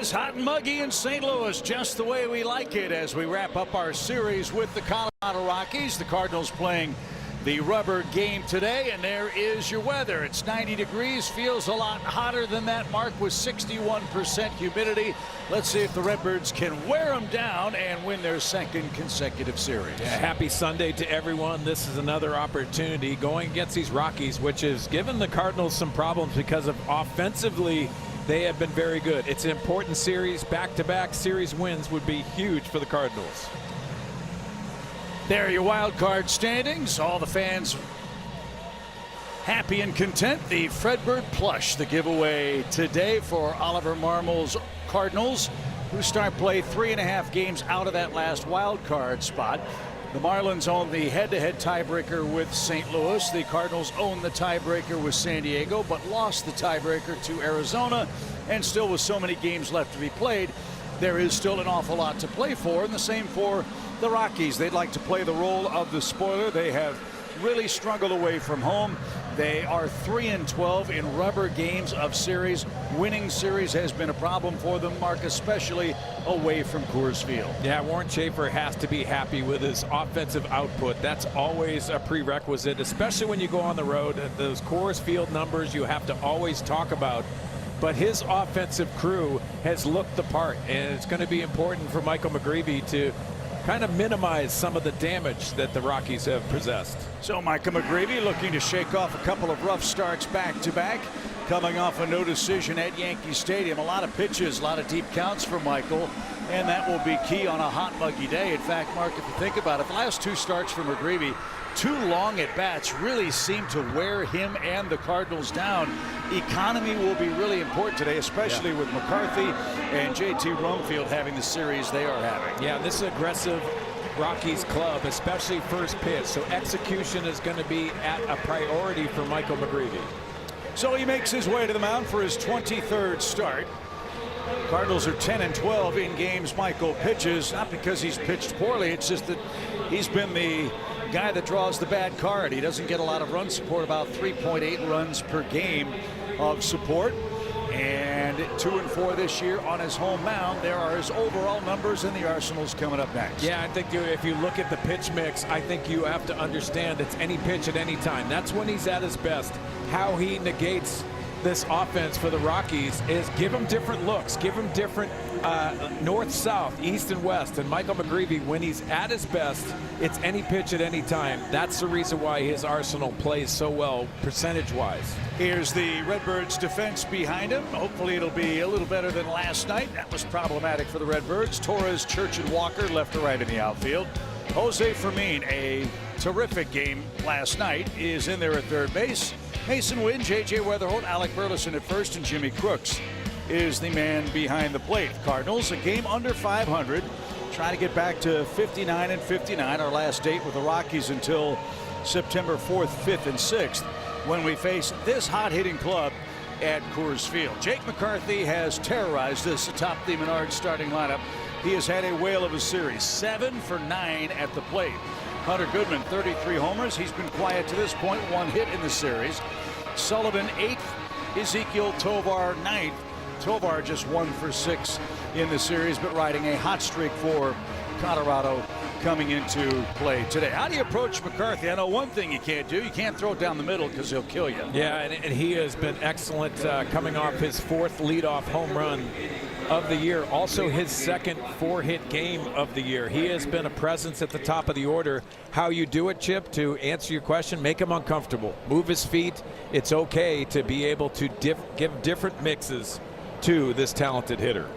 is hot and muggy in St. Louis, just the way we like it as we wrap up our series with the Colorado Rockies. The Cardinals playing the rubber game today, and there is your weather. It's 90 degrees, feels a lot hotter than that mark with 61% humidity. Let's see if the Redbirds can wear them down and win their second consecutive series. Yeah, happy Sunday to everyone. This is another opportunity going against these Rockies, which has given the Cardinals some problems because of offensively they have been very good. It's an important series. Back-to-back series wins would be huge for the Cardinals. There are your wild card standings. All the fans happy and content. The Fredbird plush, the giveaway today for Oliver Marmole's Cardinals, who start play 3.5 games out of that last wild card spot. The Marlins own the head-to-head tiebreaker with St. Louis. The Cardinals own the tiebreaker with San Diego, but lost the tiebreaker to Arizona. And still with so many games left to be played, there is still an awful lot to play for. And the same for the Rockies. They'd like to play the role of the spoiler. They have really struggled away from home. They are 3-12 in rubber games of series. Winning series has been a problem for them, Mark, especially away from Coors Field. Yeah, Warren Schaefer has to be happy with his offensive output. That's always a prerequisite, especially when you go on the road. Those Coors Field numbers you have to always talk about. But his offensive crew has looked the part, and it's going to be important for Michael McGreevy to kind of minimize some of the damage that the Rockies have possessed. So Michael McGreevy looking to shake off a couple of rough starts back-to-back, coming off a no decision at Yankee Stadium. A lot of pitches, a lot of deep counts for Michael, and that will be key on a hot, muggy day. In fact, Mark, if you think about it, the last two starts for McGreevy, two long at-bats really seem to wear him and the Cardinals down. Economy will be really important today, especially with McCarthy and JT Rumfield having the series they are having. Yeah, this is aggressive Rockies club, especially first pitch. So execution is going to be at a priority for Michael McGreevy. So he makes his way to the mound for his 23rd start. Cardinals are 10-12 in games Michael pitches, not because he's pitched poorly, it's just that he's been the guy that draws the bad card. He doesn't get a lot of run support, about 3.8 runs per game of support, and 2-4 this year on his home mound. There are his overall numbers, and the Arsenal's coming up next. Yeah, I think if you look at the pitch mix, I think you have to understand it's any pitch at any time. That's when he's at his best. How he negates this offense for the Rockies is give him different looks, give him different north, south, east, and west. And Michael McGreevy, when he's at his best, it's any pitch at any time. That's the reason why his arsenal plays so well percentage-wise. Here's the Redbirds defense behind him. Hopefully it'll be a little better than last night. That was problematic for the Redbirds. Torres, Church, and Walker left to right in the outfield. Jose Fermin, a terrific game last night, is in there at third base. Mason Wynn, J.J. Weatherholt, Alec Burleson at first, and Jimmy Crooks is the man behind the plate. Cardinals, a game under 500, trying to get back to 59-59. Our last date with the Rockies until September 4th, 5th, and 6th, when we face this hot-hitting club at Coors Field. Jake McCarthy has terrorized us atop the Menards starting lineup. He has had a whale of a series, 7 for 9 at the plate. Hunter Goodman, 33 homers. He's been quiet to this point, 1 hit in the series. Sullivan, 8th. Ezekiel Tovar, 9th. Tovar just 1 for 6 in the series, but riding a hot streak for Colorado coming into play today. How do you approach McCarthy? I know one thing you can't do. You can't throw it down the middle because he'll kill you. Yeah, and he has been excellent coming off his 4th leadoff home run of the year, also his second 4-hit game of the year. He has been a presence at the top of the order. How you do it, Chip, to answer your question, make him uncomfortable, move his feet. It's okay to be able to give different mixes to this talented hitter,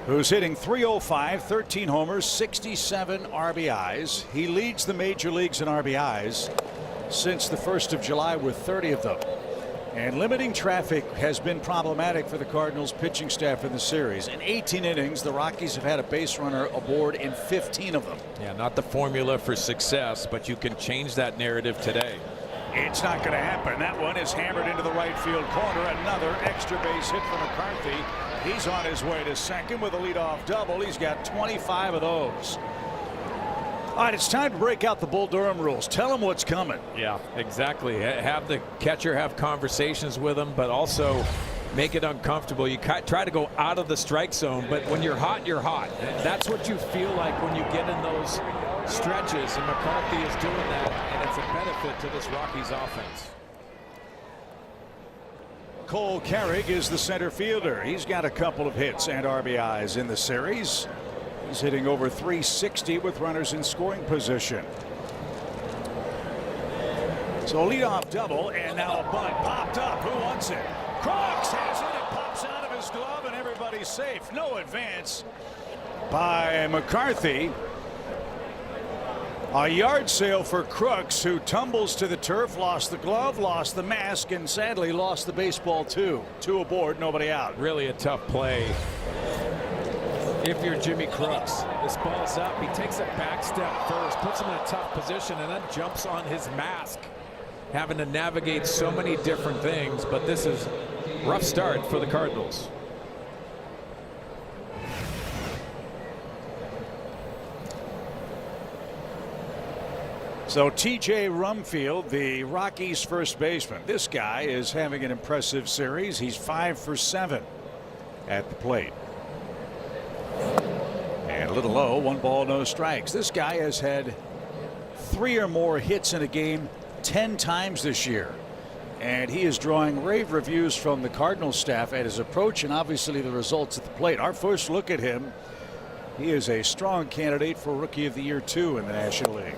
who's hitting .305, 13 homers, 67 RBIs. He leads the major leagues in RBIs since the 1st of July with 30 of them. And limiting traffic has been problematic for the Cardinals pitching staff in the series. In 18 innings, the Rockies have had a base runner aboard in 15 of them. Yeah, not the formula for success, but you can change that narrative today. It's not going to happen. That one is hammered into the right field corner. Another extra base hit for McCarthy. He's on his way to second with a leadoff double. He's got 25 of those. All right, it's time to break out the Bull Durham rules. Tell them what's coming. Yeah, exactly. Have the catcher have conversations with him, but also make it uncomfortable. You try to go out of the strike zone, but when you're hot, you're hot. That's what you feel like when you get in those stretches, and McCarthy is doing that, and it's a benefit to this Rockies offense. Cole Carrig is the center fielder. He's got a couple of hits and RBIs in the series. He's hitting over 360 with runners in scoring position. So leadoff double, and now a bunt popped up. Who wants it? Crooks has it. It pops out of his glove, and everybody's safe. No advance by McCarthy. A yard sale for Crooks, who tumbles to the turf, lost the glove, lost the mask, and sadly lost the baseball too. 2 aboard, nobody out. Really a tough play if you're Jimmy Crooks. This ball's up. He takes a back step first, puts him in a tough position, and then jumps on his mask, having to navigate so many different things. But this is a rough start for the Cardinals. So TJ Rumfield, the Rockies first baseman. This guy is having an impressive series. He's 5 for 7 at the plate. And a little low, 1 ball, no strikes. This guy has had 3 or more hits in a game 10 times this year. And he is drawing rave reviews from the Cardinals staff at his approach and obviously the results at the plate. Our first look at him, he is a strong candidate for Rookie of the Year too in the National League.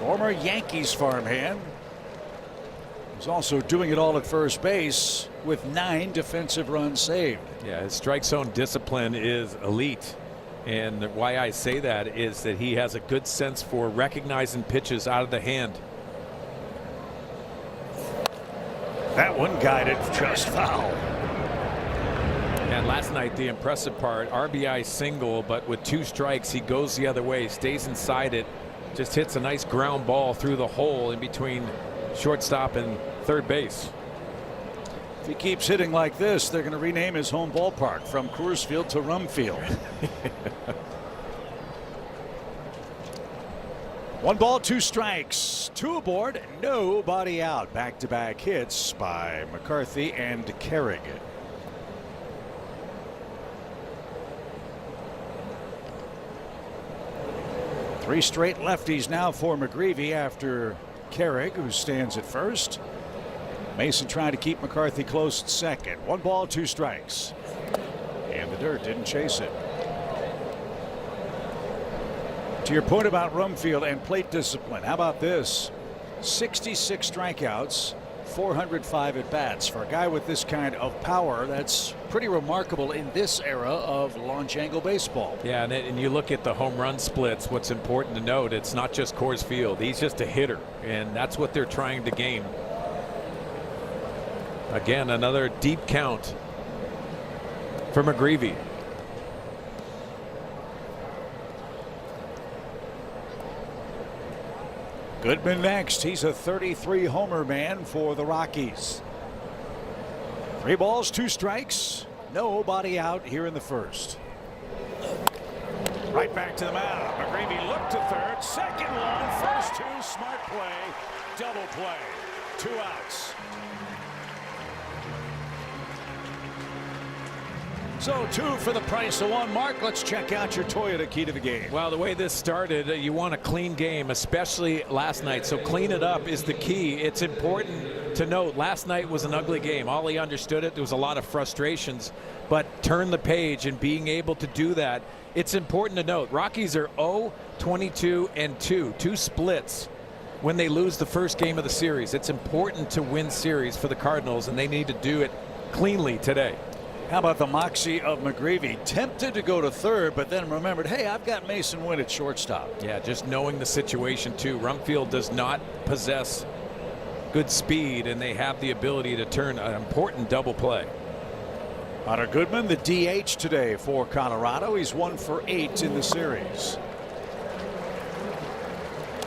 Former Yankees farmhand. He's also doing it all at first base with 9 defensive runs saved. Yeah, his strike zone discipline is elite. And why I say that is that he has a good sense for recognizing pitches out of the hand. That one guided just foul. And last night, the impressive part, RBI single, but with 2 strikes, he goes the other way, stays inside it, just hits a nice ground ball through the hole in between shortstop and third base. If he keeps hitting like this, they're going to rename his home ballpark from Coors Field to Rumfield. 1 ball, 2 strikes, 2 aboard, nobody out. Back-to-back hits by McCarthy and Carrig. Three straight lefties now for McGreevy after Carrig, who stands at first. Mason trying to keep McCarthy close at second. 1 ball, 2 strikes. And the dirt didn't chase it. To your point about Rumfield and plate discipline, how about this? 66 strikeouts, 405 at bats. For a guy with this kind of power, that's pretty remarkable in this era of launch angle baseball. Yeah, and you look at the home run splits. What's important to note, it's not just Coors Field. He's just a hitter, and that's what they're trying to gain. Again, another deep count for McGreevy. Goodman next. He's a 33 homer man for the Rockies. 3 balls, 2 strikes. Nobody out here in the first. Right back to the mound. McGreevy looked to third. Second one. First 2. Smart play. Double play. 2 outs. So 2 for the price of 1. Mark, let's check out your Toyota key to the game. Well, the way this started, you want a clean game, especially last night. So clean it up is the key. It's important to note last night was an ugly game. Ollie understood it. There was a lot of frustrations, but turn the page, and being able to do that, it's important to note Rockies are 0-22-2, 2 splits when they lose the first game of the series. It's important to win series for the Cardinals, and they need to do it cleanly today. How about the moxie of McGreevy? Tempted to go to third, but then remembered, hey, I've got Mason Wynn at shortstop. Yeah, just knowing the situation too. Rumfield does not possess good speed, and they have the ability to turn an important double play. Hunter Goodman, the DH today for Colorado. He's 1 for 8 in the series.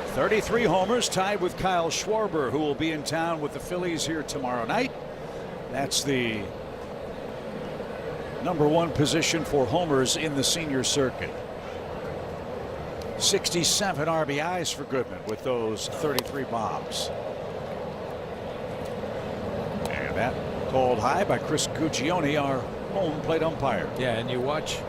33 homers, tied with Kyle Schwarber, who will be in town with the Phillies here tomorrow night. That's the #1 position for homers in the senior circuit. 67 RBIs for Goodman with those 33 bombs. And that Called high by Chris Guccione, our home plate umpire. Yeah, and you watch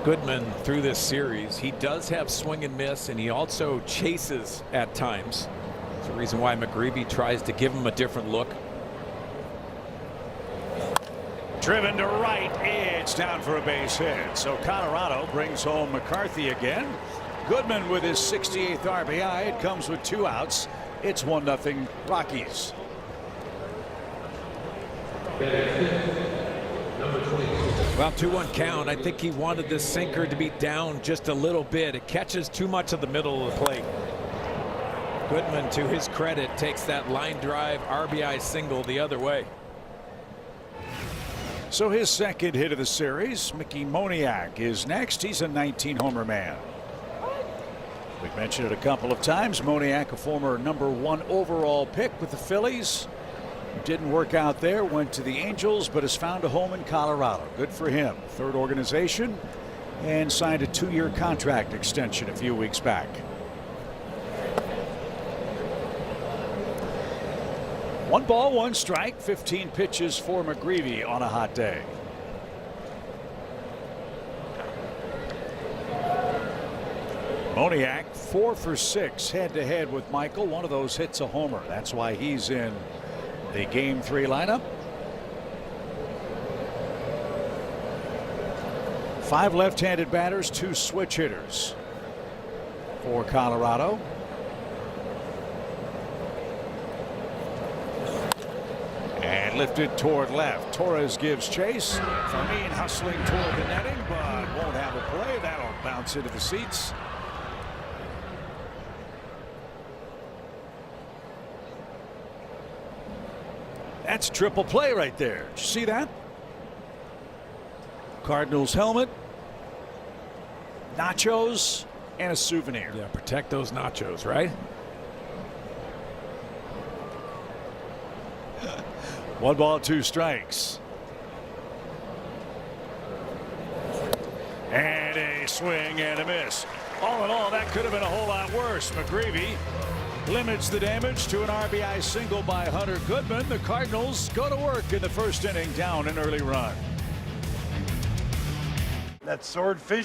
Goodman through this series. He does have swing and miss, and he also chases at times. That's the reason why McGreevy tries to give him a different look. Driven to right, it's down for a base hit. So Colorado brings home McCarthy again. Goodman with his 68th RBI. It comes with 2 outs. It's 1-0 Rockies. Well, 2-1 count. I think he wanted this sinker to be down just a little bit. It catches too much of the middle of the plate. Goodman, to his credit, takes that line drive RBI single the other way. So his second hit of the series. Mickey Moniak is next. He's a 19-homer man. We've mentioned it a couple of times. Moniak, a former #1 overall pick with the Phillies. Didn't work out there, went to the Angels, but has found a home in Colorado. Good for him. Third organization, and signed a 2-year contract extension a few weeks back. One ball, 1 strike, 15 pitches for McGreevy on a hot day. Moniak 4 for 6 head-to-head with Michael. One of those hits a homer. That's why he's in the Game 3 lineup. 5 left-handed batters, 2 switch hitters for Colorado. And lifted toward left. Torres gives chase. Fermin hustling toward the netting, but won't have a play. That'll bounce into the seats. That's triple play right there. Did you see that? Cardinals helmet, nachos, and a souvenir. Yeah, protect those nachos, right? 1 ball, 2 strikes. And a swing and a miss. All in all, that could have been a whole lot worse. McGreevy limits the damage to an RBI single by Hunter Goodman. The Cardinals go to work in the first inning, down an early run. That swordfish.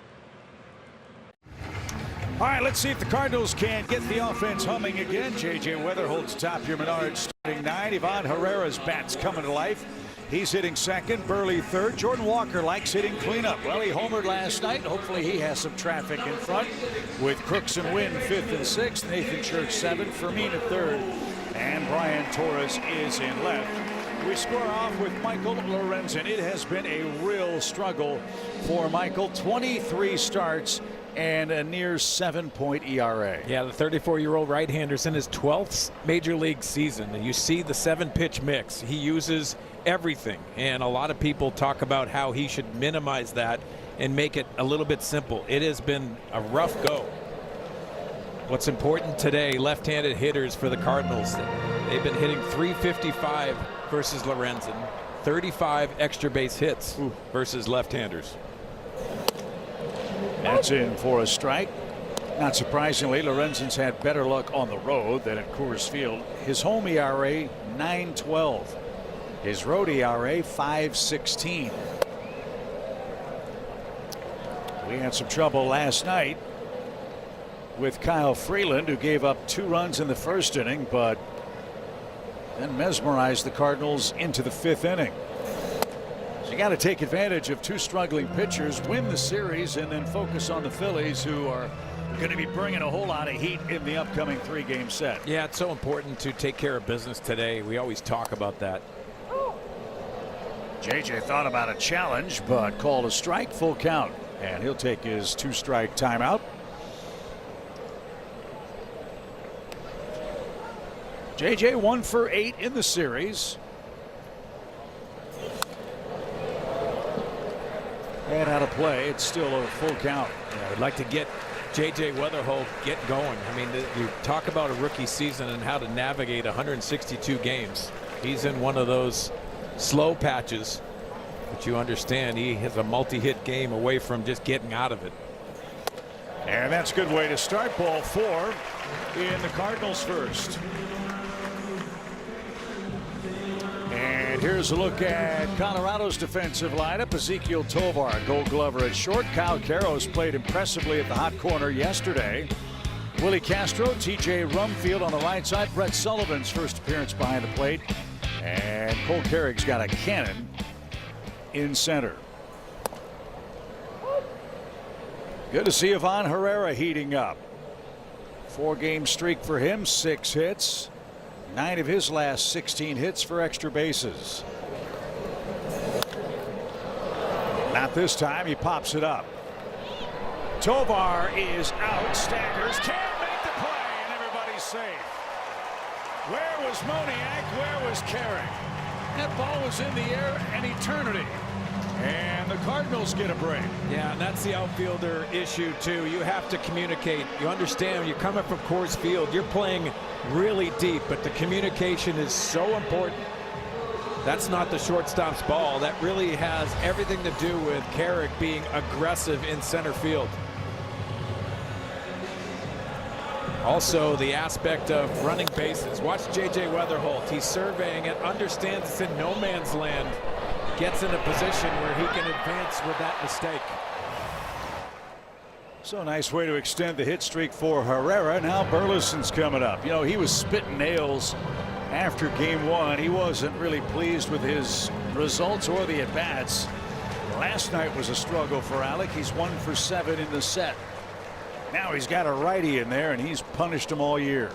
All right, let's see if the Cardinals can get the offense humming again. J.J. Weather holds top your Menards starting 9. Ivan Herrera's bat's coming to life. He's hitting second, Burley third. Jordan Walker likes hitting cleanup. Well, he homered last night. Hopefully he has some traffic in front with Crooks and Wynn 5th and 6th. Nathan Church 7th. Fermin at 3rd. And Brian Torres is in left. We score off with Michael Lorenzen. It has been a real struggle for Michael. 23 starts and a near 7-point ERA. Yeah, the 34-year-old right-hander's in his 12th major league season. And you see the 7-pitch mix. He uses everything, and a lot of people talk about how he should minimize that and make it a little bit simple. It has been a rough go. What's important today, left-handed hitters for the Cardinals. They've been hitting .355 versus Lorenzen, 35 extra base hits versus left-handers. That's in for a strike. Not surprisingly, Lorenzen's had better luck on the road than at Coors Field. His home ERA 9.12. His road ERA 5.16. We had some trouble last night with Kyle Freeland, who gave up 2 runs in the first inning, but then mesmerized the Cardinals into the 5th inning. So you got to take advantage of 2 struggling pitchers, win the series, and then focus on the Phillies, who are going to be bringing a whole lot of heat in the upcoming 3-game set. Yeah, it's so important to take care of business today. We always talk about that. JJ thought about a challenge, but called a strike, full count, and he'll take his 2-strike timeout. JJ 1 for 8 in the series. And out of play, it's still a full count. Yeah, I'd like to get J.J. Weatherholt get going. I mean, you talk about a rookie season and how to navigate 162 games. He's in one of those slow patches, but you understand he has a multi-hit game away from just getting out of it. And that's a good way to start. Ball 4 in the Cardinals first. And Here's a look at Colorado's defensive lineup. Ezekiel Tovar, Gold Glover at short. Kyle Karros played impressively at the hot corner yesterday. Willie Castro, TJ Rumfield on the right side. Brett Sullivan's first appearance behind the plate. And Cole Carrick's got a cannon in center. Good to see Ivan Herrera heating up. 4-game streak for him, 6 hits. 9 of his last 16 hits for extra bases. Not this time. He pops it up. Tovar is out. Staggers. Can't make the play, and everybody's safe. Where was Moniak? Where was Carrick? That ball was in the air an eternity. And the Cardinals get a break. Yeah, and that's the outfielder issue, too. You have to communicate. You understand when you're coming from Coors Field, you're playing really deep, but the communication is so important. That's not the shortstop's ball. That really has everything to do with Carrick being aggressive in center field. Also, the aspect of running bases. Watch J.J. Weatherholt. He's surveying it, understands it's in no man's land, gets in a position where he can advance with that mistake. So nice way to extend the hit streak for Herrera. Now Burleson's coming up. You know, he was spitting nails after game 1. He wasn't really pleased with his results or the at-bats. Last night was a struggle for Alec. He's 1 for 7 in the set. Now he's got a righty in there, and he's punished him all year.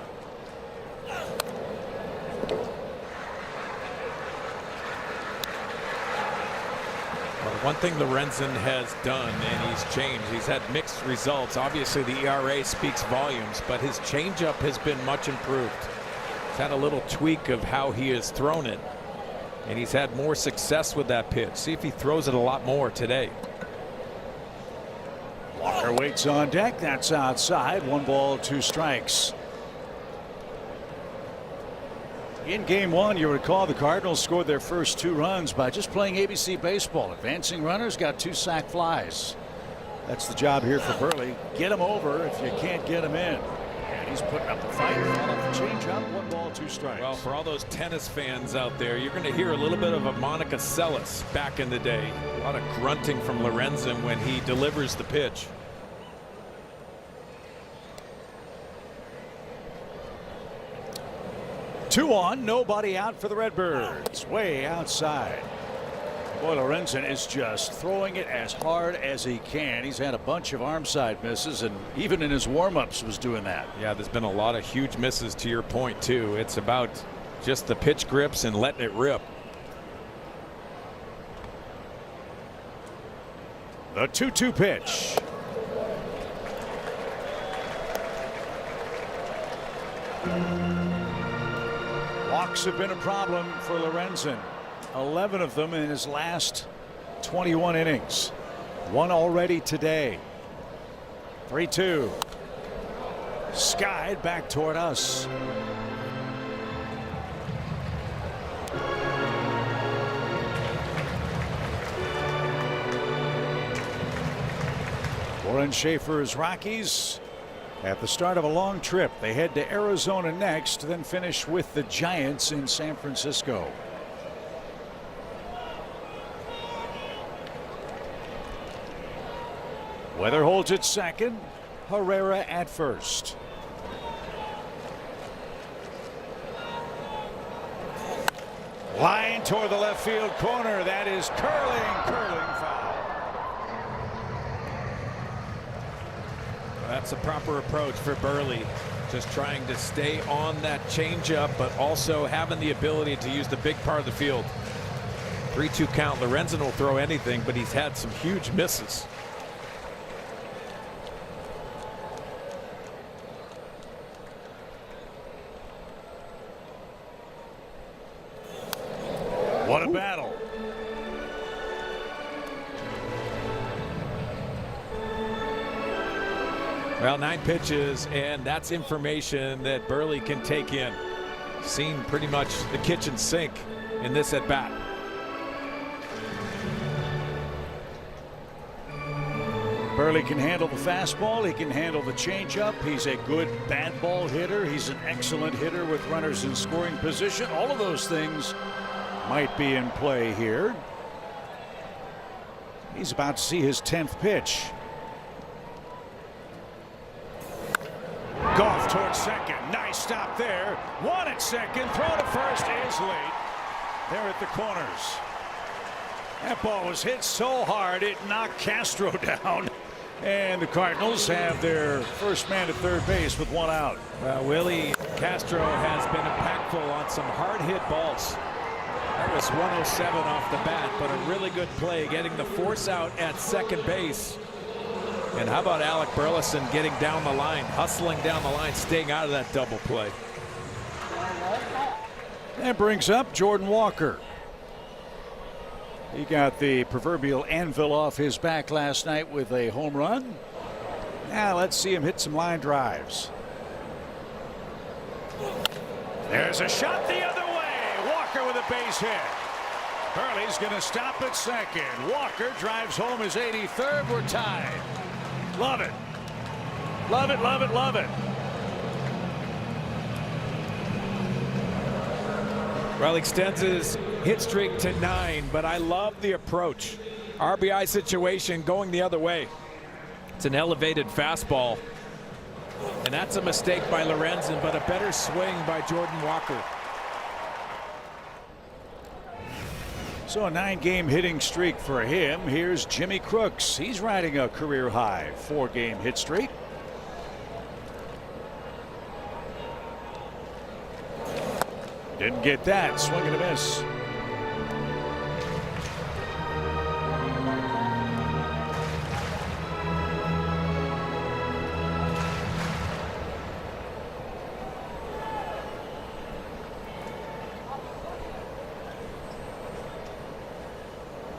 One thing Lorenzen has done, and he's changed, he's had mixed results. Obviously the ERA speaks volumes, but his changeup has been much improved. He's had a little tweak of how he has thrown it, and he's had more success with that pitch. See if he throws it a lot more today. Walker waits on deck. That's outside. 1 ball, 2 strikes. In game 1, you recall the Cardinals scored their first 2 runs by just playing ABC baseball. Advancing runners got 2 sac flies. That's the job here for Burley. Get them over if you can't get them in. And he's putting up the fight. Foul off the changeup. 1 ball, 2 strikes. Well, for all those tennis fans out there, you're going to hear a little bit of a Monica Seles back in the day. A lot of grunting from Lorenzen when he delivers the pitch. Two on, nobody out for the Redbirds. Way outside. Boy, Lorenzen is just throwing it as hard as he can. He's had a bunch of arm side misses, and even in his warm-ups was doing that. Yeah, there's been a lot of huge misses, to your point, too. It's about just the pitch grips and letting it rip. The 2-2 pitch. Walks have been a problem for Lorenzen. 11 of them in his last 21 innings. 1 already today. 3-2. Skied back toward us. Warren Schaefer's Rockies at the start of a long trip. They head to Arizona next, then finish with the Giants in San Francisco. Weather holds at second. Herrera at first. Line toward the left field corner. That is curling foul. That's a proper approach for Burley. Just trying to stay on that changeup, but also having the ability to use the big part of the field. 3-2 count. Lorenzen will throw anything, but he's had some huge misses. What a battle. Well, 9 pitches, and that's information that Burley can take in. Seen pretty much the kitchen sink in this at bat. Burley can handle the fastball. He can handle the changeup. He's a good bad ball hitter. He's an excellent hitter with runners in scoring position. All of those things might be in play here. He's about to see his 10th pitch. Goff towards second. Nice stop there. One at second. Throw to first is late. There at the corners. That ball was hit so hard it knocked Castro down. And the Cardinals have their first man at third base with one out. Willie Castro has been impactful on some hard hit balls. That was 107 off the bat, but a really good play getting the force out at second base. And how about Alec Burleson getting down the line, hustling down the line, staying out of that double play. That brings up Jordan Walker. He got the proverbial anvil off his back last night with a home run. Now let's see him hit some line drives. There's a shot the other way. Walker with a base hit. Hurley's going to stop at second. Walker drives home his 83rd. We're tied. Love it. Love it, love it, love it. Well, extends his hit streak to 9, but I love the approach. RBI situation going the other way. It's an elevated fastball. And that's a mistake by Lorenzen, but a better swing by Jordan Walker. So a 9-game hitting streak for him. Here's Jimmy Crooks. He's riding a career high 4-game hit streak. Didn't get that. Swing and a miss.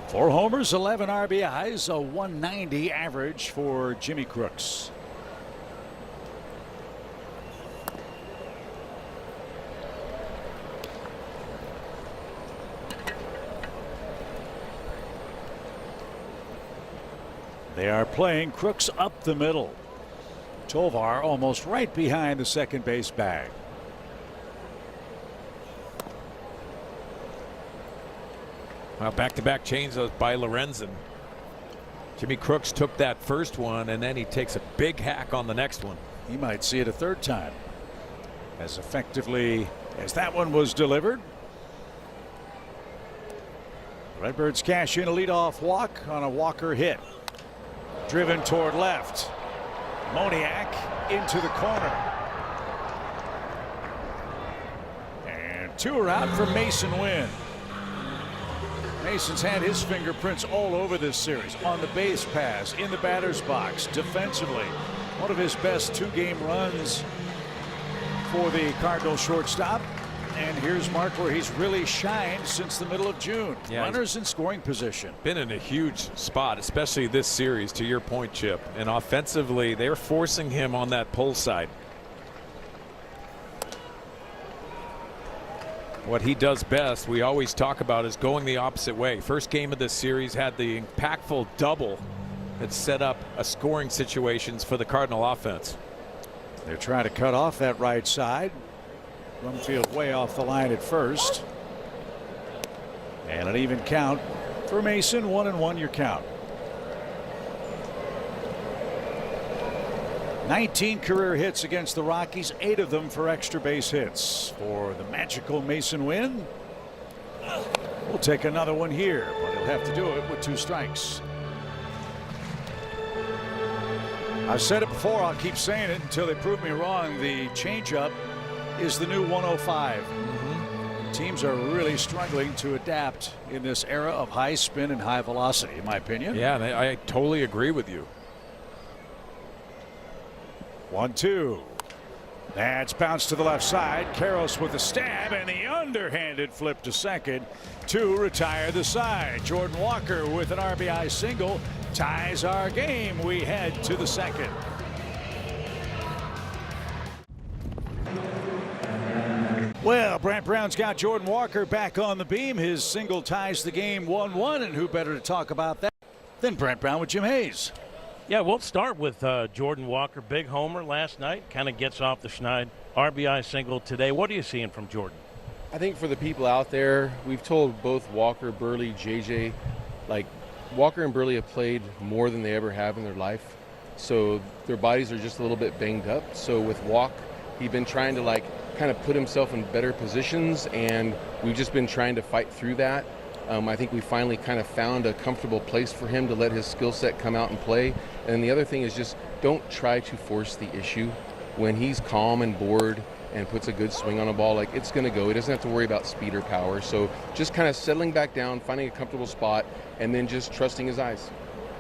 Four homers, 11 RBIs, a 190 average for Jimmy Crooks. They are playing Crooks up the middle. Tovar almost right behind the second base bag. Well, back-to-back changes by Lorenzen. Jimmy Crooks took that first one, and then he takes a big hack on the next one. He might see it a third time. As effectively as that one was delivered. Redbirds cash in a leadoff walk on a Walker hit. Driven toward left. Moniak into the corner. And 2 are out for Mason Wynn. Mason's had his fingerprints all over this series. On the base pass, in the batter's box, defensively. One of his best 2-game runs for the Cardinals shortstop. And here's Mark where he's really shined since the middle of June. Yeah, runners in scoring position. Been in a huge spot, especially this series, to your point, Chip. And offensively, they're forcing him on that pull side. What he does best, we always talk about, is going the opposite way. First game of this series had the impactful double that set up a scoring situations for the Cardinal offense. They're trying to cut off that right side. Rumfield way off the line at first. And an even count for Mason. 1-1 your count. 19 career hits against the Rockies, 8 of them for extra base hits for the magical Mason Wynn. We'll take another one here, but he'll have to do it with 2 strikes. I've said it before, I'll keep saying it until they prove me wrong. The changeup is the new 105. Teams are really struggling to adapt in this era of high spin and high velocity, in my opinion. Yeah, I totally agree with you. 1-2. That's bounced to the left side. Karros with a stab and the underhanded flip to second to retire the side. Jordan Walker with an RBI single ties our game. We head to the second. Well, Brant Brown's got Jordan Walker back on the beam. His single ties the game 1-1, and who better to talk about that than Brant Brown with Jim Hayes. Yeah, we'll start with Jordan Walker. Big homer last night. Kind of gets off the schneid. RBI single today. What are you seeing from Jordan? I think for the people out there, we've told both Walker, Burley, JJ, like Walker and Burley have played more than they ever have in their life. So their bodies are just a little bit banged up. So with Walk, he's been trying to like kind of put himself in better positions, and we've just been trying to fight through that. I think we finally kind of found a comfortable place for him to let his skill set come out and play. And the other thing is just don't try to force the issue. When he's calm and bored and puts a good swing on a ball, like it's going to go. He doesn't have to worry about speed or power. So just kind of settling back down, finding a comfortable spot, and then just trusting his eyes.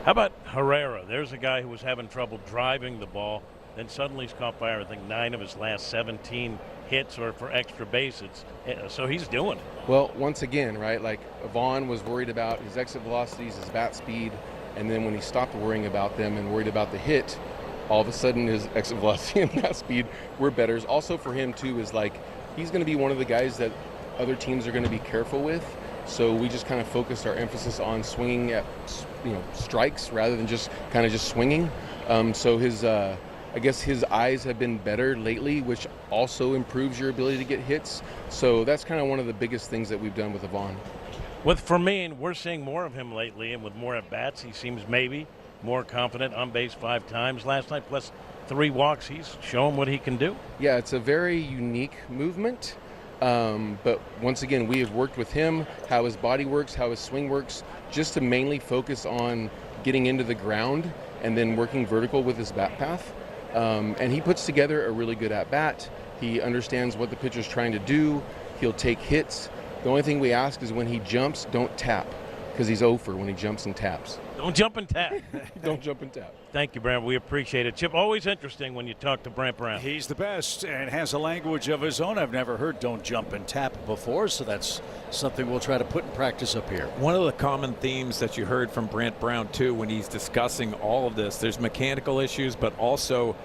How about Herrera? There's a guy who was having trouble driving the ball, then suddenly he's caught fire. I think 9 of his last 17 hits or for extra bases. So he's doing it. Well, once again, right, like Vaughn was worried about his exit velocities, his bat speed, and then when he stopped worrying about them and worried about the hit, all of a sudden his exit velocity and bat speed were better. Also for him too is like he's going to be one of the guys that other teams are going to be careful with. So we just kind of focused our emphasis on swinging at strikes rather than just kind of just swinging. So his I guess his eyes have been better lately, which also improves your ability to get hits. So that's kind of one of the biggest things that we've done with Vaughn. With Fermin, we're seeing more of him lately, and with more at-bats, he seems maybe more confident, on base 5 times last night, plus 3 walks. He's showing what he can do. Yeah, it's a very unique movement. But once again, we have worked with him, how his body works, how his swing works, just to mainly focus on getting into the ground and then working vertical with his bat path. And he puts together a really good at-bat. He understands what the pitcher's trying to do. He'll take hits. The only thing we ask is when he jumps, don't tap, because he's over when he jumps and taps. Don't jump and tap. Don't jump and tap. Thank you, Brant. We appreciate it. Chip, always interesting when you talk to Brant Brown. He's the best and has a language of his own. I've never heard don't jump and tap before, so that's something we'll try to put in practice up here. One of the common themes that you heard from Brant Brown, too, when he's discussing all of this, there's mechanical issues, but also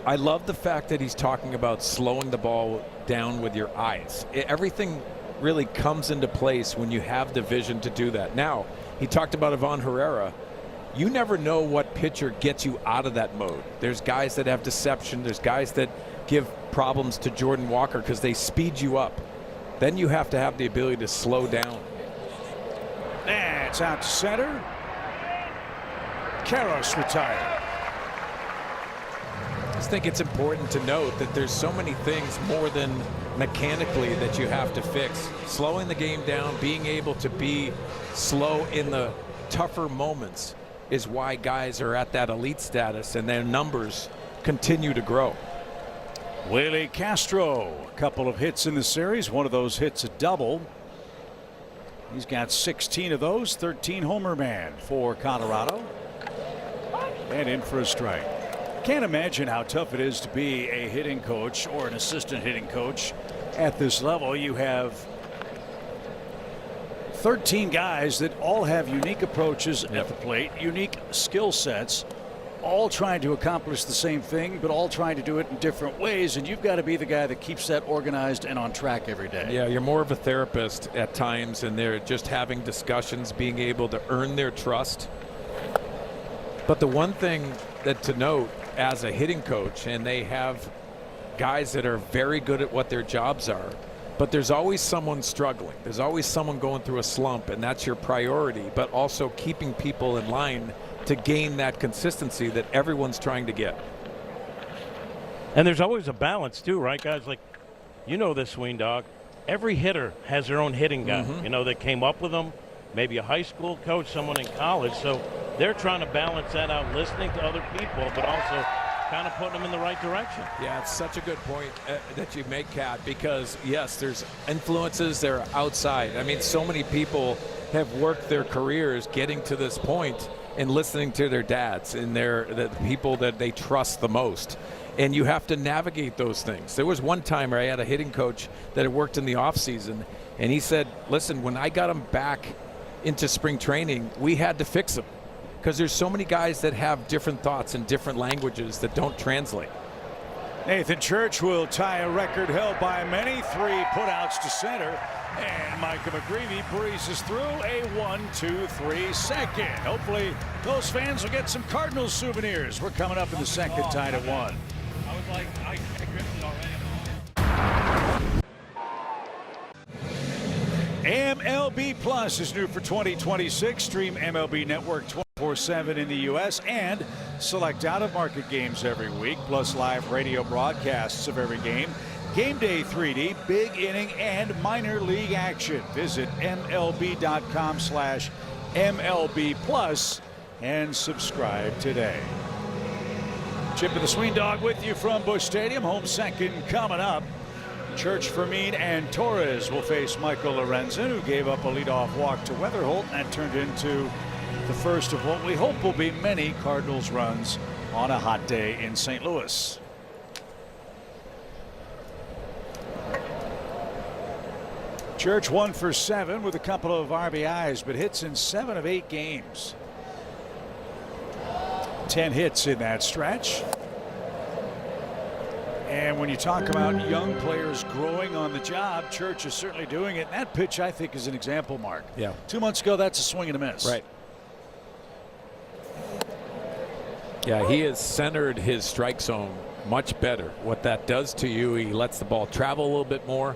I love the fact that he's talking about slowing the ball down with your eyes. Everything really comes into place when you have the vision to do that. Now, he talked about Ivan Herrera. You never know what pitcher gets you out of that mode. There's guys that have deception. There's guys that give problems to Jordan Walker because they speed you up. Then you have to have the ability to slow down. That's out to center. Karros retired. I just think it's important to note that there's so many things more than mechanically that you have to fix. Slowing the game down, being able to be slow in the tougher moments is why guys are at that elite status and their numbers continue to grow. Willie Castro, a couple of hits in the series. One of those hits a double. He's got 16 of those, 13 homer man for Colorado. And in for a strike. Can't imagine how tough it is to be a hitting coach or an assistant hitting coach at this level. You have 13 guys that all have unique approaches at the plate, unique skill sets, all trying to accomplish the same thing, but all trying to do it in different ways. And you've got to be the guy that keeps that organized and on track every day. Yeah, you're more of a therapist at times, and they're just having discussions, being able to earn their trust. But the one thing that to note as a hitting coach, and they have guys that are very good at what their jobs are, but there's always someone struggling. There's always someone going through a slump, and that's your priority, but also keeping people in line to gain that consistency that everyone's trying to get. And there's always a balance too, right, guys? Like, you know this, Sween Dog. Every hitter has their own hitting guy. You know, that came up with them, maybe a high school coach, someone in college. So they're trying to balance that out, listening to other people, but also kind of putting them in the right direction. Yeah, it's such a good point that you make, Kat, because, yes, there's influences that are outside. I mean, so many people have worked their careers getting to this point and listening to their dads and the people that they trust the most. And you have to navigate those things. There was one time where I had a hitting coach that had worked in the offseason, and he said, listen, when I got him back into spring training, we had to fix him. Because there's so many guys that have different thoughts and different languages that don't translate. Nathan Church will tie a record held by many. 3 putouts to center. And Micah McGreevy breezes through a 1-2-3 second. Hopefully those fans will get some Cardinals souvenirs. We're coming up in the second, tied at 1. I was like, I gripped it already. MLB Plus is new for 2026. Stream MLB Network 24/7 in the U.S. and select out-of-market games every week, plus live radio broadcasts of every game, game day 3D, big inning, and minor league action. Visit MLB.com/MLB Plus and subscribe today. Chip and the Swing Dog with you from Busch Stadium. Home second coming up. Church, Fermin, and Torres will face Michael Lorenzen, who gave up a leadoff walk to Weatherholt, and that turned into the first of what we hope will be many Cardinals runs on a hot day in St. Louis. Church 1 for 7 with a couple of RBIs, but hits in 7 of 8 games. 10 hits in that stretch. And when you talk about young players growing on the job, Church is certainly doing it. And that pitch, I think, is an example, Mark. Yeah. 2 months ago, that's a swing and a miss. Right. Yeah, he has centered his strike zone much better. What that does to you, he lets the ball travel a little bit more.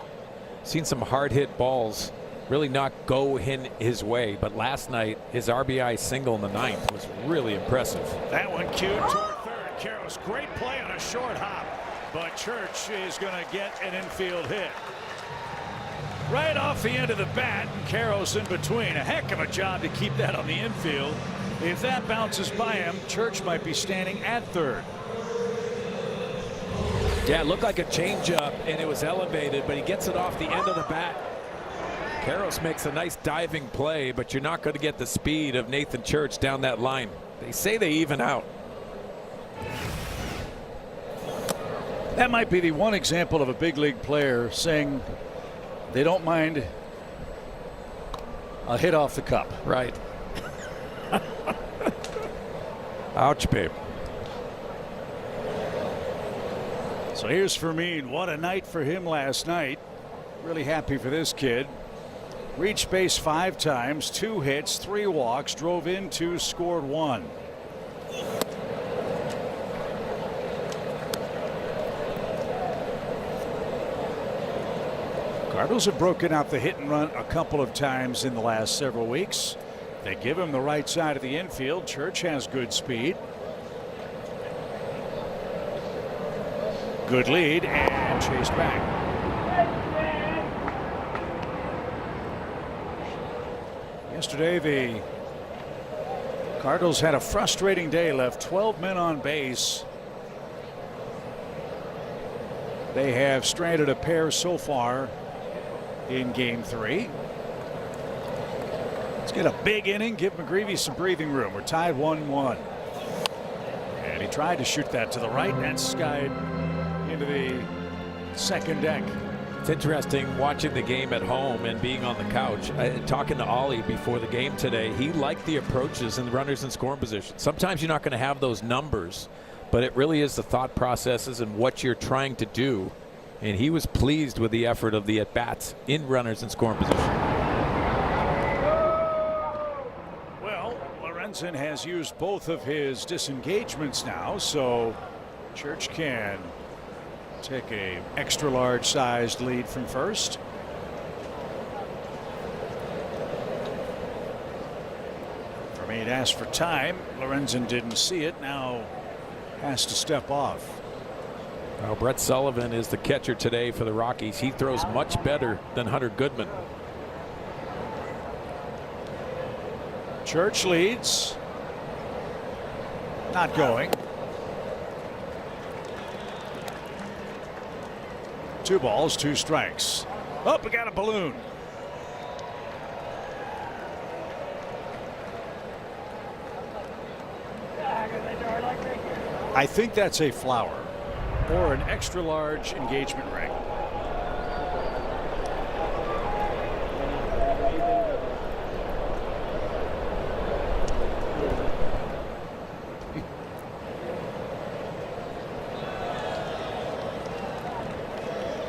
Seen some hard hit balls really not go in his way, but last night his RBI single in the 9th was really impressive. That one cued toward third. Karros, great play on a short hop, but Church is going to get an infield hit. Right off the end of the bat, and Karros in between. A heck of a job to keep that on the infield. If that bounces by him, Church might be standing at third. Yeah, it looked like a changeup, and it was elevated, but he gets it off the end of the bat. Karros makes a nice diving play, but you're not going to get the speed of Nathan Church down that line. They say they even out. That might be the one example of a big league player saying they don't mind a hit off the cup. Right. Ouch, babe. So here's Fermin. What a night for him last night. Really happy for this kid. Reached base 5 times, 2 hits, 3 walks, drove in 2, scored 1. Cardinals have broken out the hit and run a couple of times in the last several weeks. They give him the right side of the infield. Church has good speed. Good lead and chased back. Yesterday, the Cardinals had a frustrating day, left 12 men on base. They have stranded a pair so far in game 3. Let's get a big inning, give McGreevy some breathing room. We're tied 1-1. And he tried to shoot that to the right, and that skied into the second deck. It's interesting watching the game at home and being on the couch. Talking to Ollie before the game today, he liked the approaches and the runners in scoring position. Sometimes you're not going to have those numbers, but it really is the thought processes and what you're trying to do. And he was pleased with the effort of the at-bats in runners in scoring position. Well, Lorenzen has used both of his disengagements now, so Church can take a extra large sized lead from first. Fermin asked for time. Lorenzen didn't see it. Now has to step off. Well, Brett Sullivan is the catcher today for the Rockies. He throws much better than Hunter Goodman. Church leads. Not going. 2 balls, 2 strikes. Oh, we got a balloon. I think that's a flower or an extra large engagement ring.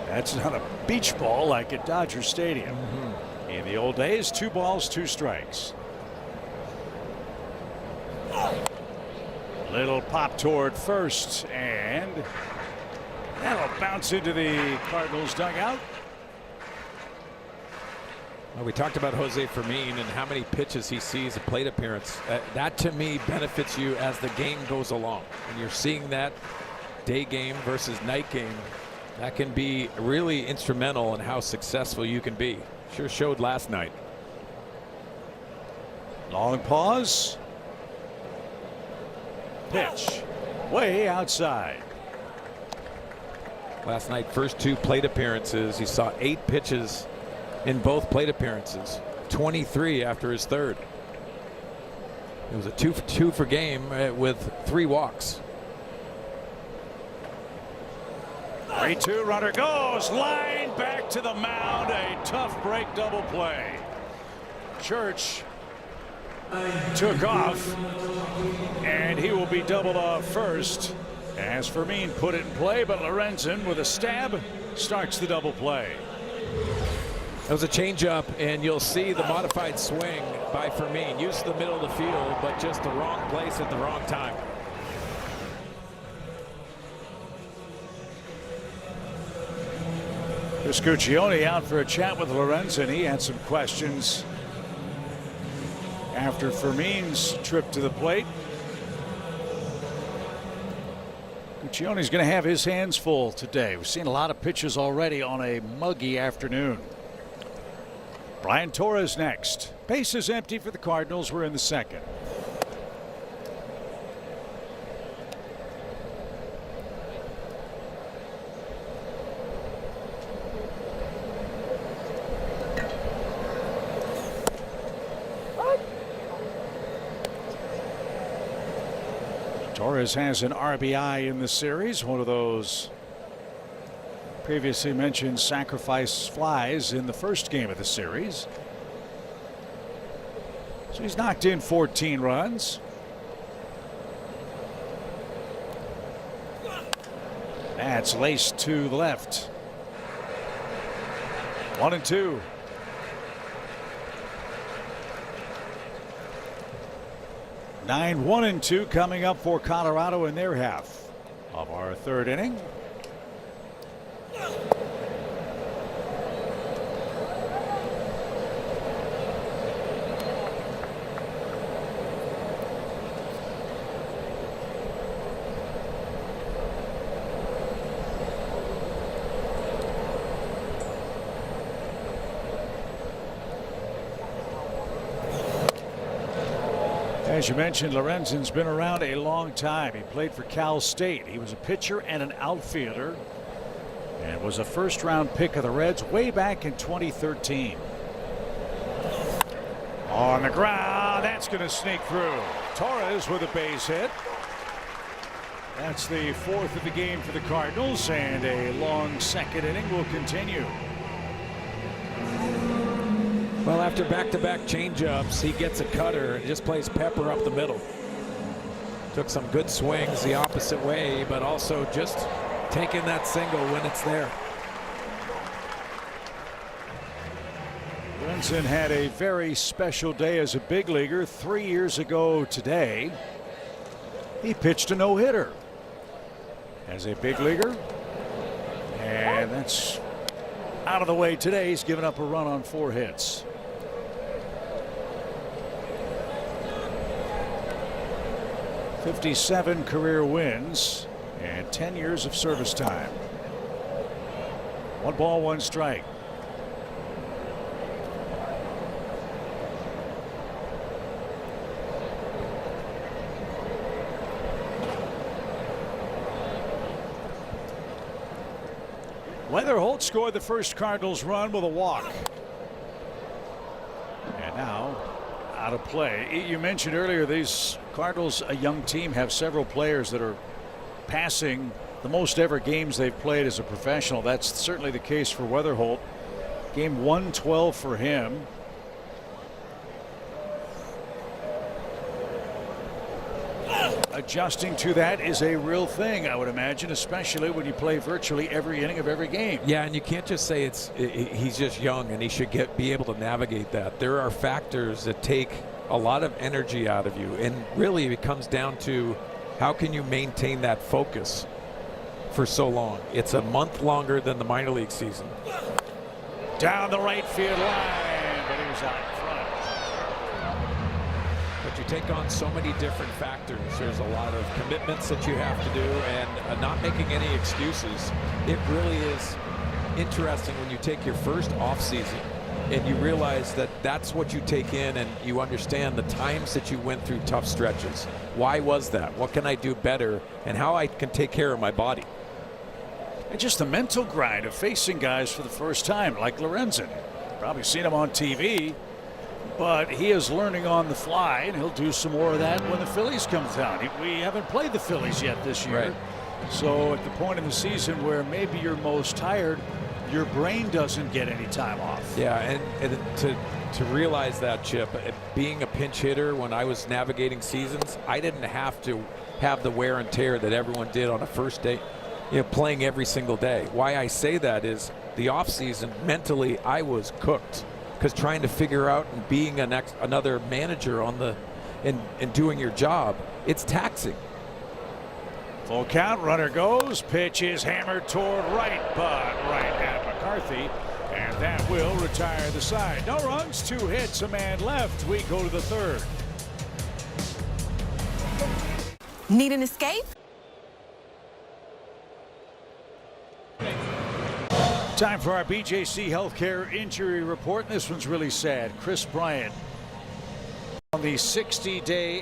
That's not a beach ball like at Dodger Stadium. In the old days, 2 balls, 2 strikes. Little pop toward first, and that'll bounce into the Cardinals dugout. Well, we talked about Jose Fermin and how many pitches he sees at plate appearance. That to me benefits you as the game goes along. And you're seeing that day game versus night game. That can be really instrumental in how successful you can be. Sure showed last night. Long pause. Pitch. Way outside. Last night, first 2 plate appearances, he saw 8 pitches in both plate appearances, 23 after his third. It was a 2 for game with 3 walks. 3-2, runner goes, line back to the mound, a tough break double play. Church took off, and he will be doubled off first as Fermin put it in play, but Lorenzen with a stab starts the double play. That was a changeup, and you'll see the modified swing by Fermin. Used the middle of the field, but just the wrong place at the wrong time. Chris Guccione out for a chat with Lorenzen. He had some questions after Fermin's trip to the plate. Guccione's going to have his hands full today. We've seen a lot of pitches already on a muggy afternoon. Brian Torres next. Base is empty for the Cardinals. We're in the second. Torres has an RBI in the series, one of those previously mentioned sacrifice flies in the first game of the series. So he's knocked in 14 runs. That's laced to the left. 1-2. Nine 1-2 coming up for Colorado in their half of our third inning. As you mentioned, Lorenzen's been around a long time. He played for Cal State. He was a pitcher and an outfielder and was a first-round pick of the Reds way back in 2013. On the ground, that's going to sneak through. Torres with a base hit. That's the 4th of the game for the Cardinals, and a long second inning will continue. Well, after back-to-back changeups, he gets a cutter and just plays pepper up the middle. Took some good swings the opposite way, but also just taking that single when it's there. Lorenzen had a very special day as a big leaguer. 3 years ago today, he pitched a no-hitter as a big leaguer, and that's out of the way today. He's given up a run on 4 hits. 57 career wins and 10 years of service time. 1 ball, 1 strike. Weatherholt scored the first Cardinals run with a walk. And now out of play. You mentioned earlier these Cardinals, a young team, have several players that are passing the most ever games they've played as a professional. That's certainly the case for Weatherholt. Game 112 for him. Adjusting to that is a real thing, I would imagine, especially when you play virtually every inning of every game. Yeah, and you can't just say he's just young and he should be able to navigate that. There are factors that take a lot of energy out of you, and really it comes down to how can you maintain that focus for so long. It's a month longer than the minor league season. Down the right field line, goes out in front. But you take on so many different factors. There's a lot of commitments that you have to do, and not making any excuses. It really is interesting when you take your first off season and you realize that that's what you take in, and you understand the times that you went through tough stretches. Why was that? What can I do better, and how I can take care of my body? And just the mental grind of facing guys for the first time, like Lorenzen. Probably seen him on TV, but he is learning on the fly, and he'll do some more of that when the Phillies come down. We haven't played the Phillies yet this year. Right. So at the point in the season where maybe you're most tired, your brain doesn't get any time off. Yeah, and to realize that, Chip, being a pinch hitter when I was navigating seasons, I didn't have to have the wear and tear that everyone did on a first day, playing every single day. Why I say that is the off season, mentally, I was cooked, because trying to figure out and being another manager on the and doing your job, it's taxing. Full count, runner goes, pitch is hammered toward right, but right at McCarthy, and that will retire the side. No runs, 2 hits, a man left. We go to the third. Need an escape? Time for our BJC Healthcare injury report. This one's really sad. Chris Bryant on the 60-day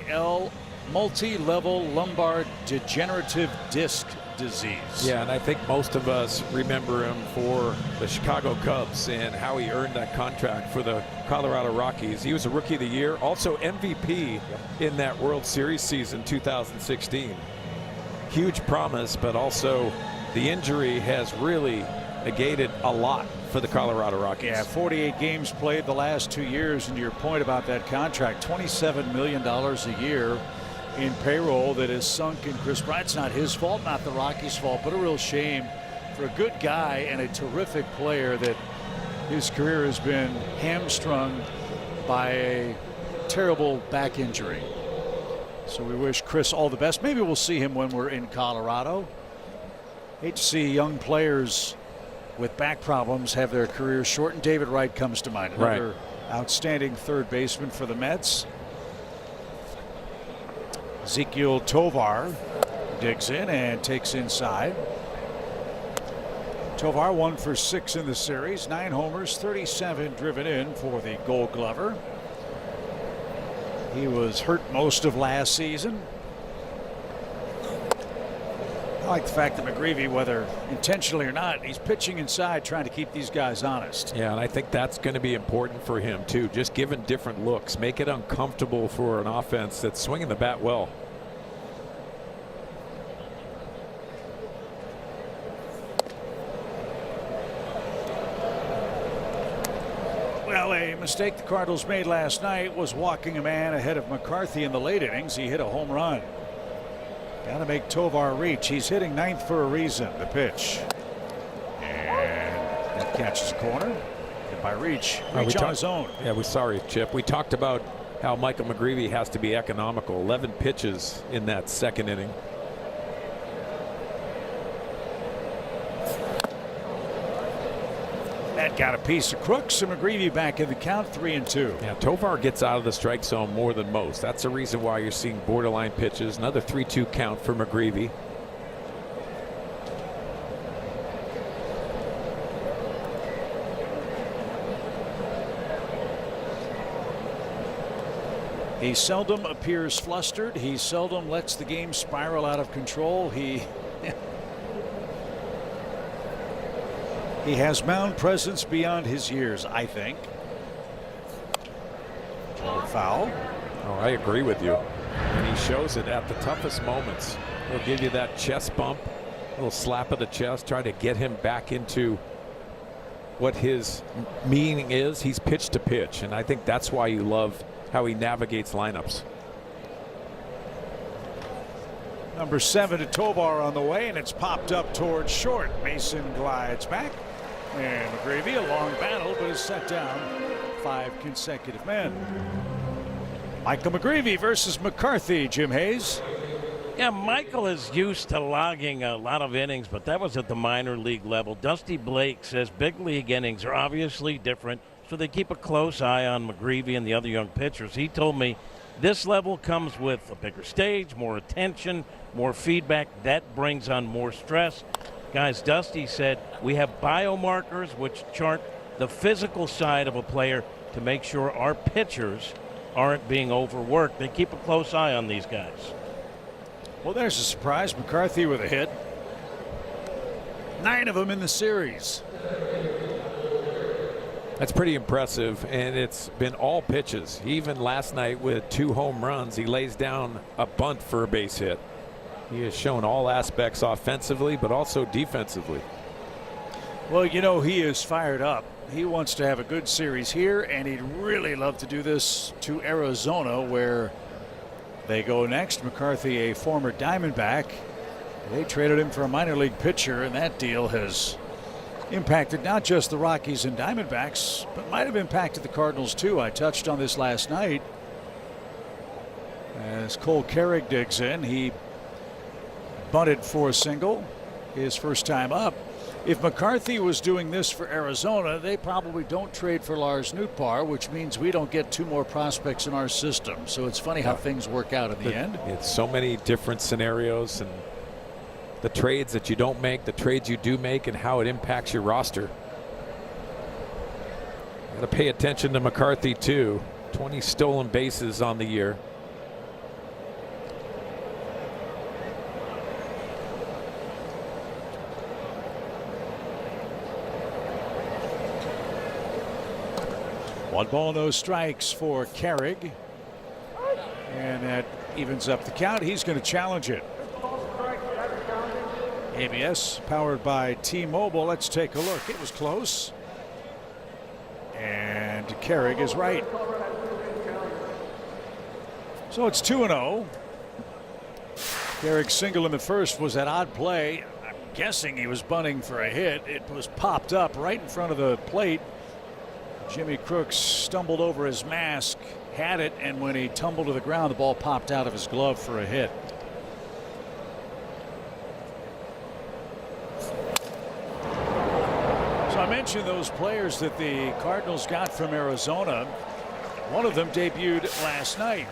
IL, multi-level lumbar degenerative disc disease. Yeah, and I think most of us remember him for the Chicago Cubs and how he earned that contract for the Colorado Rockies. He was a Rookie of the Year, also MVP in that World Series season 2016. Huge promise, but also the injury has really negated a lot for the Colorado Rockies. Yeah, 48 games played the last 2 years, and to your point about that contract, $27 million a year in payroll that is sunk in Chris Bryant. It's not his fault, not the Rockies' fault, but a real shame for a good guy and a terrific player that his career has been hamstrung by a terrible back injury. So we wish Chris all the best. Maybe we'll see him when we're in Colorado. Hate to see young players with back problems have their careers shortened. David Wright comes to mind, another outstanding third baseman for the Mets. Ezequiel Tovar digs in and takes inside. Tovar 1 for 6 in the series, 9 homers, 37 driven in for the Gold Glover. He was hurt most of last season. I like the fact that McGreevy, whether intentionally or not, he's pitching inside trying to keep these guys honest. Yeah, and I think that's going to be important for him too, just giving different looks, make it uncomfortable for an offense that's swinging the bat well. Well, a mistake the Cardinals made last night was walking a man ahead of McCarthy in the late innings. He hit a home run. Got to make Tovar reach. He's hitting 9th for a reason. The pitch. And that catches a corner. Hit by Reach. Reach on his own. Yeah, we're sorry, Chip. We talked about how Michael McGreevy has to be economical. 11 pitches in that second inning. That got a piece of Crooks, and McGreevy back in the count, 3-2. Yeah, Tovar gets out of the strike zone more than most. That's the reason why you're seeing borderline pitches. Another 3-2 count for McGreevy. He seldom appears flustered. He seldom lets the game spiral out of control. He has mound presence beyond his years, I think. Foul. Oh, I agree with you. And he shows it at the toughest moments. He'll give you that chest bump, a little slap of the chest, try to get him back into what his meaning is. He's pitch to pitch, and I think that's why you love how he navigates lineups. Number 7 to Tovar on the way, and it's popped up towards short. Mason glides back, and McGreevy, a long battle, but is set down 5 consecutive men. Michael McGreevy versus McCarthy. Jim Hayes. Yeah, Michael is used to logging a lot of innings, but that was at the minor league level. Dusty Blake says big league innings are obviously different. so they keep a close eye on McGreevy and the other young pitchers. He told me this level comes with a bigger stage, more attention, more feedback. That brings on more stress. Guys, Dusty said we have biomarkers which chart the physical side of a player to make sure our pitchers aren't being overworked. They keep a close eye on these guys. Well, there's a surprise. McCarthy with a hit. 9 of them in the series. That's pretty impressive, and it's been all pitches. Even last night with 2 home runs, he lays down a bunt for a base hit. He has shown all aspects offensively, but also defensively. Well, you know, he is fired up. He wants to have a good series here, and he'd really love to do this to Arizona, where they go next. McCarthy, a former Diamondback. They traded him for a minor league pitcher, and that deal has impacted not just the Rockies and Diamondbacks, but might have impacted the Cardinals too. I touched on this last night. As Cole Carrick digs in, he bunted for a single, his first time up. If McCarthy was doing this for Arizona, they probably don't trade for Lars Nootbaar, which means we don't get 2 more prospects in our system. So it's funny how things work out in the end. It's so many different scenarios, and the trades that you don't make, the trades you do make, and how it impacts your roster. Got to pay attention to McCarthy too. 20 stolen bases on the year. One ball, no strikes for Carrick. And that evens up the count. He's going to challenge it. ABS powered by T-Mobile. Let's take a look. It was close. And Carrick is right. So it's 2-0. Carrick's single in the first was that odd play. I'm guessing he was bunting for a hit. It was popped up right in front of the plate. Jimmy Crooks stumbled over his mask, had it, and when he tumbled to the ground, the ball popped out of his glove for a hit. So I mentioned those players that the Cardinals got from Arizona. One of them debuted last night.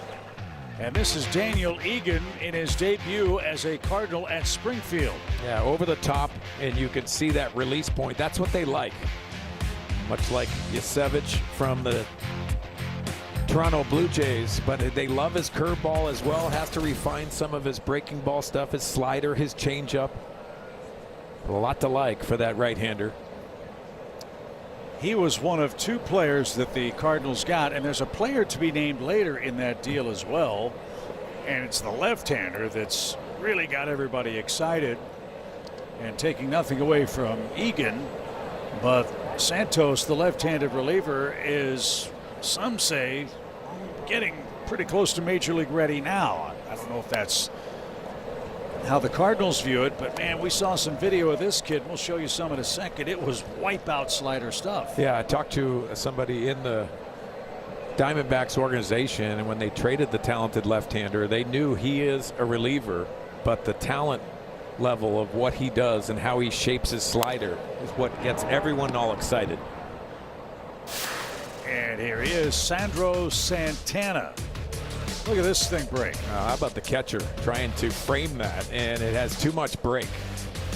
And this is Daniel Egan in his debut as a Cardinal at Springfield. Yeah, over the top, and you can see that release point. That's what they like. Much like Yasevich from the Toronto Blue Jays, but they love his curveball as well. Has to refine some of his breaking ball stuff, his slider, his changeup. A lot to like for that right-hander. He was one of 2 players that the Cardinals got, and there's a player to be named later in that deal as well. And it's the left-hander that's really got everybody excited, and taking nothing away from Egan. But Santos, the left-handed reliever, is, some say, getting pretty close to Major League ready now. I don't know if that's how the Cardinals view it, but man, we saw some video of this kid. We'll show you some in a second. It was wipeout slider stuff. Yeah, I talked to somebody in the Diamondbacks organization, and when they traded the talented left-hander, they knew he is a reliever, but the talent level of what he does and how he shapes his slider is what gets everyone all excited. And here he is, Sandro Santana. Look at this thing break. How about the catcher trying to frame that, and it has too much break,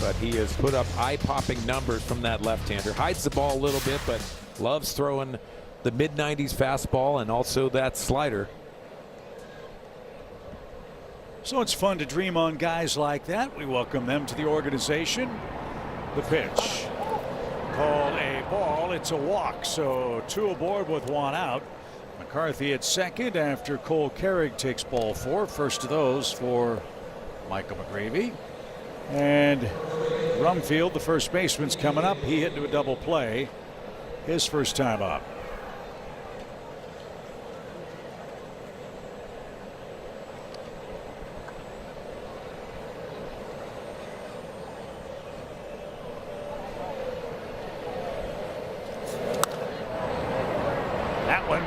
but he has put up eye-popping numbers from that left-hander. Hides the ball a little bit, but loves throwing the mid-90s fastball and also that slider. So it's fun to dream on guys like that. We welcome them to the organization. The pitch. Called a ball. It's a walk. So 2 aboard with 1 out. McCarthy at second after Cole Carrick takes ball 4. First of those for Michael McGreevy. And Rumfield, the first baseman's coming up. He hit into a double play. His first time up.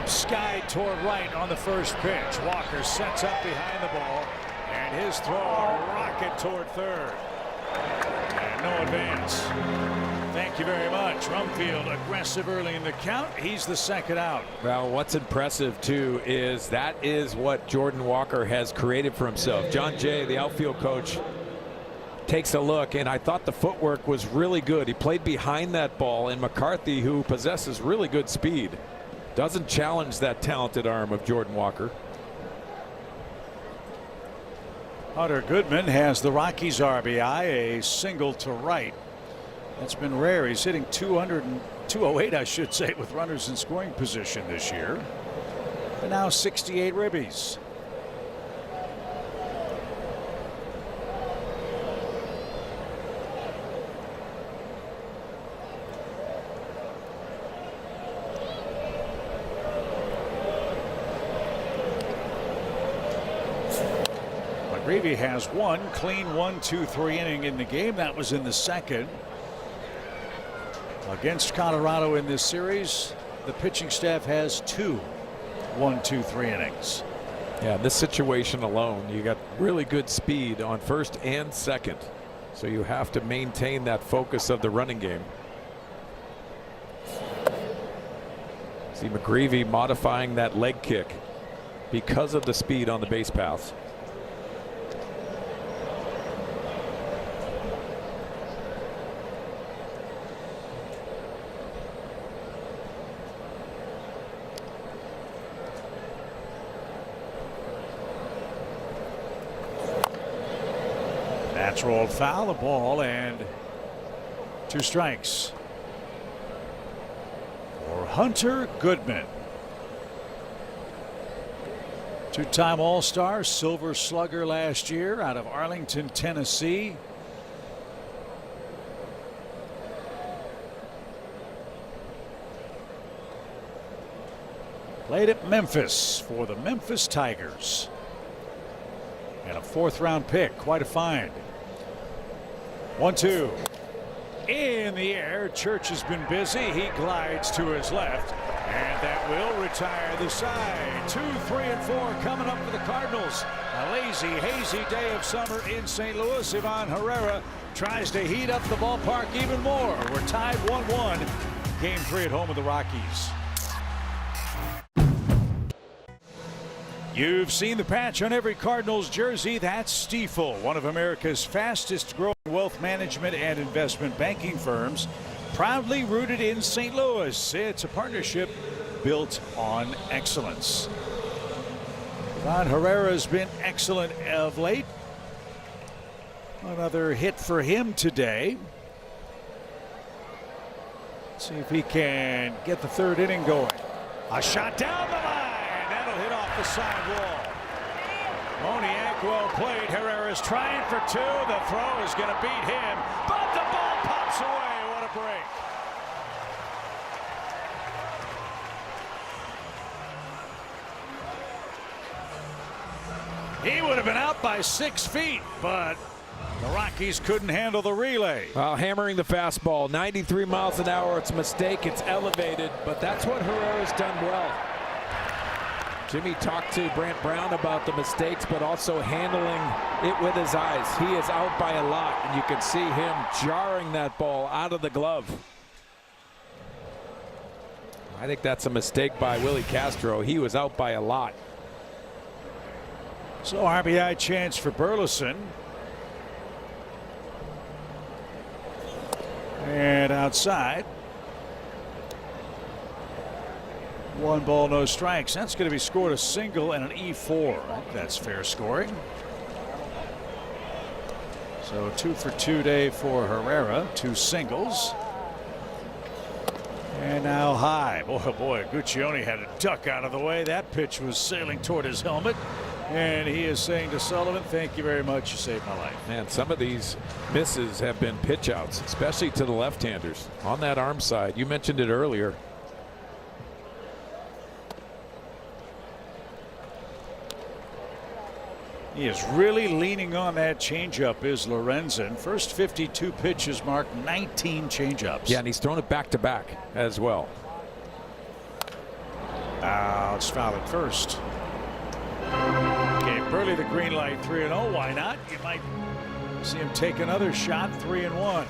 Skied toward right on the first pitch. Walker sets up behind the ball, and his throw a rocket toward third. And no advance. Thank you very much. Rumfield aggressive early in the count. He's the second out. Well, what's impressive too is that is what Jordan Walker has created for himself. John Jay, the outfield coach, takes a look, and I thought the footwork was really good. He played behind that ball, and McCarthy, who possesses really good speed, doesn't challenge that talented arm of Jordan Walker. Hunter Goodman has the Rockies RBI, a single to right. That's been rare. He's hitting 208, I should say, with runners in scoring position this year. And now 68 ribbies. McGreevy has one clean 1-2-3 inning in the game. That was in the second. Against Colorado in this series, the pitching staff has 2 1-2-3 innings. Yeah, in this situation alone, you got really good speed on first and second, so you have to maintain that focus of the running game. See McGreevy modifying that leg kick because of the speed on the base paths. That's rolled foul, the ball, and 2 strikes for Hunter Goodman. 2-time All-Star, Silver Slugger last year out of Arlington, Tennessee. Played at Memphis for the Memphis Tigers. And a 4th-round pick, quite a find. 1-2 in the air. Church has been busy. He glides to his left, and that will retire the side. 2, 3, and 4 coming up for the Cardinals. A lazy, hazy day of summer in St. Louis. Ivan Herrera tries to heat up the ballpark even more. We're tied 1-1. Game 3 at home with the Rockies. You've seen the patch on every Cardinals jersey. That's Stifel, one of America's fastest growing wealth management and investment banking firms, proudly rooted in St. Louis. It's a partnership built on excellence. Ivan Herrera's been excellent of late. Another hit for him today. Let's see if he can get the 3rd inning going. A shot down the line. Hit off the side wall. Moniak well played. Herrera's trying for 2. The throw is going to beat him, but the ball pops away. What a break. He would have been out by 6 feet, but the Rockies couldn't handle the relay. Well, hammering the fastball, 93 miles an hour. It's a mistake. It's elevated, but that's what Herrera's done well. Jimmy talked to Brant Brown about the mistakes, but also handling it with his eyes. He is out by a lot, and you can see him jarring that ball out of the glove. I think that's a mistake by Willie Castro. He was out by a lot. So RBI chance for Burleson. And outside. 1 ball, no strikes. That's going to be scored a single and an E4. I think that's fair scoring. So 2 for 2 day for Herrera. 2 singles. And now high. Boy, Guccione had to duck out of the way. That pitch was sailing toward his helmet. And he is saying to Sullivan, thank you very much. You saved my life. Man, some of these misses have been pitch outs, especially to the left-handers on that arm side. You mentioned it earlier. He is really leaning on that changeup, is Lorenzen. First 52 pitches marked 19 changeups. Yeah, and he's thrown it back-to-back as well. It's foul at first. Gave Burley the green light, 3-0. Why not? You might See him take another shot, 3-1.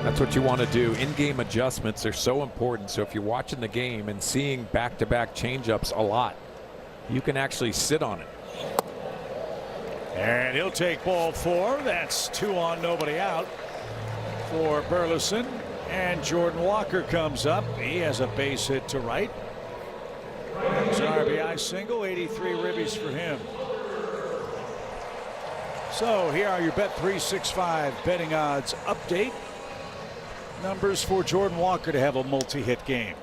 That's what you want to do. In-game adjustments are so important. So if you're watching the game and seeing back-to-back changeups a lot, you can actually sit on it. And he'll take ball 4. That's 2 on, nobody out for Burleson. And Jordan Walker comes up. He has a base hit to right. It's an RBI single, 83 ribbies for him. So here are your Bet365 betting odds update. Numbers for Jordan Walker to have a multi-hit game.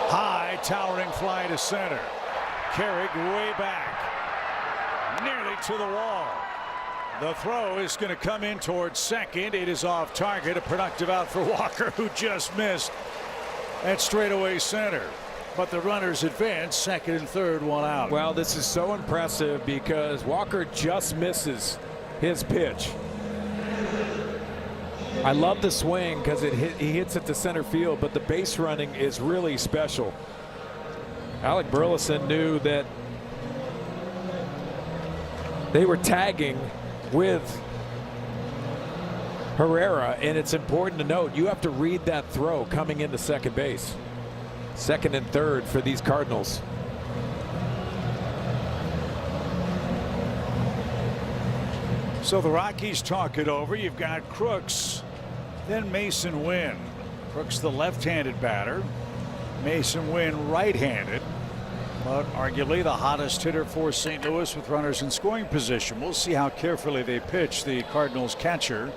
High towering fly to center. Carried way back. Nearly to the wall. The throw is going to come in towards second. It is off target. A productive out for Walker, who just missed at straightaway center. But the runners advance, second and third, one out. Well, this is so impressive because Walker just misses his pitch. I love the swing because he hits it to center field, but the base running is really special. Alec Burleson knew that they were tagging with Herrera, and it's important to note you have to read that throw coming into second base. Second and third for these Cardinals. So the Rockies talk it over. You've got Crooks, then Mason Wynn. Crooks the left-handed batter. Mason Wynn right-handed, but arguably the hottest hitter for St. Louis with runners in scoring position. We'll see how carefully they pitch the Cardinals catcher,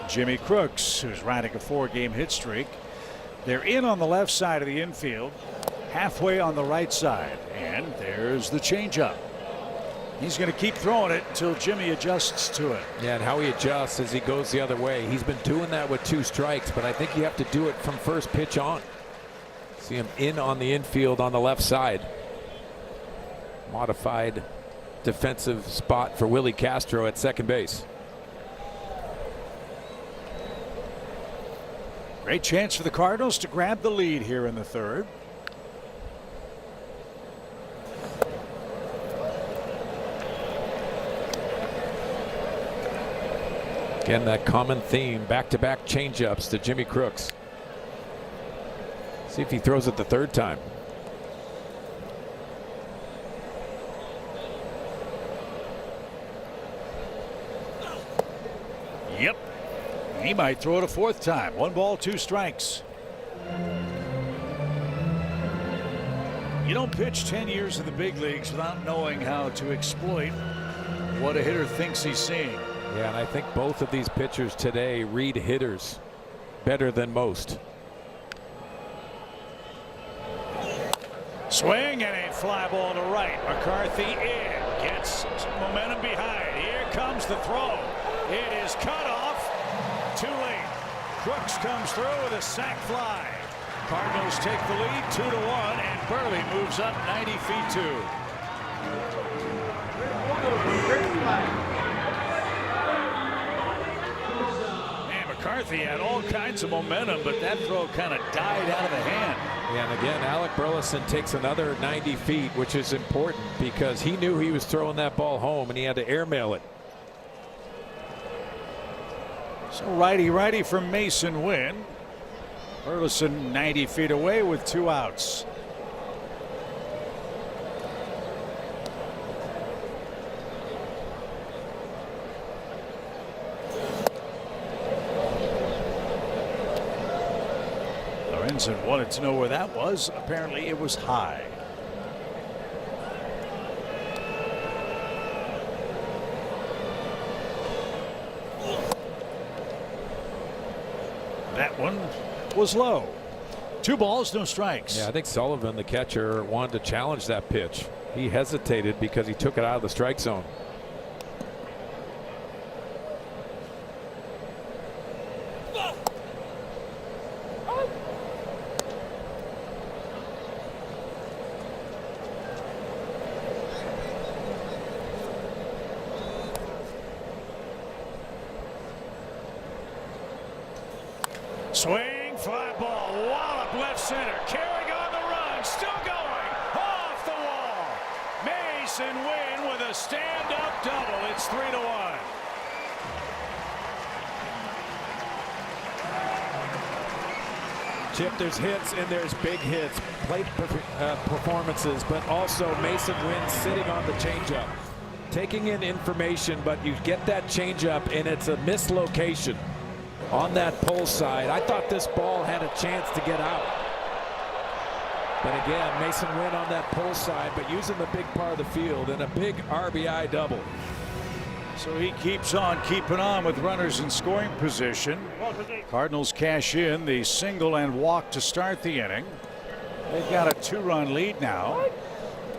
Jimmy Crooks, who's riding a 4-game hit streak. They're in on the left side of the infield, halfway on the right side, and there's the changeup. He's going to keep throwing it until Jimmy adjusts to it. Yeah, and how he adjusts as he goes the other way. He's been doing that with 2 strikes, but I think you have to do it from first pitch on. See him in on the infield on the left side. Modified defensive spot for Willie Castro at second base. Great chance for the Cardinals to grab the lead here in the third. Again, that common theme, back-to-back changeups to Jimmy Crooks. See if he throws it the third time. Yep. He might throw it a 4th time. 1 ball, 2 strikes. You don't pitch 10 years in the big leagues without knowing how to exploit what a hitter thinks he's seeing. Yeah, and I think both of these pitchers today read hitters better than most. Swing and a fly ball to right. McCarthy in. Gets momentum behind. Here comes the throw. It is cut off. Too late. Crooks comes through with a sac fly. Cardinals take the lead 2-1, and Burley moves up 90 feet too. Man, McCarthy had all kinds of momentum, but that throw kind of died out of the hand. Yeah, and again, Alec Burleson takes another 90 feet, which is important because he knew he was throwing that ball home and he had to airmail it. So righty from Mason Wynn. Burleson 90 feet away with 2 outs. Lorenzen wanted to know where that was. Apparently it was high. That one was low. 2 balls, no strikes. Yeah, I think Sullivan, the catcher, wanted to challenge that pitch. He hesitated because he took it out of the strike zone. Swing Line fly ball, wallop left center, carrying on the run, still going, off the wall. Mason Wynn with a stand-up double. It's 3-1. Chip, there's hits and there's big hits, plate performances, but also Mason Wynn sitting on the changeup, taking in information, but you get that changeup and it's a mislocation on that pull side. I thought this ball had a chance to get out. But again, Mason Wynn on that pull side, but using the big part of the field and a big RBI double. So he keeps on keeping on with runners in scoring position. Cardinals cash in the single and walk to start the inning. They've got a 2-run lead now.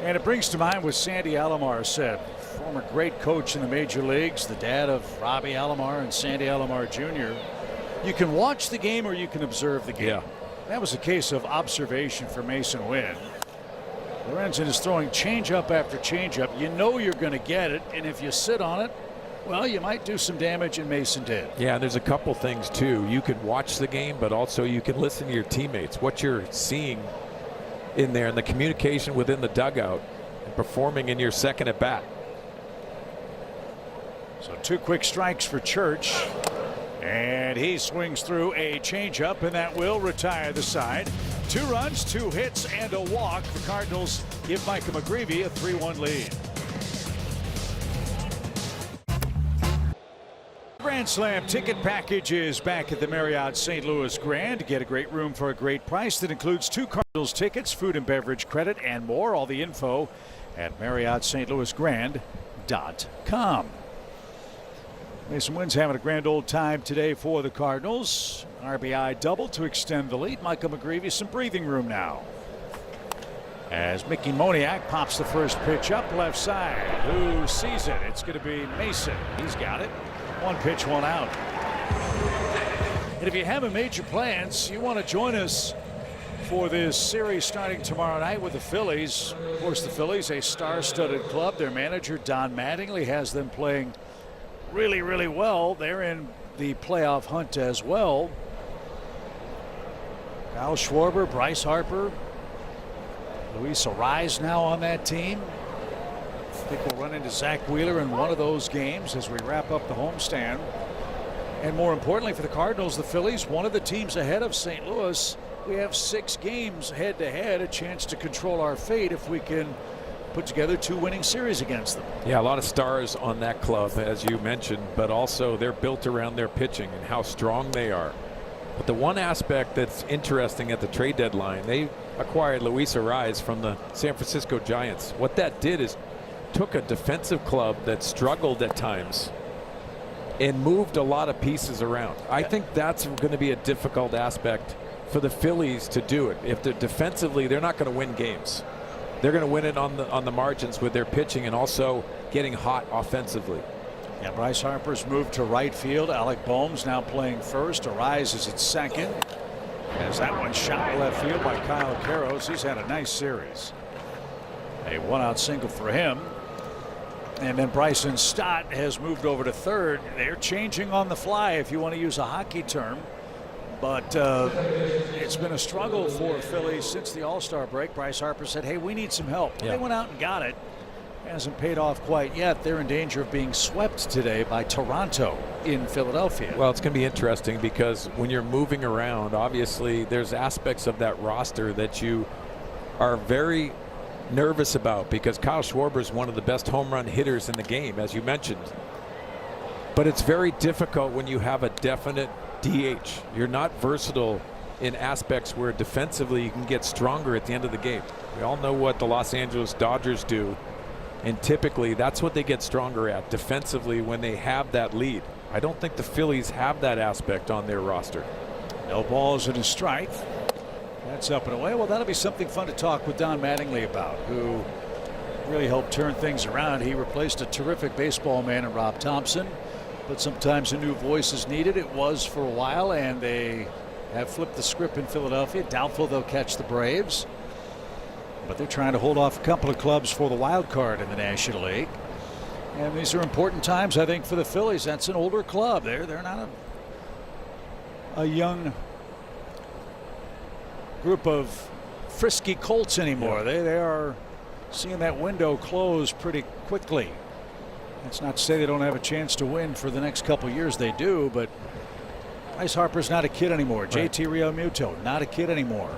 And it brings to mind what Sandy Alomar said, former great coach in the major leagues, the dad of Robbie Alomar and Sandy Alomar Jr. You can watch the game or you can observe the game. Yeah. That was a case of observation for Mason Wynn. Lorenzen is throwing changeup after changeup. You know you're going to get it, and if you sit on it, well, you might do some damage, and Mason did. Yeah, there's a couple things too. You can watch the game, but also you can listen to your teammates, what you're seeing in there, and the communication within the dugout, and performing in your second at bat. So 2 quick strikes for Church, and he swings through a changeup, and that will retire the side. 2 runs, 2 hits, and a walk. The Cardinals give Micah McGreevy a 3-1 lead. Grand Slam ticket package is back at the Marriott St. Louis Grand. Get a great room for a great price that includes 2 Cardinals tickets, food and beverage credit, and more. All the info at MarriottSt.LouisGrand.com. Mason Wynn's having a grand old time today for the Cardinals. RBI double to extend the lead. Micah McGreevy some breathing room now. As Mickey Moniak pops the first pitch up left side. Who sees it? It's going to be Mason. He's got it. 1 pitch, 1 out. And if you have major plans, you want to join us for this series starting tomorrow night with the Phillies. Of course, the Phillies, a star-studded club. Their manager, Don Mattingly, has them playing really, really well. They're in the playoff hunt as well. Kyle Schwarber, Bryce Harper, Luis Arise now on that team. I think we'll run into Zach Wheeler in one of those games as we wrap up the homestand. And more importantly for the Cardinals, the Phillies, one of the teams ahead of St. Louis. We have 6 games head-to-head, a chance to control our fate if we can put together 2 winning series against them. Yeah, a lot of stars on that club, as you mentioned, but also they're built around their pitching and how strong they are. But the one aspect that's interesting at the trade deadline, they acquired Luis Arise from the San Francisco Giants. What that did is took a defensive club that struggled at times and moved a lot of pieces around. I think that's going to be a difficult aspect for the Phillies to do it. If they're defensively, they're not going to win games. They're going to win it on the margins with their pitching and also getting hot offensively. Yeah, Bryce Harper's moved to right field. Alec Boehm's now playing first. Arise is at second. As that one shot left field by Kyle Karros. He's had a nice series. A 1-out single for him. And then Bryson Stott has moved over to third. They're changing on the fly, if you want to use a hockey term. But it's been a struggle for Philly since the All-Star break. Bryce Harper said, hey, we need some help. Yeah. They went out and got it. Hasn't paid off quite yet. They're in danger of being swept today by Toronto in Philadelphia. Well, it's going to be interesting because when you're moving around, obviously there's aspects of that roster that you are very nervous about because Kyle Schwarber is one of the best home run hitters in the game, as you mentioned. But it's very difficult when you have a definite DH. You're not versatile in aspects where defensively you can get stronger at the end of the game. We all know what the Los Angeles Dodgers do, and typically that's what they get stronger at defensively when they have that lead. I don't think the Phillies have that aspect on their roster. No balls and a strike. That's up and away. Well, that'll be something fun to talk with Don Mattingly about, who really helped turn things around. He replaced a terrific baseball man in Rob Thompson, but sometimes a new voice is needed. It was for a while, and they have flipped the script in Philadelphia. Doubtful they'll catch the Braves, but they're trying to hold off a couple of clubs for the wild card in the National League. And these are important times, I think, for the Phillies. That's an older club. They're not a young group of frisky Colts anymore. They are seeing that window close pretty quickly. That's not to say they don't have a chance to win for the next couple years. They do, but Bryce Harper's not a kid anymore. Right. JT Realmuto, not a kid anymore.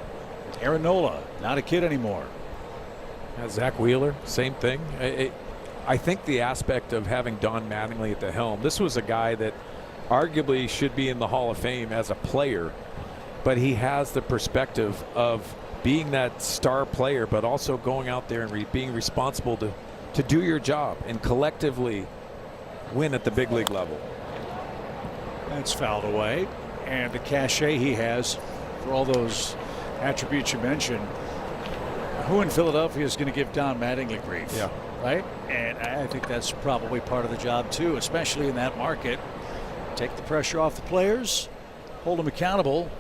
Aaron Nola, not a kid anymore. Zach Wheeler, same thing. I think the aspect of having Don Mattingly at the helm, this was a guy that arguably should be in the Hall of Fame as a player, but he has the perspective of being that star player, but also going out there and being responsible to do your job and collectively win at the big league level. That's fouled away, and the cachet he has for all those attributes you mentioned. Who in Philadelphia is going to give Don Mattingly grief? Yeah. Right? And I think that's probably part of the job too, especially in that market. Take the pressure off the players, hold them accountable,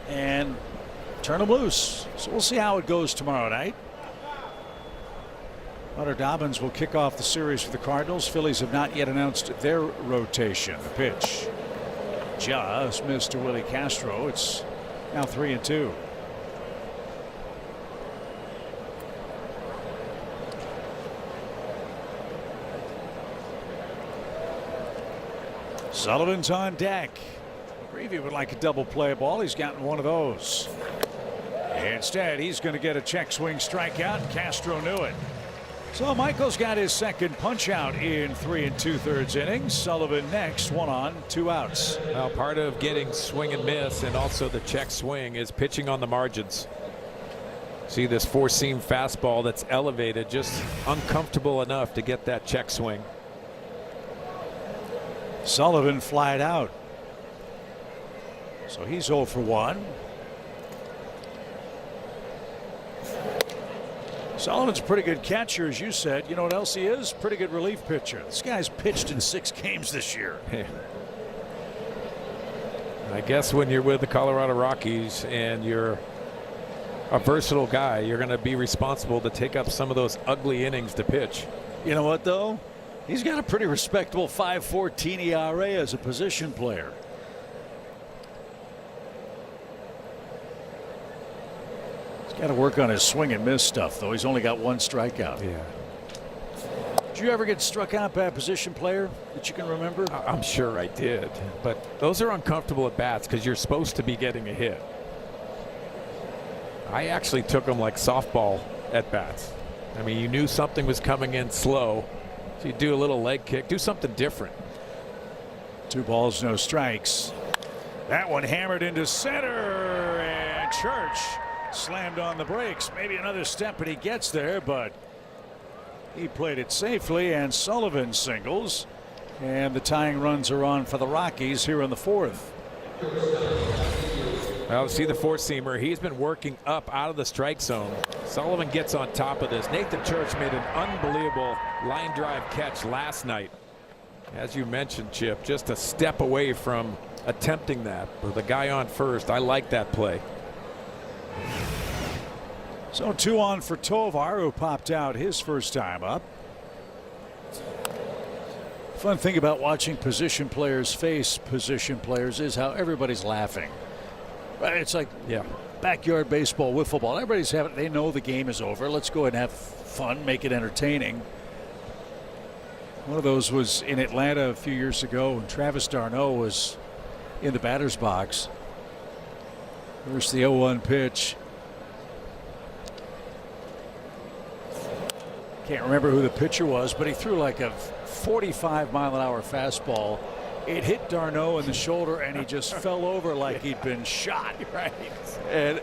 and turn them loose. So we'll see how it goes tomorrow night. Hunter Dobbins will kick off the series for the Cardinals. Phillies have not yet announced their rotation. The pitch just missed to Willie Castro. It's now 3-2. Sullivan's on deck. Gravy would like a double play ball. He's gotten one of those. Instead, he's going to get a check swing strikeout, and Castro knew it. So Michael's got his second punch out in 3 2/3 innings. Sullivan next, 1 on, 2 outs. Well, part of getting swing and miss and also the check swing is pitching on the margins. See this four-seam fastball that's elevated, just uncomfortable enough to get that check swing. Sullivan flied out. So he's 0 for 1. Sullivan's a pretty good catcher, as you said. You know what else he is? Pretty good relief pitcher. This guy's pitched in 6 games this year. I guess when you're with the Colorado Rockies and you're a versatile guy, you're going to be responsible to take up some of those ugly innings to pitch. You know what, though? He's got a pretty respectable 5.14 ERA as a position player. Got to work on his swing and miss stuff, though. He's only got 1 strikeout. Yeah. Did you ever get struck out by a position player that you can remember? I'm sure I did, but those are uncomfortable at bats because you're supposed to be getting a hit. I actually took them like softball at bats. I mean, you knew something was coming in slow, so you do a little leg kick, do something different. 2 balls, no strikes. That one hammered into center, and Church slammed on the brakes. Maybe another step and he gets there, but he played it safely, and Sullivan singles, and the tying runs are on for the Rockies here in the 4th. Well, see the four-seamer. He's been working up out of the strike zone. Sullivan gets on top of this. Nathan Church made an unbelievable line drive catch last night. As you mentioned, Chip, just a step away from attempting that with the guy on first. I like that play. So 2 on for Tovar, who popped out his first time up. Fun thing about watching position players face position players is how everybody's laughing. Right? It's like backyard baseball, wiffle ball. Everybody's having, they know the game is over. Let's go ahead and have fun, make it entertaining. One of those was in Atlanta a few years ago when Travis d'Arnaud was in the batter's box. There's the 0-1 pitch. Can't remember who the pitcher was, but he threw like a 45-mile-an-hour fastball. It hit d'Arnaud in the shoulder, and he just fell over like he'd been shot. Right. And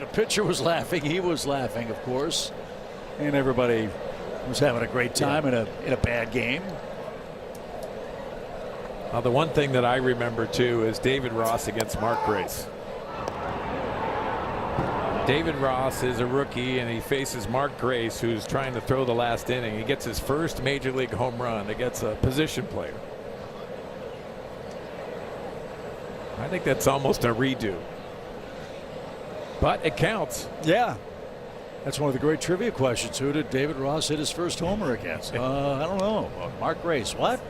the pitcher was laughing. He was laughing, of course. And everybody was having a great time in a bad game. The one thing that I remember, too, is David Ross against Mark Grace. David Ross is a rookie, and he faces Mark Grace, who's trying to throw the last inning. He gets his first major league home run against a position player. I think that's almost a redo, but it counts. Yeah, that's one of the great trivia questions. Who did David Ross hit his first homer against? I don't know. Mark Grace. What?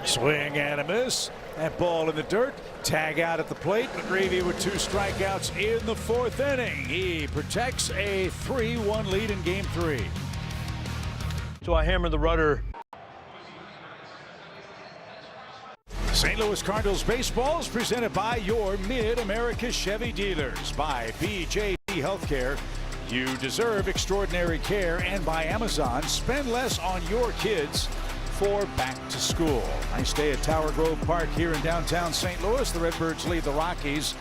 Swing and a miss. That ball in the dirt. Tag out at the plate. McGreevy with 2 strikeouts in the 4th inning. He protects a 3-1 lead in Game 3. So I hammer the rudder. St. Louis Cardinals baseball is presented by your Mid-America Chevy dealers, by BJD Healthcare. You deserve extraordinary care, and by Amazon. Spend less on your kids for back to school. Nice day at Tower Grove Park here in downtown St. Louis. The Redbirds lead the Rockies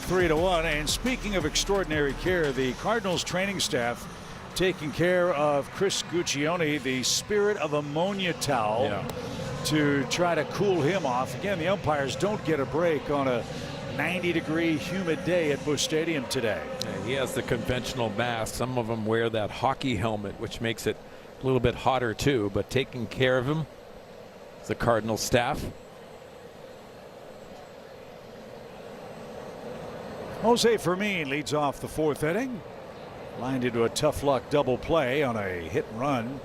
3-1. And speaking of extraordinary care, the Cardinals training staff taking care of Chris Guccione, the Spirit of Ammonia towel, to try to cool him off. Again, the umpires don't get a break on a 90-degree humid day at Busch Stadium today. Yeah, he has the conventional mask. Some of them wear that hockey helmet, which makes it a little bit hotter too, but taking care of him, the Cardinals staff. Jose Fermin leads off the 4th inning. Lined into a tough luck double play on a hit and run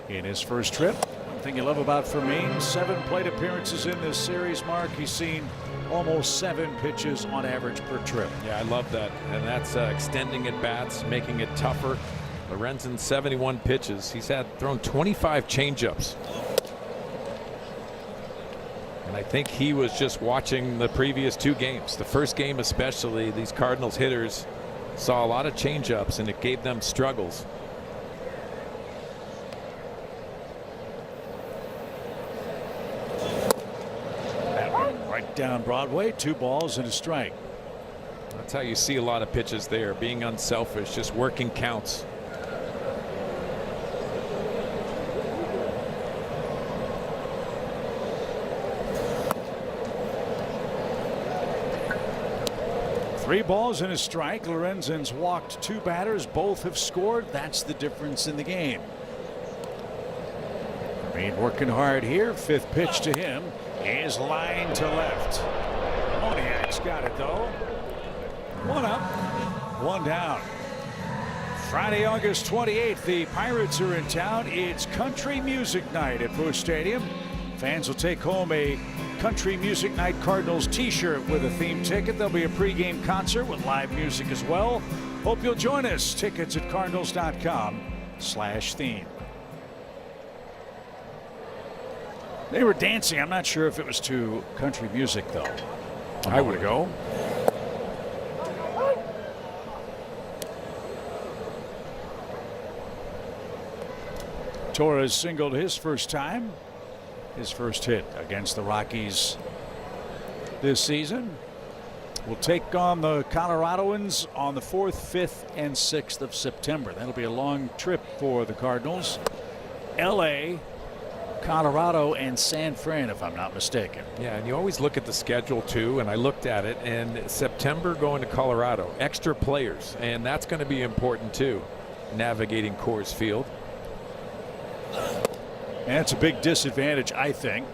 in his first trip. One thing you love about Fermin, 7 plate appearances in this series, Mark. He's seen almost 7 pitches on average per trip. Yeah, I love that. And that's extending at bats, making it tougher. Lorenzen, 71 pitches. He's thrown 25 changeups. And I think he was just watching the previous 2 games. The first game especially, these Cardinals hitters saw a lot of changeups, and it gave them struggles. That one right down Broadway. 2 balls and a strike. That's how you see a lot of pitches there, being unselfish, just working counts. Three balls and a strike. Lorenzen's walked 2 batters. Both have scored. That's the difference in the game. Reed working hard here. 5th pitch to him is line to left. Moniak's got it though. 1 up, 1 down. Friday, August 28th, the Pirates are in town. It's country music night at Busch Stadium. Fans will take home a Country Music Night Cardinals t-shirt with a theme ticket. There'll be a pregame concert with live music as well. Hope you'll join us. Tickets at cardinals.com/theme. They were dancing. I'm not sure if it was to country music though. I would go. Torres singled his first time. His first hit against the Rockies this season. Will take on the Coloradoans on the 4th, 5th, and 6th of September. That'll be a long trip for the Cardinals. L.A., Colorado, and San Fran, if I'm not mistaken. Yeah, and you always look at the schedule too, and I looked at it, and September going to Colorado, extra players, and that's going to be important too, navigating Coors Field. And it's a big disadvantage, I think.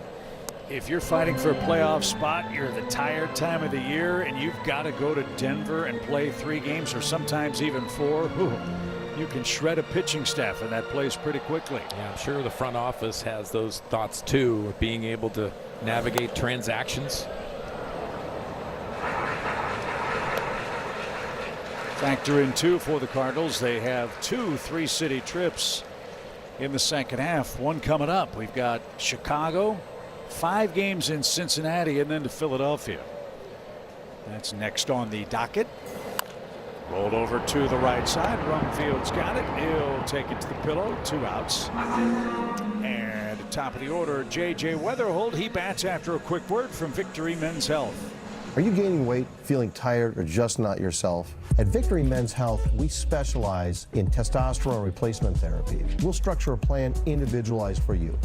If you're fighting for a playoff spot, you're the tired time of the year, and you've got to go to Denver and play 3 games or sometimes even 4. You can shred a pitching staff in that place pretty quickly. Yeah, I'm sure the front office has those thoughts too, of being able to navigate transactions. Factor in 2 for the Cardinals. They have 2 3-city trips in the second half. 1 coming up. We've got Chicago, 5 games in Cincinnati, and then to Philadelphia. That's next on the docket. Rolled over to the right side. Rumfield's got it. He'll take it to the pillow. 2 outs. And at top of the order, J.J. Weatherhold. He bats after a quick word from Victory Men's Health. Are you gaining weight, feeling tired, or just not yourself? At Victory Men's Health, we specialize in testosterone replacement therapy. We'll structure a plan individualized for you.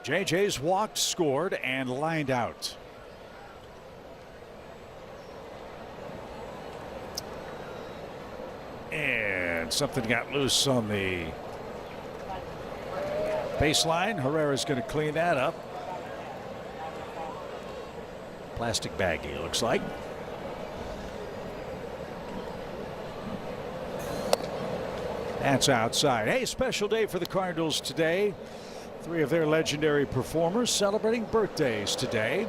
JJ's walked, scored, and lined out. And something got loose on the baseline. Herrera's going to clean that up. Plastic baggie, it looks like. That's outside. Hey, special day for the Cardinals today. Three of their legendary performers celebrating birthdays today.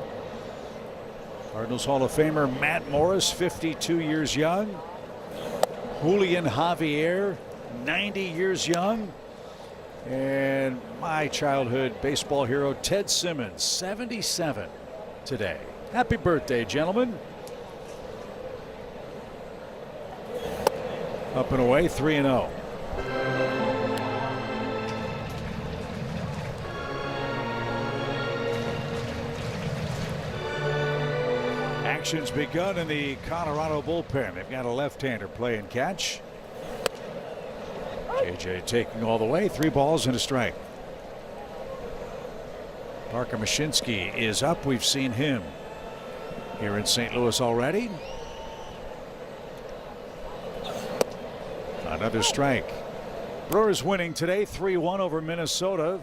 Cardinals Hall of Famer Matt Morris, 52 years young. Julian Javier, 90 years young. And my childhood baseball hero Ted Simmons, 77 today. Happy birthday, gentlemen. Up and away, 3-0. Action's begun in the Colorado bullpen. They've got a left-hander playing catch. JJ taking all the way, 3 balls and a strike. Parker Mashinsky is up. We've seen him here in St. Louis already. Another strike. Brewers winning today 3-1 over Minnesota.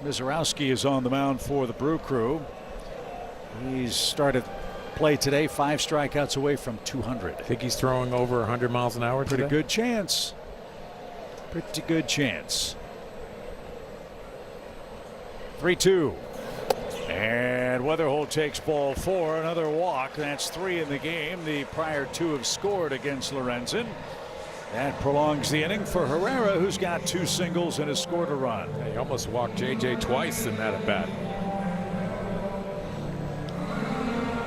Mizorowski is on the mound for the Brew Crew. He's started play today, 5 strikeouts away from 200. Think he's throwing over 100 miles an hour today? Pretty good chance. Pretty good chance. 3-2. And Weatherholt takes ball 4. Another walk. That's 3 in the game. The prior 2 have scored against Lorenzen. That prolongs the inning for Herrera, who's got 2 singles and has scored a run. He almost walked JJ twice in that at bat.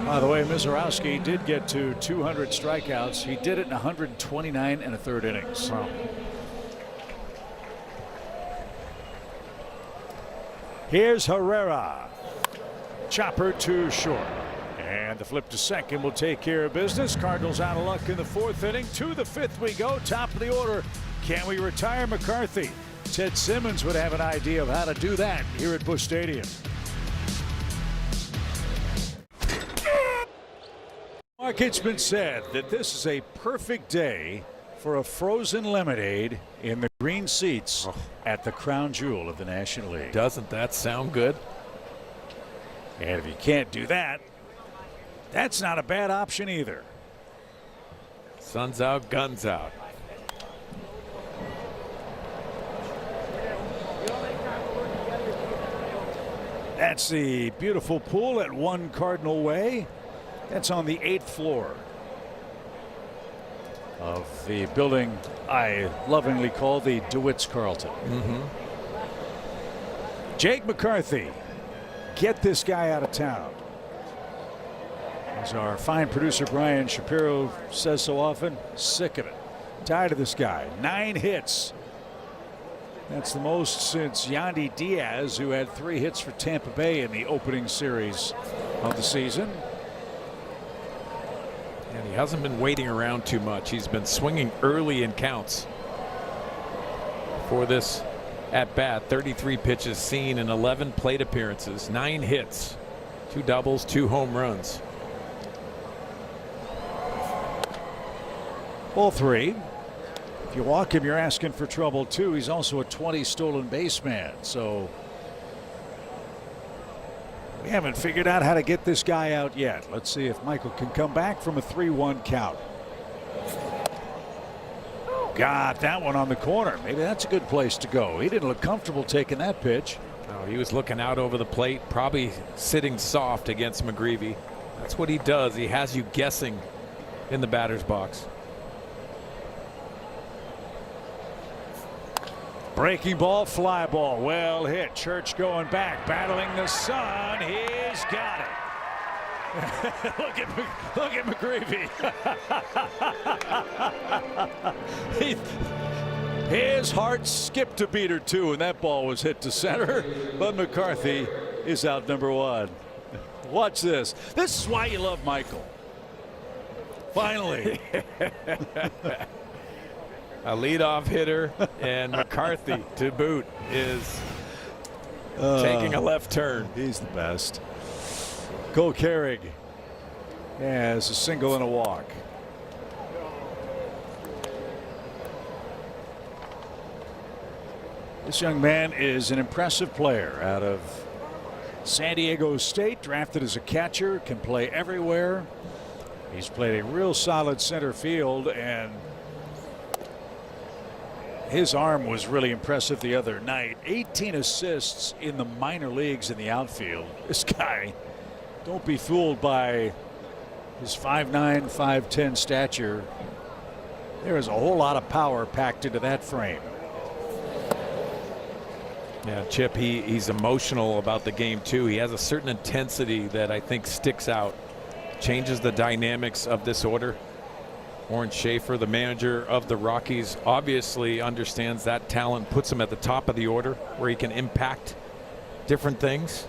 By the way, Mizorowski did get to 200 strikeouts. He did it in 129 1/3 innings. Wow. Here's Herrera. Chopper too short. And the flip to second will take care of business. Cardinals out of luck in the 4th inning. To the 5th we go. Top of the order. Can we retire McCarthy? Ted Simmons would have an idea of how to do that here at Busch Stadium. Mark, it's been said that this is a perfect day for a frozen lemonade in the green seats at the crown jewel of the National League. Doesn't that sound good? And if you can't do that, that's not a bad option either. Sun's out, guns out. That's the beautiful pool at 1 Cardinal Way. That's on the 8th floor of the building I lovingly call the DeWitt's Carlton. Jake McCarthy, get this guy out of town. As our fine producer Brian Shapiro says so often, sick of it. Tired of this guy. 9 hits. That's the most since Yandy Diaz, who had 3 hits for Tampa Bay in the opening series of the season. And he hasn't been waiting around too much. He's been swinging early in counts for this at bat. 33 pitches seen in 11 plate appearances, 9 hits, 2 doubles, 2 home runs. Ball 3. If you walk him, you're asking for trouble too. He's also a 20 stolen base man, so we haven't figured out how to get this guy out yet. Let's see if Michael can come back from a 3-1 count. Got that one on the corner. Maybe that's a good place to go. He didn't look comfortable taking that pitch. No, he was looking out over the plate, probably sitting soft against McGreevy. That's what he does. He has you guessing in the batter's box. Breaking ball, fly ball, well hit. Church going back, battling the sun. He's got it. look at McGreevy. His heart skipped a beat or two, and that ball was hit to center. But McCarthy is out number 1. Watch this. This is why you love Michael. Finally. A leadoff hitter, and McCarthy to boot is taking a left turn. He's the best. Cole Carrig has a single and a walk. This young man is an impressive player out of San Diego State, drafted as a catcher, can play everywhere. He's played a real solid center field, and His arm was really impressive the other night. 18 assists in the minor leagues in the outfield. This guy, don't be fooled by his 5'9", 5'10" stature. There is a whole lot of power packed into that frame. Yeah, Chip, he's emotional about the game too. He has a certain intensity that I think sticks out, changes the dynamics of this order. Warren Schaefer, the manager of the Rockies, obviously understands that talent, puts him at the top of the order where he can impact different things.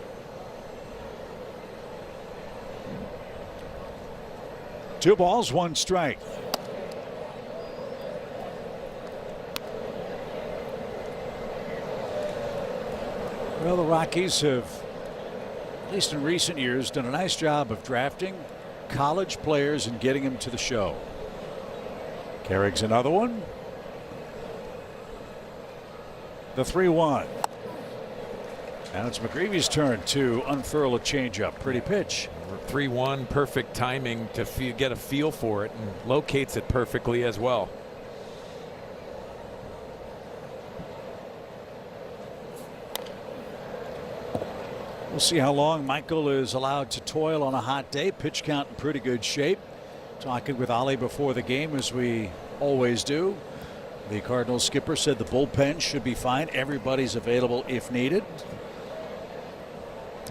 Two balls, one strike. Well, the Rockies have, at least in recent years, done a nice job of drafting college players and getting them to the show. Carrick's another one. The 3-1. Now it's McGreevy's turn to unfurl a changeup. Pretty pitch. 3-1, perfect timing to get a feel for it, and locates it perfectly as well. We'll see how long Michael is allowed to toil on a hot day. Pitch count in pretty good shape. Talking with Ollie before the game, as we always do. The Cardinals skipper said the bullpen should be fine. Everybody's available if needed.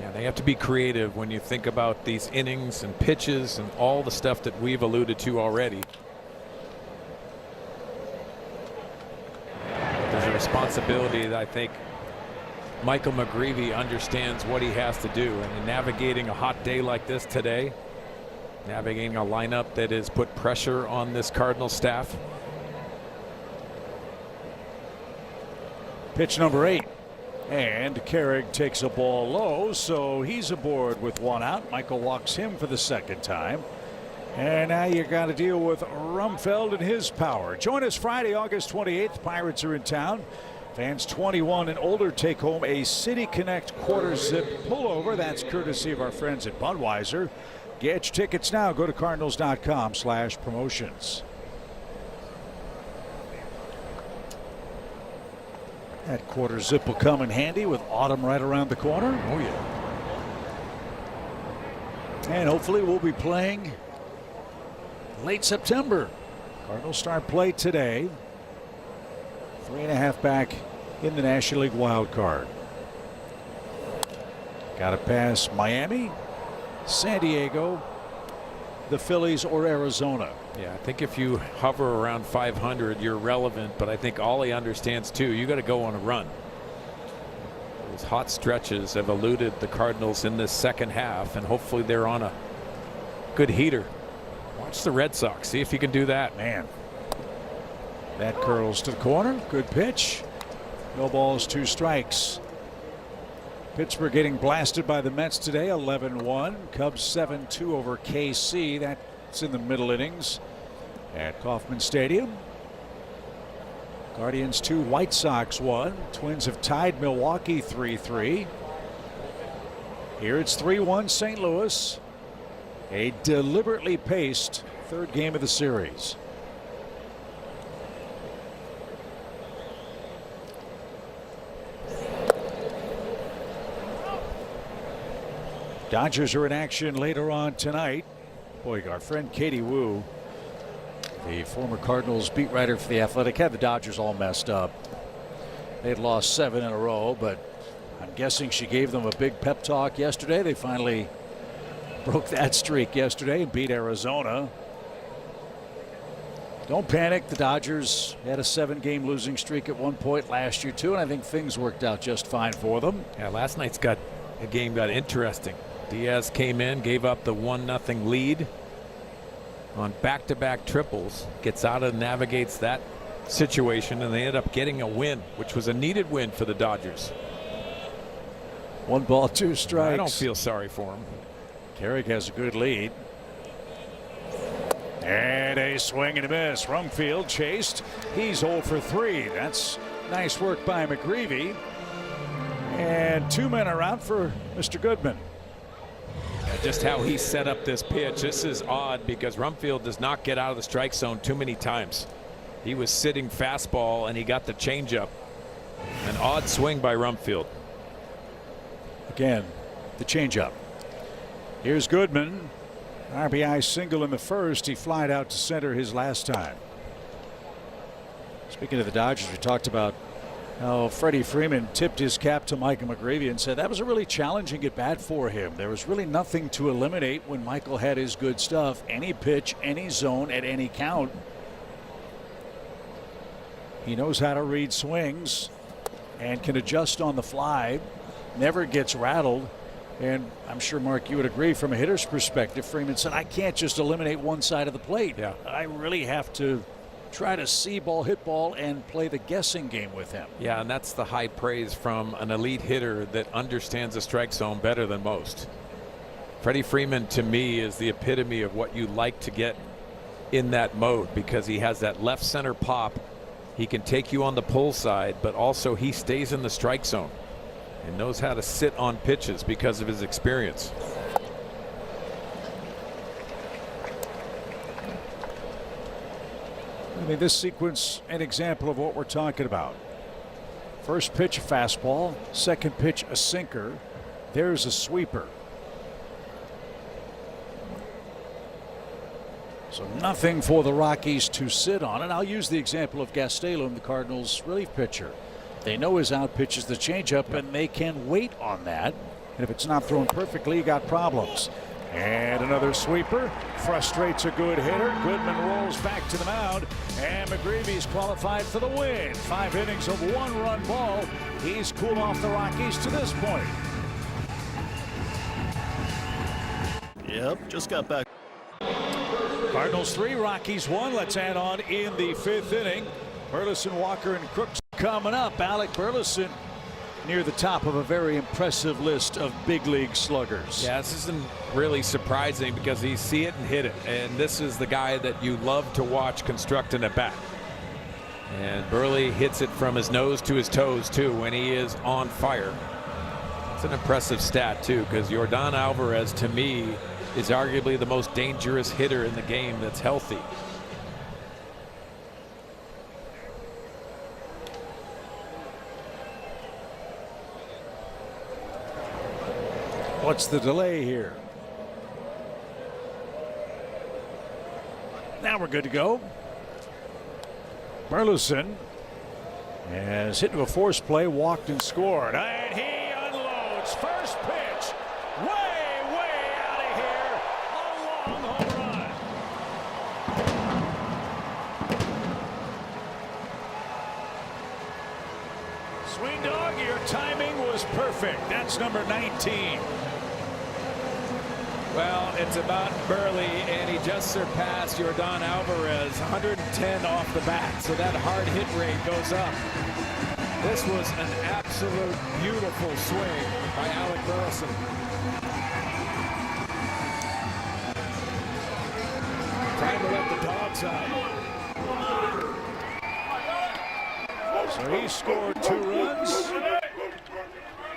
Yeah, they have to be creative when you think about these innings and pitches and all the stuff that we've alluded to already. There's a responsibility that I think Michael McGreevy understands what he has to do, and in navigating a hot day like this today, navigating a lineup that has put pressure on this Cardinals staff. Pitch number 8. And Carrick takes a ball low, so he's aboard with one out. Michael walks him for the second time. And now you got to deal with Rumfeld and his power. Join us Friday, August 28th. Pirates are in town. Fans 21 and older take home a City Connect quarter zip pullover. That's courtesy of our friends at Budweiser. Get your tickets now. Go to cardinals.com/promotions. That quarter zip will come in handy with autumn right around the corner. Oh, yeah. And hopefully we'll be playing late September. Cardinals start play today. 3.5 back in the National League wild card. Got to pass Miami, San Diego, the Phillies, or Arizona. Yeah, I think if you hover around 500, you're relevant, but I think Ollie understands too, you got to go on a run. Those hot stretches have eluded the Cardinals in this second half, and hopefully they're on a good heater. Watch the Red Sox, see if you can do that. Man, that curls to the corner. Good pitch. No balls, 2 strikes. Pittsburgh getting blasted by the Mets today, 11-1. Cubs 7-2 over KC. That's in the middle innings at Kauffman Stadium. Guardians 2, White Sox 1. Twins have tied Milwaukee 3-3. Here it's 3-1 St. Louis. A deliberately paced third game of the series. Dodgers are in action later on tonight. Boy, our friend Katie Wu, the former Cardinals beat writer for The Athletic, had the Dodgers all messed up. They'd lost 7 in a row, but I'm guessing she gave them a big pep talk yesterday. They finally broke that streak yesterday and beat Arizona. Don't panic. The Dodgers had a 7-game losing streak at one point last year, too, and I think things worked out just fine for them. Yeah, last night's game got interesting. Diaz came in, gave up the 1-0 lead on back-to-back triples, gets out and navigates that situation, and they ended up getting a win, which was a needed win for the Dodgers. 1 ball, 2 strikes. I don't feel sorry for him. Carrick has a good lead. And a swing and a miss. Rumfield chased. He's 0 for 3. That's nice work by McGreevy. And 2 men are out for Mr. Goodman. Just how he set up this pitch. This is odd because Rumfield does not get out of the strike zone too many times. He was sitting fastball and he got the changeup. An odd swing by Rumfield. Again, the changeup. Here's Goodman. RBI single in the first. He flied out to center his last time. Speaking of the Dodgers, we talked about how Freddie Freeman tipped his cap to Michael McGreevy and said that was a really challenging at bat for him. There was really nothing to eliminate when Michael had his good stuff. Any pitch, any zone, at any count. He knows how to read swings and can adjust on the fly. Never gets rattled. And I'm sure, Mark, you would agree from a hitter's perspective. Freeman said, I can't just eliminate one side of the plate. Yeah. I really have to try to see ball, hit ball, and play the guessing game with him. Yeah, and that's the high praise from an elite hitter that understands the strike zone better than most. Freddie Freeman, to me, is the epitome of what you like to get in that mode, because he has that left center pop. He can take you on the pull side, but also he stays in the strike zone and knows how to sit on pitches because of his experience. I mean, this sequence, an example of what we're talking about. First pitch, a fastball. Second pitch, a sinker. There's a sweeper. So nothing for the Rockies to sit on. And I'll use the example of Gastelum, the Cardinals' relief pitcher. They know his out pitch is the changeup, and they can wait on that. And if it's not thrown perfectly, you got problems. And another sweeper frustrates a good hitter. Goodman rolls back to the mound, and McGreevy's qualified for the win. 5 innings of 1-run ball. He's cooled off the Rockies to this point. Yep, just got back. Cardinals 3, Rockies 1. Let's add on in the 5th inning. Burleson, Walker, and Crooks coming up. Alec Burleson near the top of a very impressive list of big league sluggers. Yeah, this isn't really surprising because he see it and hit it, and this is the guy that you love to watch constructing a bat. And Burley hits it from his nose to his toes too when he is on fire. It's an impressive stat too, because Yordan Alvarez, to me, is arguably the most dangerous hitter in the game that's healthy. What's the delay here? Now we're good to go. Burleson has hit to a force play, walked and scored. And he unloads. First pitch. Way out of here. A long home run. Swing dog, your timing was perfect. That's number 19. Well, it's about Burley, and he just surpassed Yordan Alvarez, 110 off the bat, so that hard hit rate goes up. This was an absolute beautiful swing by Alec Burleson. Trying to let the dogs out. So he scored 2 runs.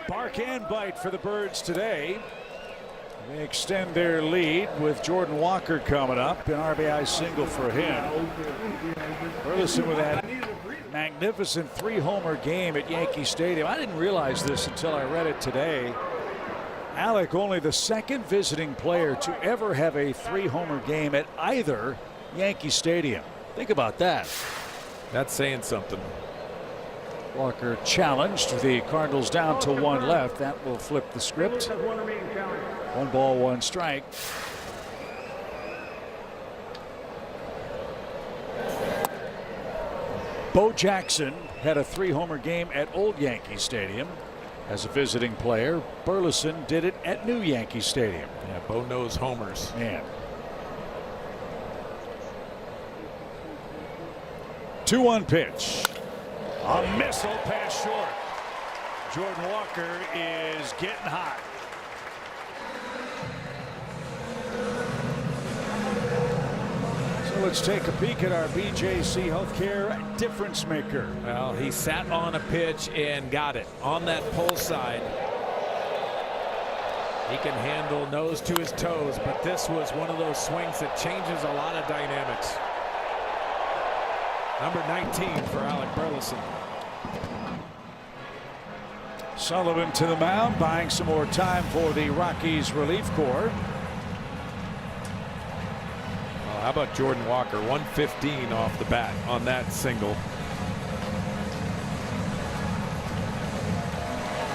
Bark and bite for the Birds today. They extend their lead with Jordan Walker coming up. An RBI single for him. Burleson with that magnificent 3-homer game at Yankee Stadium. I didn't realize this until I read it today. Alec, only the 2nd visiting player to ever have a 3-homer game at either Yankee Stadium. Think about that. That's saying something. Walker challenged. The Cardinals down to 1 left. That will flip the script. 1 ball, 1 strike. Bo Jackson had a 3-homer game at Old Yankee Stadium as a visiting player. Burleson did it at New Yankee Stadium. Yeah, Bo knows homers. Man. 2-1 pitch. A missile pass short. Jordan Walker is getting hot. So let's take a peek at our BJC Healthcare difference maker. Well, he sat on a pitch and got it on that pull side. He can handle nose to his toes, but this was one of those swings that changes a lot of dynamics. Number 19 for Alec Burleson. Sullivan to the mound, buying some more time for the Rockies relief corps. Well, how about Jordan Walker? 115 off the bat on that single.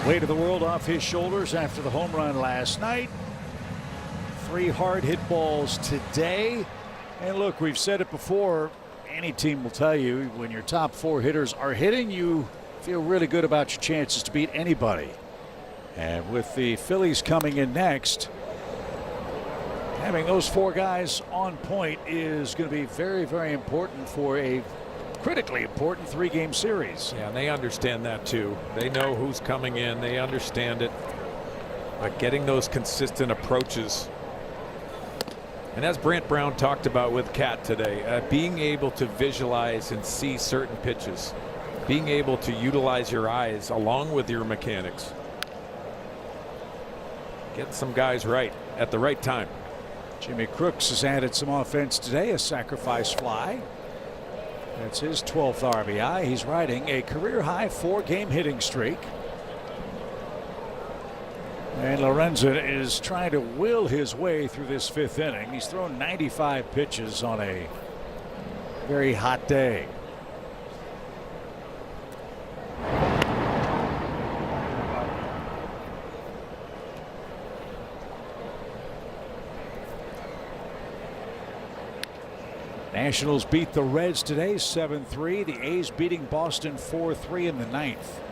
Weight of the world off his shoulders after the home run last night. 3 hard hit balls today. And look, we've said it before. Any team will tell you when your top 4 hitters are hitting, you feel really good about your chances to beat anybody. And with the Phillies coming in next, having those 4 guys on point is going to be very, very important for a critically important 3-game series. Yeah, and they understand that too. They know who's coming in. They understand it. But getting those consistent approaches. And as Brant Brown talked about with Cat today, being able to visualize and see certain pitches, being able to utilize your eyes along with your mechanics. Get some guys right at the right time. Jimmy Crooks has added some offense today, a sacrifice fly. That's his 12th RBI. He's riding a career-high 4-game hitting streak. And Lorenzen is trying to will his way through this 5th inning. He's thrown 95 pitches on a very hot day. Nationals beat the Reds today 7-3. The A's beating Boston 4-3 in the 9th.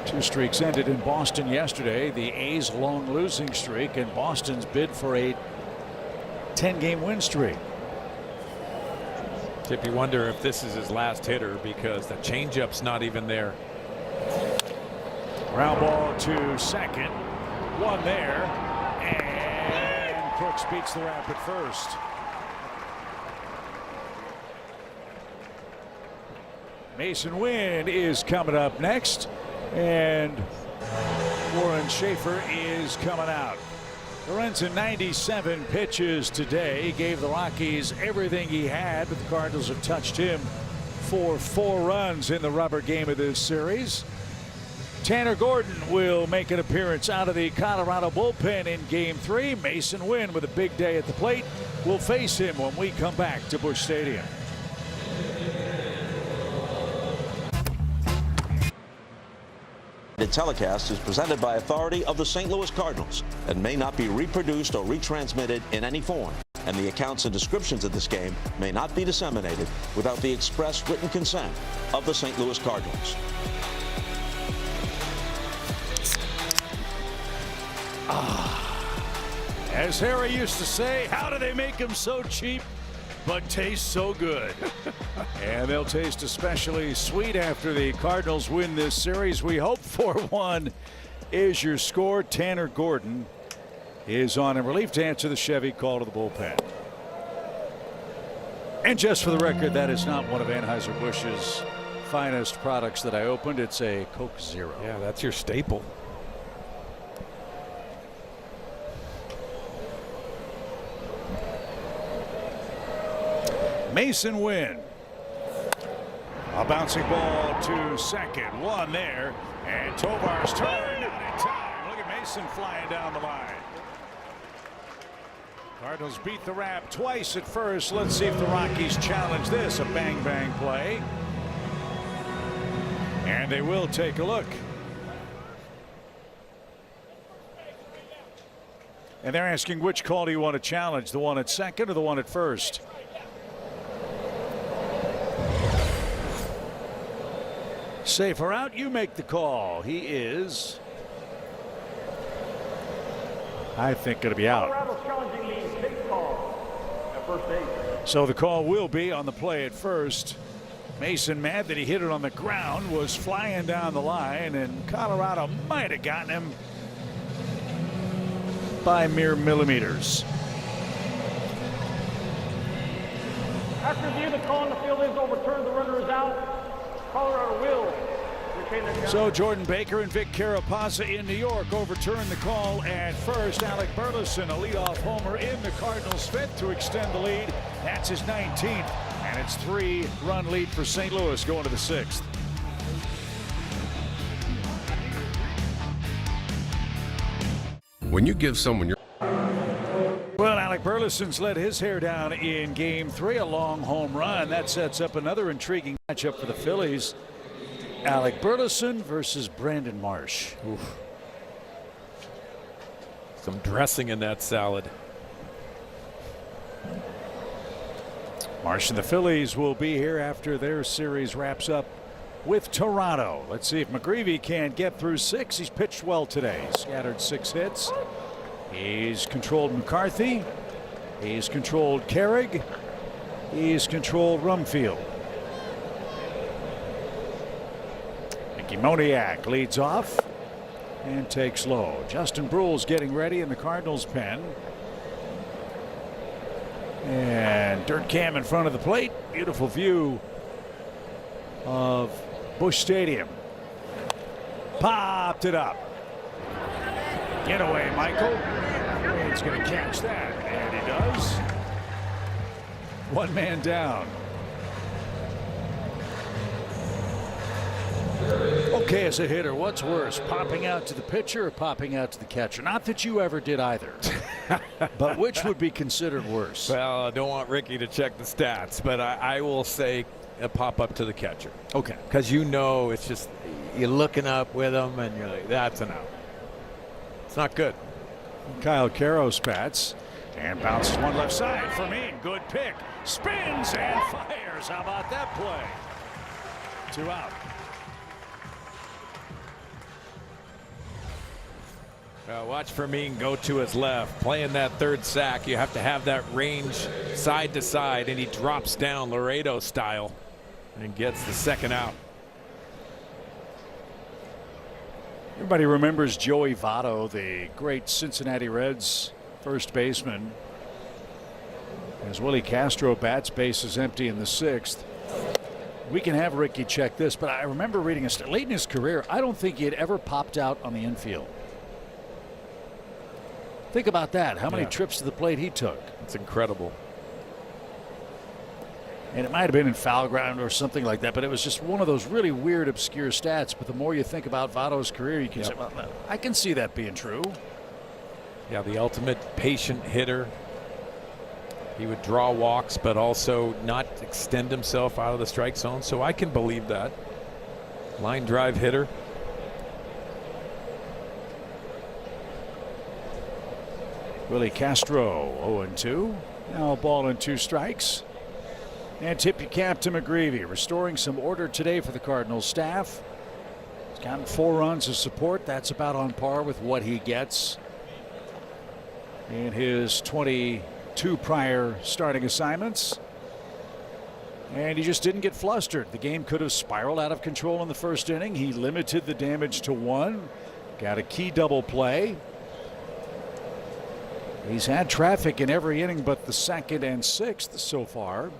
2 streaks ended in Boston yesterday. The A's long losing streak and Boston's bid for a 10-game win streak. Tip, you wonder if this is his last hitter because the changeup's not even there. Ground ball to second. 1 there. And Crooks beats the Rap at first. Mason Wynn is coming up next. And Warren Schaefer is coming out. Lorenzen 97 pitches today. He gave the Rockies everything he had, but the Cardinals have touched him for 4 runs in the rubber game of this series. Tanner Gordon will make an appearance out of the Colorado bullpen in Game 3. Mason Wynn with a big day at the plate will face him when we come back to Busch Stadium. The telecast is presented by authority of the St. Louis Cardinals and may not be reproduced or retransmitted in any form. And the accounts and descriptions of this game may not be disseminated without the express written consent of the St. Louis Cardinals. As Harry used to say, how do they make them so cheap but taste so good? And they'll taste especially sweet after the Cardinals win this series. We hope 4-1 is your score. Tanner Gordon is on in relief to answer the Chevy call to the bullpen. And just for the record, that is not one of Anheuser-Busch's finest products that I opened. It's a Coke Zero. Yeah, that's your staple. Mason Wynn. A bouncing ball to second. 1 there. And Tovar's turn out in time. Look at Mason flying down the line. Cardinals beat the Rap twice at first. Let's see if the Rockies challenge this. A bang bang play. And they will take a look. And they're asking, which call do you want to challenge? The one at second or the one at first? Safer out, you make the call. He is, I think, going to be out. So the call will be on the play at first. Mason, mad that he hit it on the ground, was flying down the line, and Colorado might have gotten him by mere millimeters. After review, the call on the field is overturned. The runner is out. Colorado will So Jordan Baker and Vic Carapazza in New York overturned the call at first. Alec Burleson, a leadoff homer in the Cardinals' fifth to extend the lead. That's his 19th, and it's 3-run lead for St. Louis going to the sixth. When you give someone your Well, Alec Burleson's let his hair down in Game 3, a long home run. That sets up another intriguing matchup for the Phillies. Alec Burleson versus Brandon Marsh. Oof. Some dressing in that salad. Marsh and the Phillies will be here after their series wraps up with Toronto. Let's see if McGreevy can get through 6. He's pitched well today. Scattered 6 hits. He's controlled McCarthy. He's controlled Carrig. He's controlled Rumfield. Mickey Moniak leads off and takes low. Justin Brule's getting ready in the Cardinals' pen. And dirt cam in front of the plate. Beautiful view of Busch Stadium. Popped it up. Get away, Michael. He's going to catch that, and he does. One man down. Okay, as a hitter, what's worse, popping out to the pitcher or popping out to the catcher? Not that you ever did either. But which would be considered worse? Well, I don't want Ricky to check the stats, but I will say a pop up to the catcher. Okay. Because you know it's just you're looking up with him and you're like, that's an out. It's not good. Kyle Caros bats and bounces one left side for me. Good pick. Spins and fires. How about that play? 2 out. Watch Fermin go to his left. Playing that third sack, you have to have that range side to side, and he drops down Laredo style and gets the second out. Everybody remembers Joey Votto, the great Cincinnati Reds first baseman. As Willie Castro bats, bases empty in the 6th. We can have Ricky check this, but I remember reading late in his career, I don't think he had ever popped out on the infield. Think about that. How many trips to the plate he took. It's incredible. And it might have been in foul ground or something like that, but it was just one of those really weird, obscure stats. But the more you think about Votto's career, you can say, well, I can see that being true. Yeah, the ultimate patient hitter. He would draw walks, but also not extend himself out of the strike zone. So I can believe that. Line drive hitter. Willie Castro 0-2. Now a ball and 2 strikes. And tip your cap to McGreevy, restoring some order today for the Cardinals staff. He's gotten 4 runs of support. That's about on par with what he gets in his 22 prior starting assignments. And he just didn't get flustered. The game could have spiraled out of control in the first inning. He limited the damage to 1. Got a key double play. He's had traffic in every inning but the 2nd and 6th so far.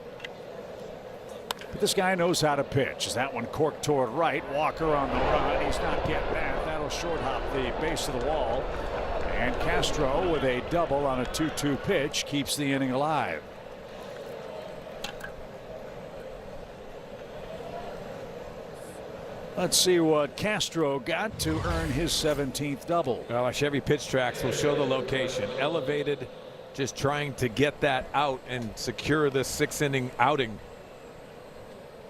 But this guy knows how to pitch. As that one corked toward right. Walker on the run. He's not getting that. That'll short hop the base of the wall. And Castro with a double on a 2-2 pitch keeps the inning alive. Let's see what Castro got to earn his 17th double. Well, our Chevy pitch tracks will show the location. Elevated, just trying to get that out and secure this 6-inning outing.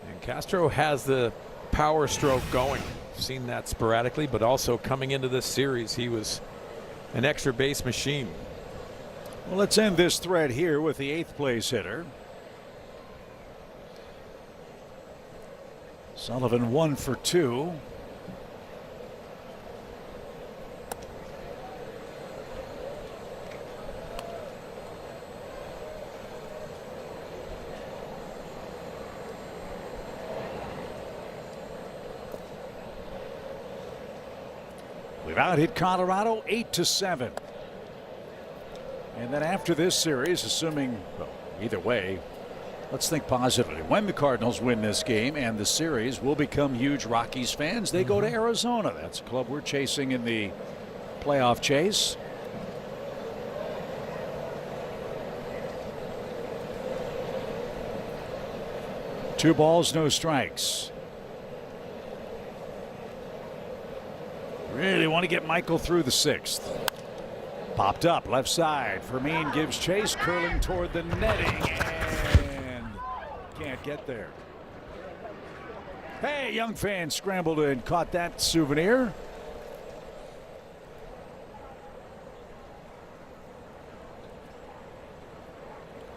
And Castro has the power stroke going. We've seen that sporadically, but also coming into this series, he was an extra base machine. Well, let's end this thread here with the 8th place hitter. Sullivan 1 for 2. We've out-hit Colorado 8-7. And then after this series, assuming, well, either way, Let's think positively. When the Cardinals win this game and the series, we'll become huge Rockies fans. They go to Arizona. That's a club we're chasing in the playoff chase. Two balls, no strikes. Really want to get Michael through the sixth. Popped up left side. Fermin gives chase, curling toward the netting, and can't get there. Hey, young fan scrambled and caught that souvenir.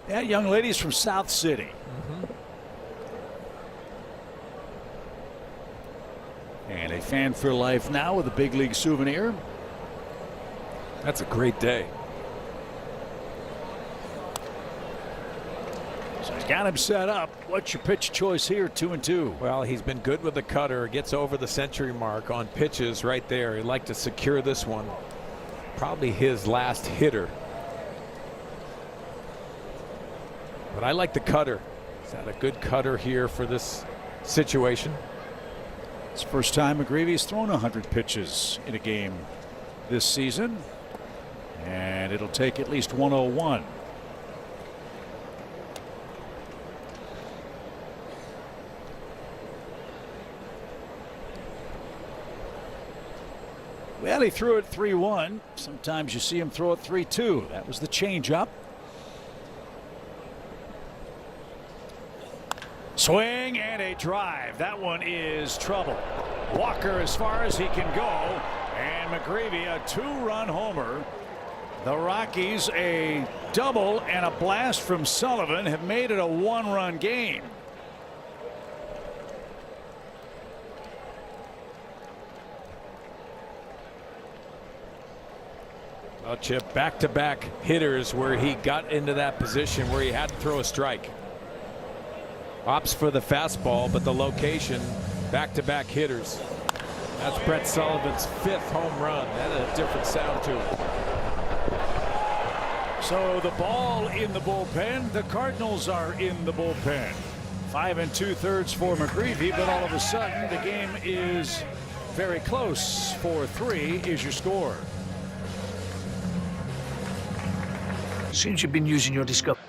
That young lady's from South City. And a fan for life now with a big league souvenir. That's a great day. So he's got him set up. What's your pitch choice here? 2-2. Well, he's been good with the cutter. Gets over the century mark on pitches right there. He'd like to secure this one. Probably his last hitter. But I like the cutter. He's had a good cutter here for this situation. It's the first time McGreevy's thrown 100 pitches in a game this season. And it'll take at least 101. Well, he threw it 3-1. Sometimes you see him throw it 3-2. That was the changeup. Swing and a drive. That one is trouble. Walker as far as he can go. And McGreevy a 2-run homer. The Rockies, a double and a blast from Sullivan, have made it a 1-run game. Well, Chip, back-to-back hitters where he got into that position where he had to throw a strike. Opts for the fastball, but the location, back-to-back hitters. That's Brett Sullivan's 5th home run. That had a different sound to it. So the ball in the bullpen. The Cardinals are in the bullpen. 5 2/3 for McGreevy, but all of a sudden the game is very close. 4-3 is your score. Seems you've been using your discovery.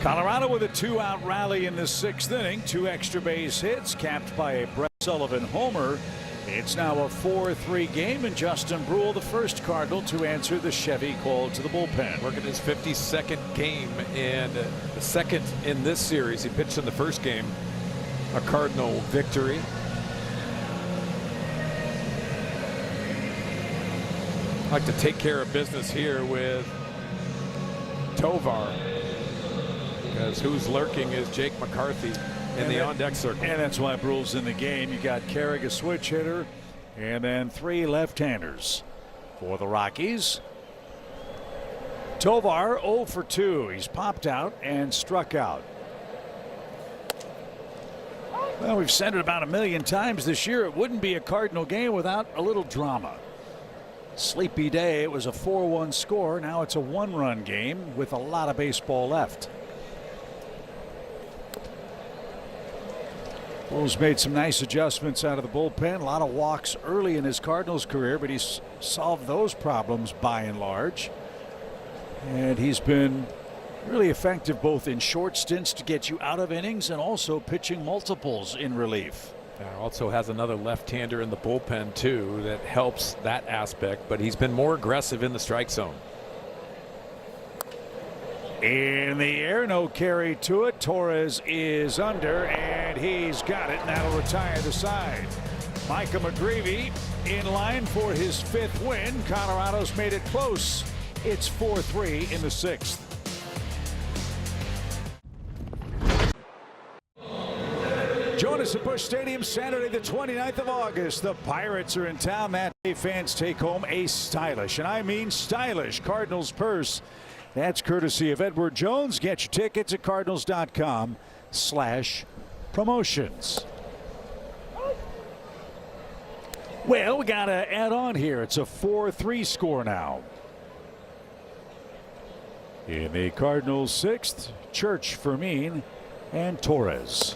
Colorado with a 2-out rally in the 6th inning. 2 extra base hits capped by a Brett Sullivan homer. It's now a 4-3 game, and Justin Brule, the first Cardinal to answer the Chevy call to the bullpen. Working his 52nd game and the second in this series. He pitched in the first game, a Cardinal victory. Like to take care of business here with Tovar, because who's lurking is Jake McCarthy in the on-deck circle. And that's why Brule's in the game. You got Carrick, a switch hitter, and then 3 left-handers for the Rockies. Tovar 0 for 2. He's popped out and struck out. Well, we've said it about 1,000,000 times this year. It wouldn't be a Cardinal game without a little drama. Sleepy day. It was a 4-1 score. Now it's a 1-run game with a lot of baseball left. Bulls made some nice adjustments out of the bullpen. A lot of walks early in his Cardinals career, but he's solved those problems by and large. And he's been really effective both in short stints to get you out of innings and also pitching multiples in relief. Also has another left-hander in the bullpen too that helps that aspect, but he's been more aggressive in the strike zone. In the air, no carry to it. Torres is under, and he's got it, and that'll retire the side. Micah McGreevy in line for his 5th win. Colorado's made it close. It's 4-3 in the 6th. Join us at Busch Stadium Saturday the 29th of August. The Pirates are in town. That day fans take home a stylish, and I mean stylish, Cardinals purse. That's courtesy of Edward Jones. Get your tickets at cardinals.com/promotions. Well, we got to add on here. It's a 4-3 score now. In the Cardinals' 6th, Church, Fermin, and Torres.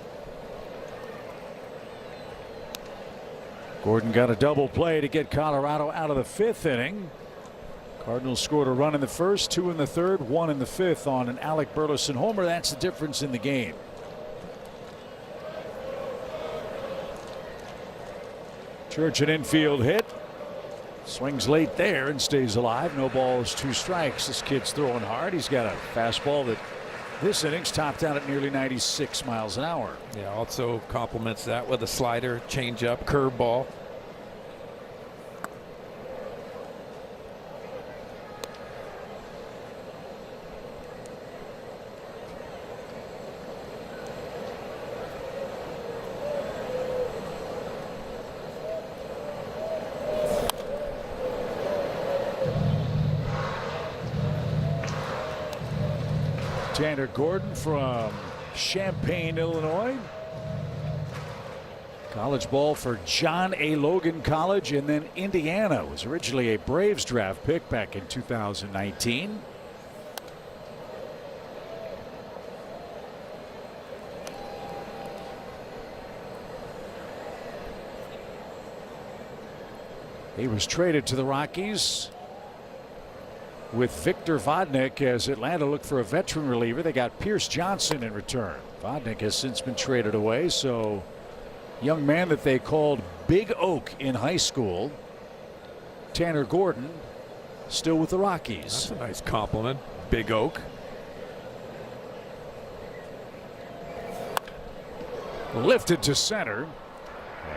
Gordon got a double play to get Colorado out of the 5th inning. Cardinals scored a run in the 1st, 2 in the 3rd, 1 in the 5th on an Alec Burleson homer. That's the difference in the game. Church, an infield hit. Swings late there and stays alive. No balls, 2 strikes. This kid's throwing hard. He's got a fastball that this inning's topped out at nearly 96 miles an hour. Yeah, also complements that with a slider, changeup, curveball. Tanner Gordon from Champaign, Illinois. College ball for John A. Logan College, and then Indiana. Was originally a Braves draft pick back in 2019. He was traded to the Rockies with Victor Vodnik as Atlanta looked for a veteran reliever. They got Pierce Johnson in return. Vodnik has since been traded away, so young man that they called Big Oak in high school, Tanner Gordon, still with the Rockies. That's a nice compliment, Big Oak. Lifted to center.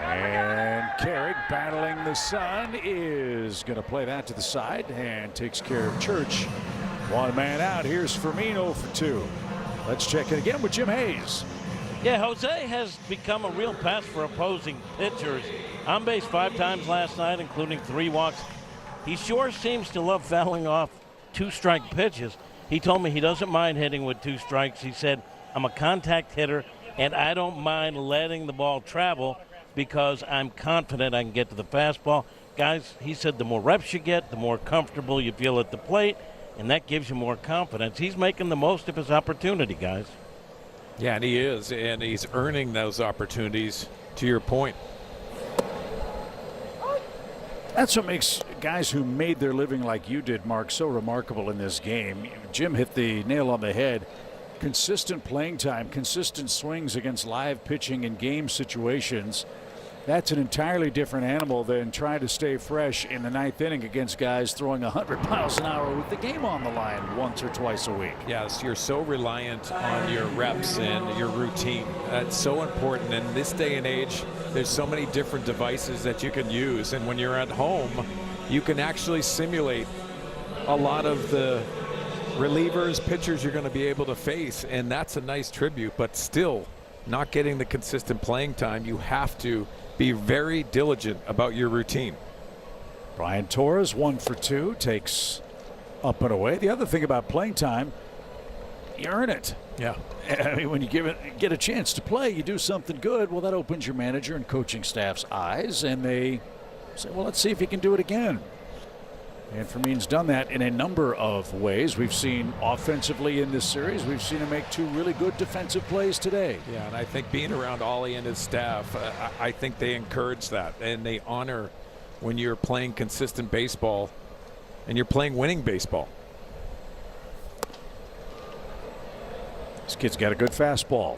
And Carrick, battling the sun, is going to play that to the side and takes care of Church. 1 man out. Here's Firmino for 2. Let's check it again with Jim Hayes. Yeah, Jose has become a real pest for opposing pitchers. On base 5 times last night, including 3 walks. He sure seems to love fouling off 2-strike pitches. He told me he doesn't mind hitting with 2 strikes. He said, I'm a contact hitter, and I don't mind letting the ball travel because I'm confident I can get to the fastball. Guys, he said the more reps you get, the more comfortable you feel at the plate, and that gives you more confidence. He's making the most of his opportunity, guys. Yeah, and he is, and he's earning those opportunities, to your point. That's what makes guys who made their living like you did, Mark, so remarkable in this game. Jim hit the nail on the head. Consistent playing time, consistent swings against live pitching in game situations. That's an entirely different animal than trying to stay fresh in the 9th inning against guys throwing 100 miles an hour with the game on the line once or twice a week. Yes, you're so reliant on your reps and your routine. That's so important. In this day and age, there's so many different devices that you can use. And when you're at home, you can actually simulate a lot of the relievers, pitchers you're going to be able to face. And that's a nice tribute, but still not getting the consistent playing time. You have to be very diligent about your routine. Brian Torres, 1 for 2, takes up and away. The other thing about playing time, you earn it. Yeah. I mean, when you get a chance to play, you do something good. Well, that opens your manager and coaching staff's eyes, and they say, well, let's see if he can do it again. And Fermin's done that in a number of ways. We've seen offensively in this series. We've seen him make 2 really good defensive plays today. Yeah, and I think being around Ollie and his staff, I think they encourage that, and they honor when you're playing consistent baseball and you're playing winning baseball. This kid's got a good fastball.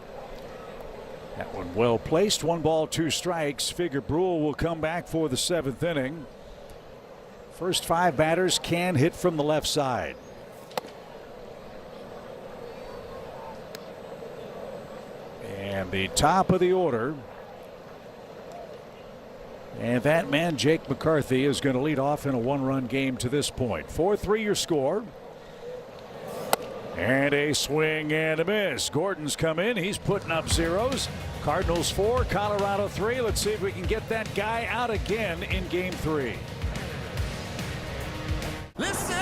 That one well placed. 1 ball, 2 strikes. Figure Brule will come back for the 7th inning. First 5 batters can hit from the left side. And the top of the order. And that man, Jake McCarthy, is going to lead off in a 1-run game to this point. 4-3 your score. And a swing and a miss. Gordon's come in. He's putting up zeros. Cardinals 4, Colorado 3. Let's see if we can get that guy out again in game 3. Listen.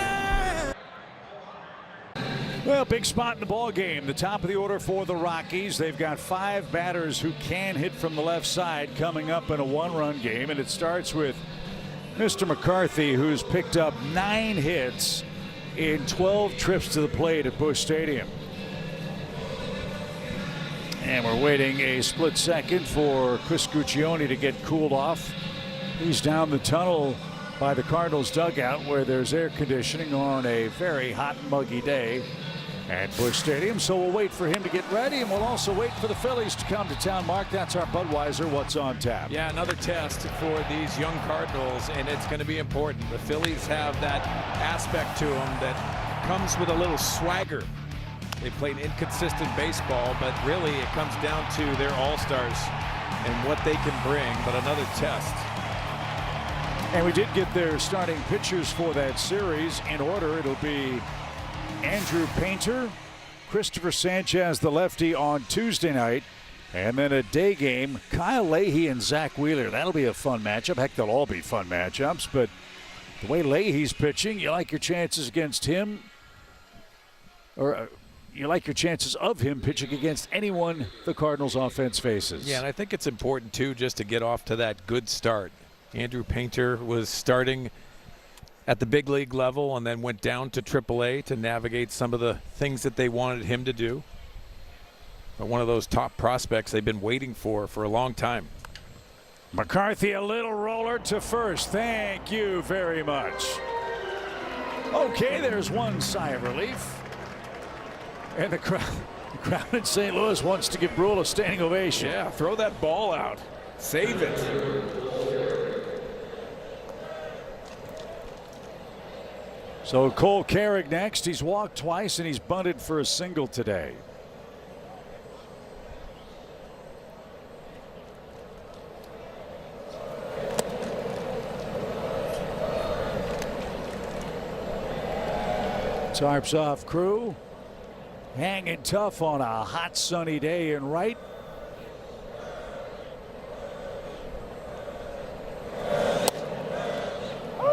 Well, big spot in the ball game. The top of the order for the Rockies. They've got 5 batters who can hit from the left side coming up in a 1-run game, and it starts with Mr. McCarthy, who's picked up 9 hits in 12 trips to the plate at Busch Stadium. And we're waiting a split second for Chris Guccione to get cooled off. He's down the tunnel by the Cardinals dugout where there's air conditioning on a very hot and muggy day at Busch Stadium. So we'll wait for him to get ready, and we'll also wait for the Phillies to come to town. Mark, that's our Budweiser What's on Tap. Yeah, another test for these young Cardinals, and it's going to be important. The Phillies have that aspect to them that comes with a little swagger. They played inconsistent baseball, but really it comes down to their all-stars and what they can bring. But another test. And we did get their starting pitchers for that series in order. It'll be Andrew Painter, Christopher Sanchez, the lefty, on Tuesday night. And then a day game, Kyle Leahy and Zach Wheeler. That'll be a fun matchup. Heck, they'll all be fun matchups. But the way Leahy's pitching, you like your chances against him. Or you like your chances of him pitching against anyone the Cardinals offense faces. Yeah, and I think it's important, too, just to get off to that good start. Andrew Painter was starting at the big league level and then went down to AAA to navigate some of the things that they wanted him to do. But one of those top prospects they've been waiting for a long time. McCarthy, a little roller to first. Thank you very much. Okay, there's one sigh of relief. And the crowd in St. Louis wants to give Brule a standing ovation. Yeah, throw that ball out. Save it. So Cole Carrick next. He's walked twice and he's bunted for a single today. Tarps off crew. Hanging tough on a hot sunny day in right.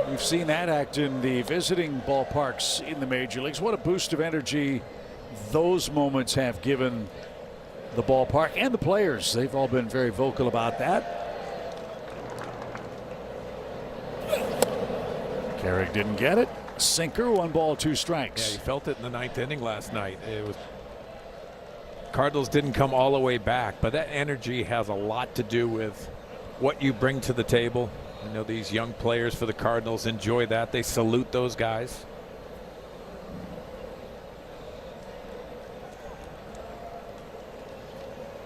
We've seen that act in the visiting ballparks in the major leagues. What a boost of energy those moments have given the ballpark and the players. They've all been very vocal about that. Carrick didn't get it. Sinker, 1 ball, 2 strikes. Yeah, he felt it in the 9th inning last night. It was Cardinals didn't come all the way back, but that energy has a lot to do with what you bring to the table. I know these young players for the Cardinals enjoy that. They salute those guys.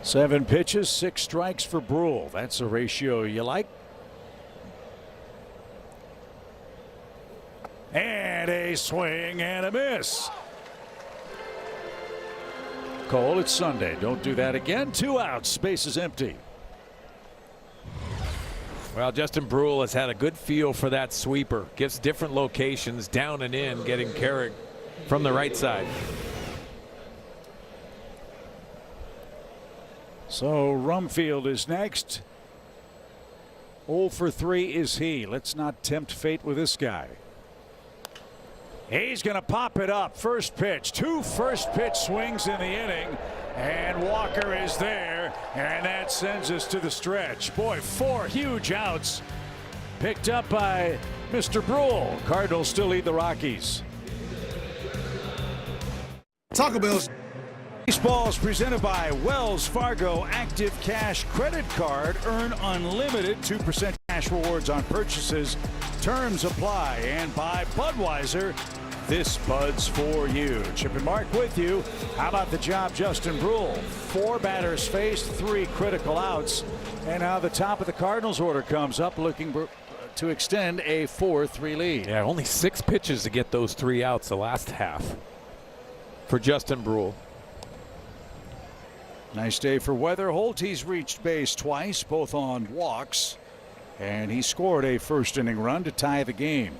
Seven pitches, 6 strikes for Brule. That's a ratio you like. And a swing and a miss. Cole, it's Sunday. Don't do that again. 2 outs. Space is empty. Well, Justin Brule has had a good feel for that sweeper. Gives different locations, down and in, getting Carrick from the right side. So Rumfield is next. 0 for 3 is he. Let's not tempt fate with this guy. He's going to pop it up. First pitch. 2 first pitch swings in the inning. And Walker is there. And that sends us to the stretch. Boy, 4 huge outs picked up by Mr. Brule. Cardinals still lead the Rockies. Taco Bell's. Baseball is presented by Wells Fargo Active Cash Credit Card. Earn unlimited 2% cash rewards on purchases. Terms apply. And by Budweiser, this Bud's for you. Chip and Mark with you. How about the job, Justin Brule? 4 batters faced, 3 critical outs. And now the top of the Cardinals order comes up, looking to extend a 4-3 lead. Yeah, only 6 pitches to get those 3 outs the last half for Justin Brule. Nice day for weather. Holtby's reached base twice, both on walks, and he scored a first inning run to tie the game.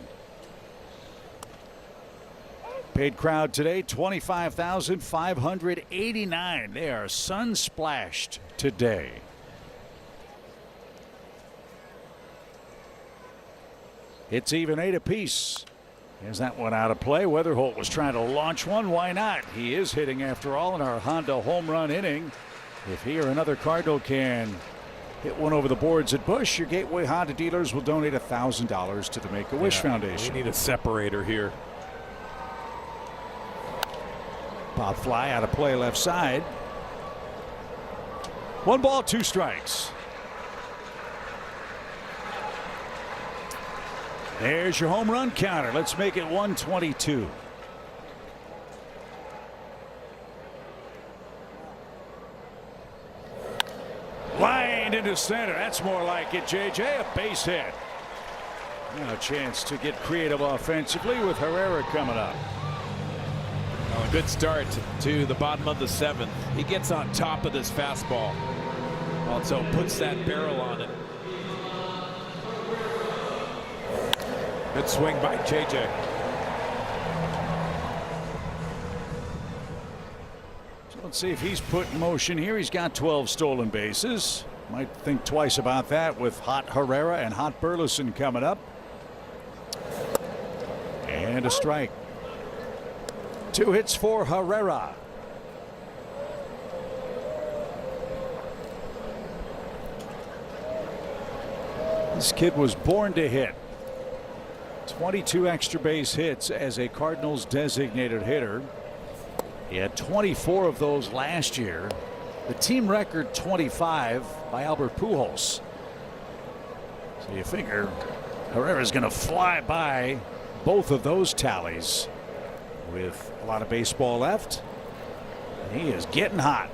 Paid crowd today, 25,589. They are sun splashed today. It's even 8 apiece. There's that one out of play. Weatherholt was trying to launch one. Why not? He is hitting after all in our Honda home run inning. If he or another Cardinal can hit one over the boards at Busch, your Gateway Honda dealers will donate $1,000 to the Make-A-Wish Foundation. We need a separator here. Pop fly out of play left side. 1 ball, 2 strikes. There's your home run counter. Let's make it 122. Line into center. That's more like it, JJ. A base hit. Now a chance to get creative offensively with Herrera coming up. Well, a good start to the bottom of the 7th. He gets on top of this fastball. Also puts that barrel on it. Good swing by JJ. So let's see if he's put in motion here. He's got 12 stolen bases. Might think twice about that with hot Herrera and hot Burleson coming up. And a strike. 2 hits for Herrera. This kid was born to hit. 22 extra base hits as a Cardinals designated hitter. He had 24 of those last year. The team record 25 by Albert Pujols. So you figure Herrera's going to fly by both of those tallies with a lot of baseball left. And he is getting hot.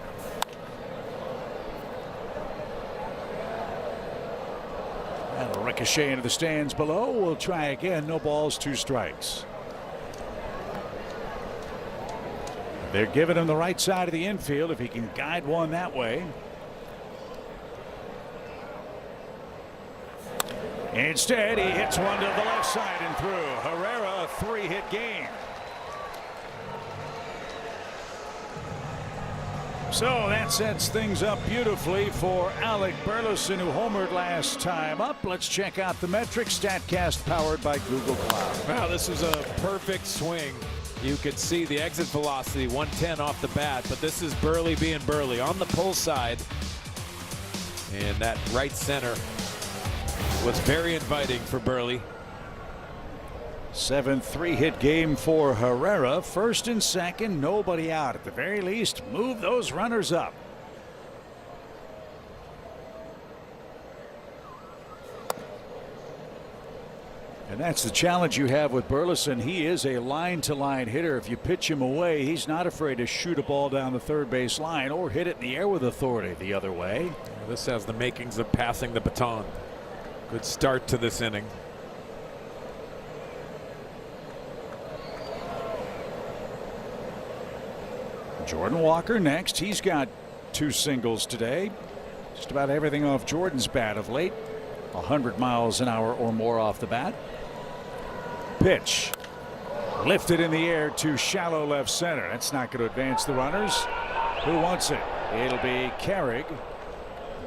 That'll ricochet into the stands below. We'll try again. No balls, 2 strikes. They're giving him the right side of the infield if he can guide one that way. Instead, he hits one to the left side and through. Herrera, a 3-hit game. So that sets things up beautifully for Alec Burleson, who homered last time up. Let's check out the metrics. StatCast powered by Google Cloud. Wow, this was a perfect swing. You could see the exit velocity 110 off the bat, but this is Burley being Burley on the pull side. And that right center was very inviting for Burley. 7th 3-hit game for Herrera. First and second, nobody out. At the very least, move those runners up. And that's the challenge you have with Burleson. He is a line-to-line hitter. If you pitch him away, he's not afraid to shoot a ball down the third base line or hit it in the air with authority the other way. This has the makings of passing the baton. Good start to this inning. Jordan Walker next. He's got 2 singles today. Just about everything off Jordan's bat of late. 100 miles an hour or more off the bat. Pitch. Lifted in the air to shallow left center. That's not going to advance the runners. Who wants it? It'll be Carrig.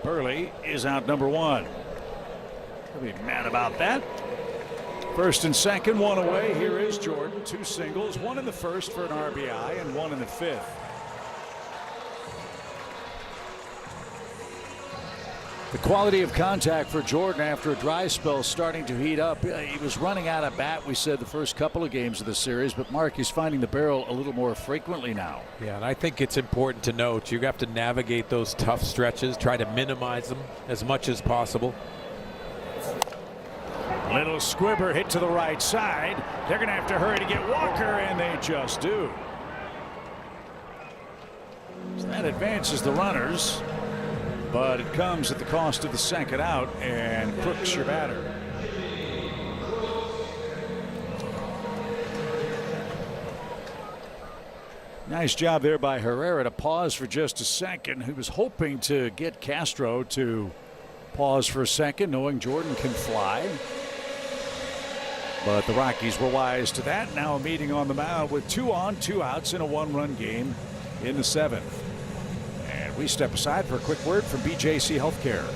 Burley is out number 1. He'll be mad about that. First and second, 1 away. Here is Jordan. 2 singles, 1 in the first for an RBI and 1 in the 5th. The quality of contact for Jordan after a dry spell starting to heat up. He was running out of bat, we said, the first couple of games of the series, but Mark, he's finding the barrel a little more frequently now. Yeah, and I think it's important to note you have to navigate those tough stretches, try to minimize them as much as possible. Little squibber hit to the right side. They're going to have to hurry to get Walker, and they just do. So that advances the runners, but it comes at the cost of the second out, and Crooks your batter. Nice job there by Herrera to pause for just a second. He was hoping to get Castro to pause for a second, knowing Jordan can fly. But the Rockies were wise to that. Now a meeting on the mound with 2 on, 2 outs in a 1-run game in the 7th. And we step aside for a quick word from BJC Healthcare.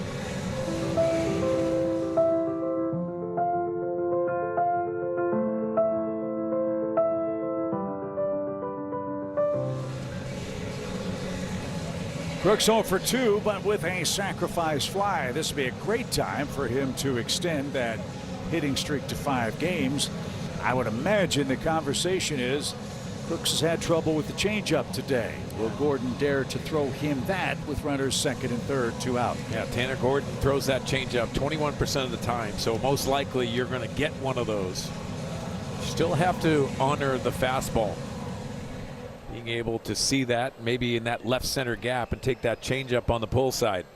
Crooks 0 for 2, but with a sacrifice fly. This would be a great time for him to extend that hitting streak to 5 games. I would imagine the conversation is Crooks has had trouble with the changeup today. Will Gordon dare to throw him that with runners second and third, 2 out? Yeah, Tanner Gordon throws that changeup 21% of the time, so most likely you're going to get one of those. Still have to honor the fastball. Being able to see that maybe in that left center gap and take that changeup on the pull side.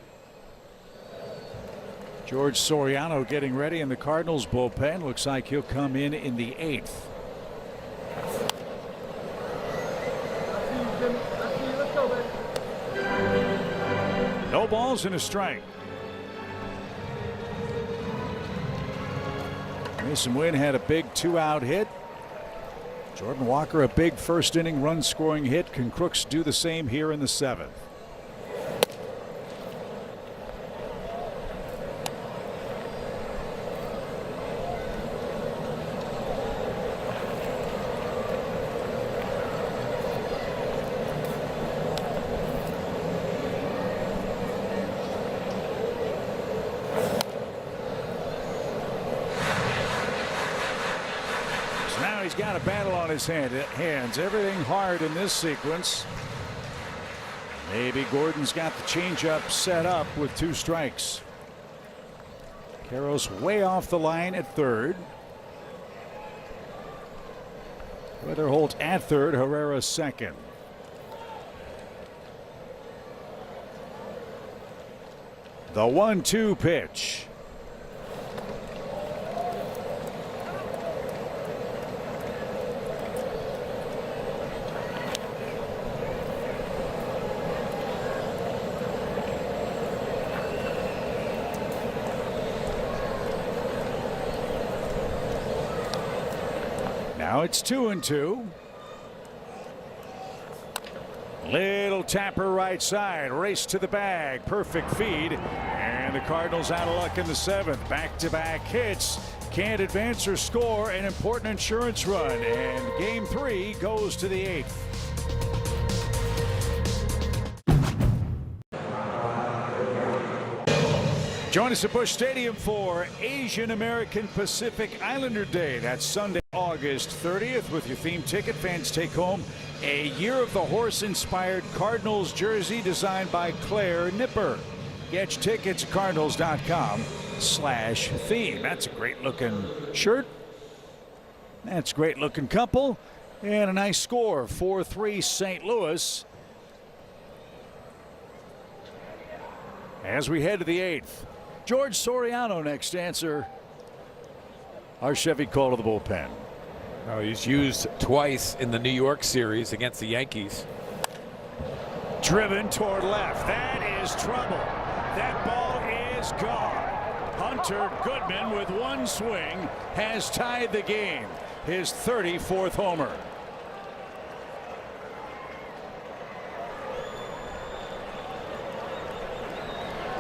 George Soriano getting ready in the Cardinals bullpen. Looks like he'll come in the 8th. No balls and a strike. Mason Wynn had a big 2-out hit. Jordan Walker a big first inning run scoring hit. Can Crooks do the same here in the 7th? He's got a battle on his hands. Everything hard in this sequence. Maybe Gordon's got the changeup set up with 2 strikes. Carroll's way off the line at third. Weatherholt at third. Herrera second. The 1-2 pitch. Now it's 2-2. Little tapper right side. Race to the bag. Perfect feed. And the Cardinals out of luck in the 7th. Back-to-back hits. Can't advance or score. An important insurance run. And game 3 goes to the 8th. Join us at Busch Stadium for Asian American Pacific Islander Day. That's Sunday, August 30th. With your theme ticket, fans take home a Year of the Horse inspired Cardinals jersey designed by Claire Nipper. Get your tickets at cardinals.com/theme. That's a great looking shirt. That's a great looking couple. And a nice score, 4-3 St. Louis. As we head to the 8th. George Soriano next to answer our Chevy call to the bullpen. Oh, he's used twice in the New York series against the Yankees. Driven toward left. That is trouble. That ball is gone. Hunter Goodman with 1 swing has tied the game. His 34th homer.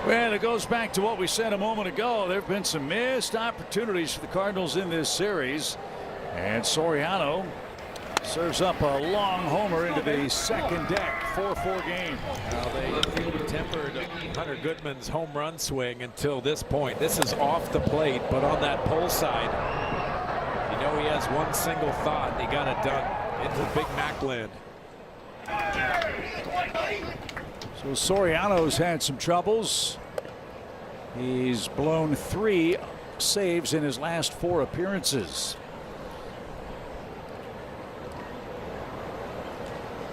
Well, it goes back to what we said a moment ago. There have been some missed opportunities for the Cardinals in this series. And Soriano serves up a long homer into the second deck. 4-4 game. Well, they tempered Hunter Goodman's home run swing until this point. This is off the plate, but on that pull side, you know he has one single thought, and he got it done into Big Mac land. So Soriano's had some troubles. He's blown 3 saves in his last 4 appearances.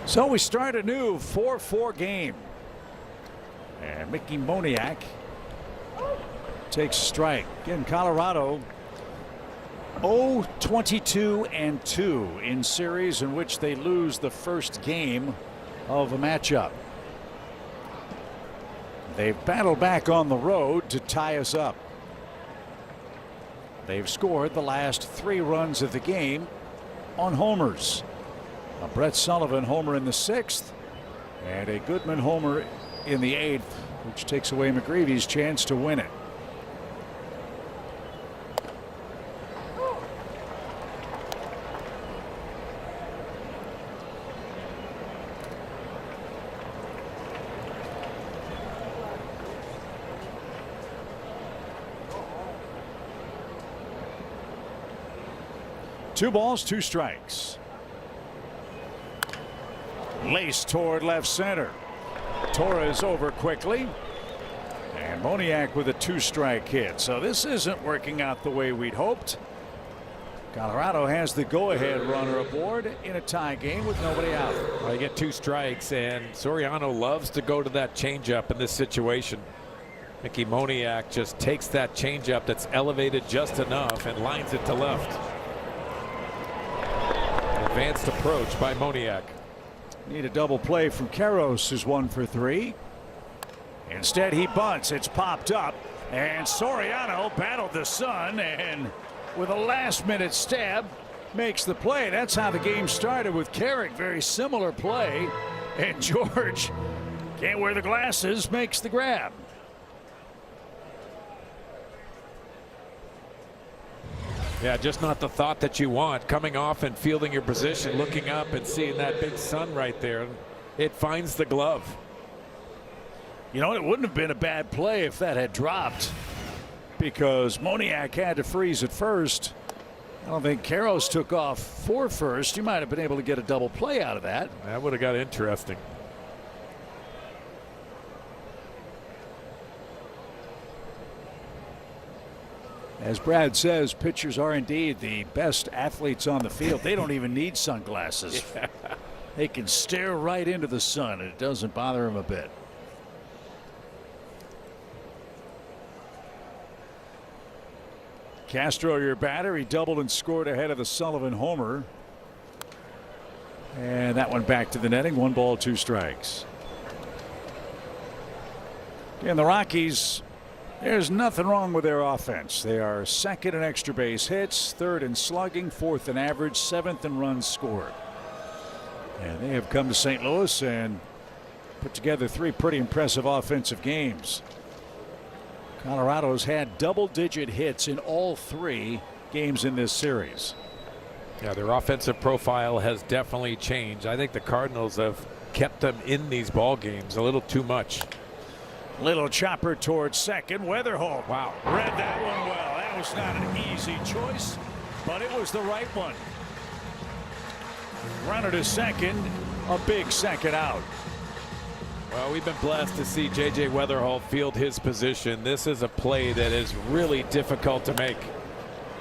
So we start a new 4-4 game. And Mickey Moniak takes a strike. Again, Colorado 0-22-2 in series in which they lose the first game of a matchup. They've battled back on the road to tie us up. They've scored the last 3 runs of the game on homers. A Brett Sullivan homer in the 6th and a Goodman homer in the 8th, which takes away McGreevy's chance to win it. Two balls, 2 strikes. Laced toward left center. Torres over quickly. And Moniak with a 2-strike hit. So this isn't working out the way we'd hoped. Colorado has the go-ahead runner aboard in a tie game with nobody out. Well, you get 2 strikes, and Soriano loves to go to that changeup in this situation. Mickey Moniak just takes that changeup that's elevated just enough and lines it to left. Advanced approach by Moniak. Need a double play from Karros, who's 1 for 3. Instead, he bunts. It's popped up, and Soriano battled the sun, and with a last-minute stab, makes the play. That's how the game started with Carrick. Very similar play, and George can't wear the glasses, makes the grab. Yeah, just not the thought that you want. Coming off and fielding your position, looking up and seeing that big sun right there. It finds the glove. You know, it wouldn't have been a bad play if that had dropped, because Moniak had to freeze at first. I don't think Karros took off for first. You might have been able to get a double play out of that. That would have got interesting. As Brad says, pitchers are indeed the best athletes on the field. They don't even need sunglasses. Yeah. They can stare right into the sun, and it doesn't bother them a bit. Castro, your batter. He doubled and scored ahead of the Sullivan homer. And that one back to the netting. 1 ball, 2 strikes. And the Rockies, there's nothing wrong with their offense. They are 2nd in extra base hits, 3rd in slugging, 4th in average, 7th in runs scored. And they have come to St. Louis and put together 3 pretty impressive offensive games. Colorado's had double-digit hits in all 3 games in this series. Yeah, their offensive profile has definitely changed. I think the Cardinals have kept them in these ball games a little too much. Little chopper towards second. Weatherholt. Wow. Read that one well. That was not an easy choice, but it was the right one. Runner to second. A big second out. Well, we've been blessed to see J.J. Weatherholt field his position. This is a play that is really difficult to make.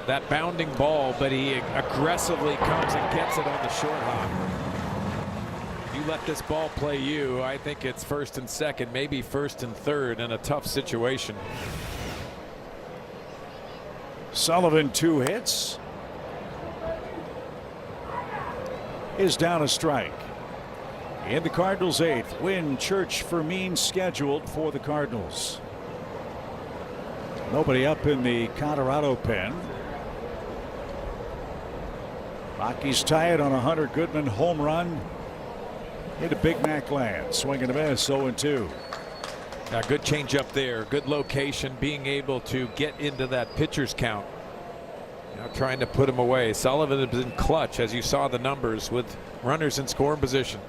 That bounding ball, but he aggressively comes and gets it on the short hop. You let this ball play you, I think it's 1st and 2nd, maybe 1st and 3rd in a tough situation. Sullivan 2 hits. Is down a strike. In the Cardinals' 8th, Wynn, Church, Fermin scheduled for the Cardinals. Nobody up in the Colorado pen. Rockies tie it on a Hunter Goodman home run into Big Mac land. Swing and a miss, 0-2. Now, good change up there, good location, being able to get into that pitcher's count. Now trying to put him away. Sullivan has been clutch, as you saw the numbers, with runners in scoring position.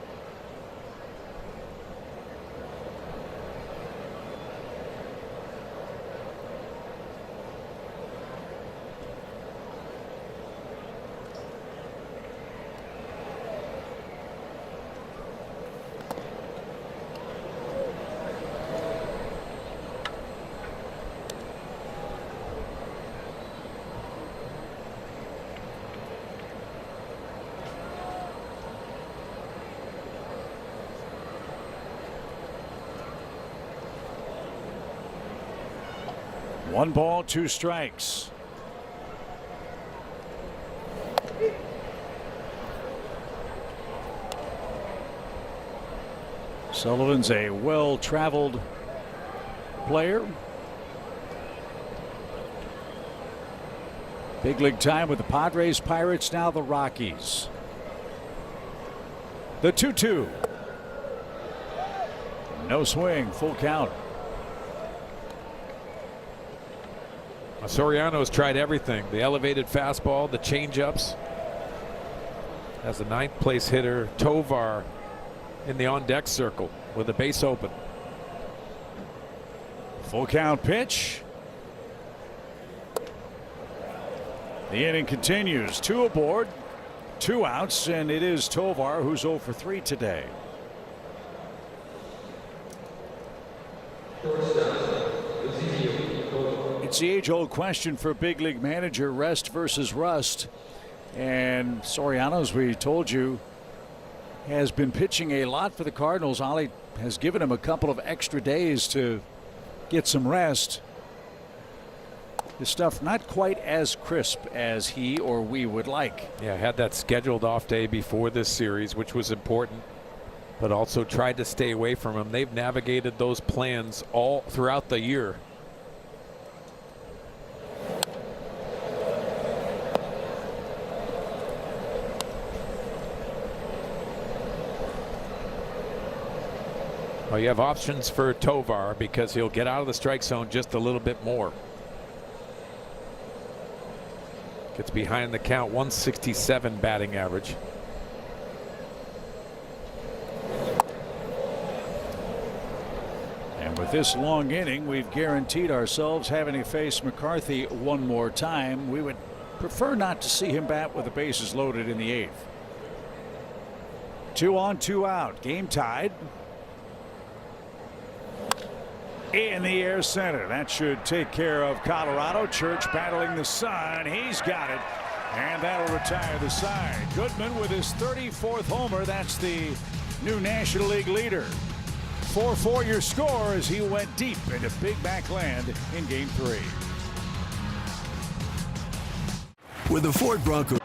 One ball, 2 strikes. Sullivan's a well-traveled player. Big league time with the Padres, Pirates, now the Rockies. The 2-2. No swing, full count. Soriano's tried everything. The elevated fastball, the changeups. As the 9th place hitter, Tovar in the on-deck circle with the base open. Full count pitch. The inning continues. 2 aboard. 2 outs, and it is Tovar who's 0 for 3 today. It's the age-old question for big league manager, rest versus rust. And Soriano, as we told you, has been pitching a lot for the Cardinals. Ollie has given him a couple of extra days to get some rest. His stuff not quite as crisp as he or we would like. Yeah, had that scheduled off day before this series, which was important, but also tried to stay away from him. They've navigated those plans all throughout the year. Well, you have options for Tovar because he'll get out of the strike zone just a little bit more. Gets behind the count, 167 batting average. And with this long inning, we've guaranteed ourselves having to face McCarthy one more time. We would prefer not to see him bat with the bases loaded in the 8th. 2 on, 2 out. Game tied. In the air center. That should take care of Colorado. Church battling the sun. He's got it. And that'll retire the side. Goodman with his 34th homer. That's the new National League leader. 4-4 your score as he went deep into big backland in Game 3. With the Ford Bronco.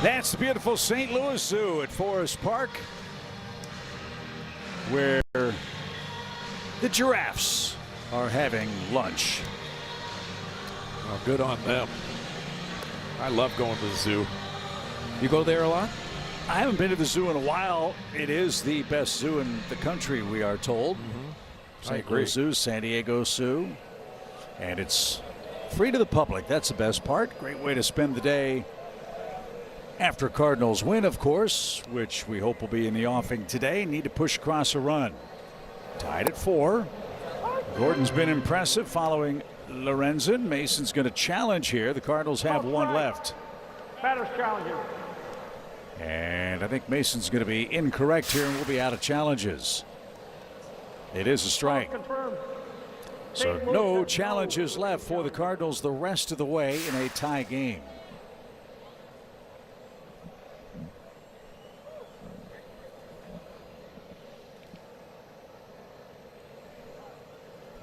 That's the beautiful St. Louis Zoo at Forest Park, where the giraffes are having lunch. Well, good on them. I love going to the zoo. You go there a lot? I haven't been to the zoo in a while. It is the best zoo in the country, we are told. St. Louis Zoo, San Diego Zoo. And it's free to the public. That's the best part. Great way to spend the day after Cardinals win, of course, which we hope will be in the offing today. Need to push across a run. Tied at 4. Gordon's been impressive following Lorenzen. Mason's going to challenge here. The Cardinals have 1 left. Batter's challenging. And I think Mason's going to be incorrect here, and we'll be out of challenges. It is a strike. So no challenges left for the Cardinals the rest of the way in a tie game.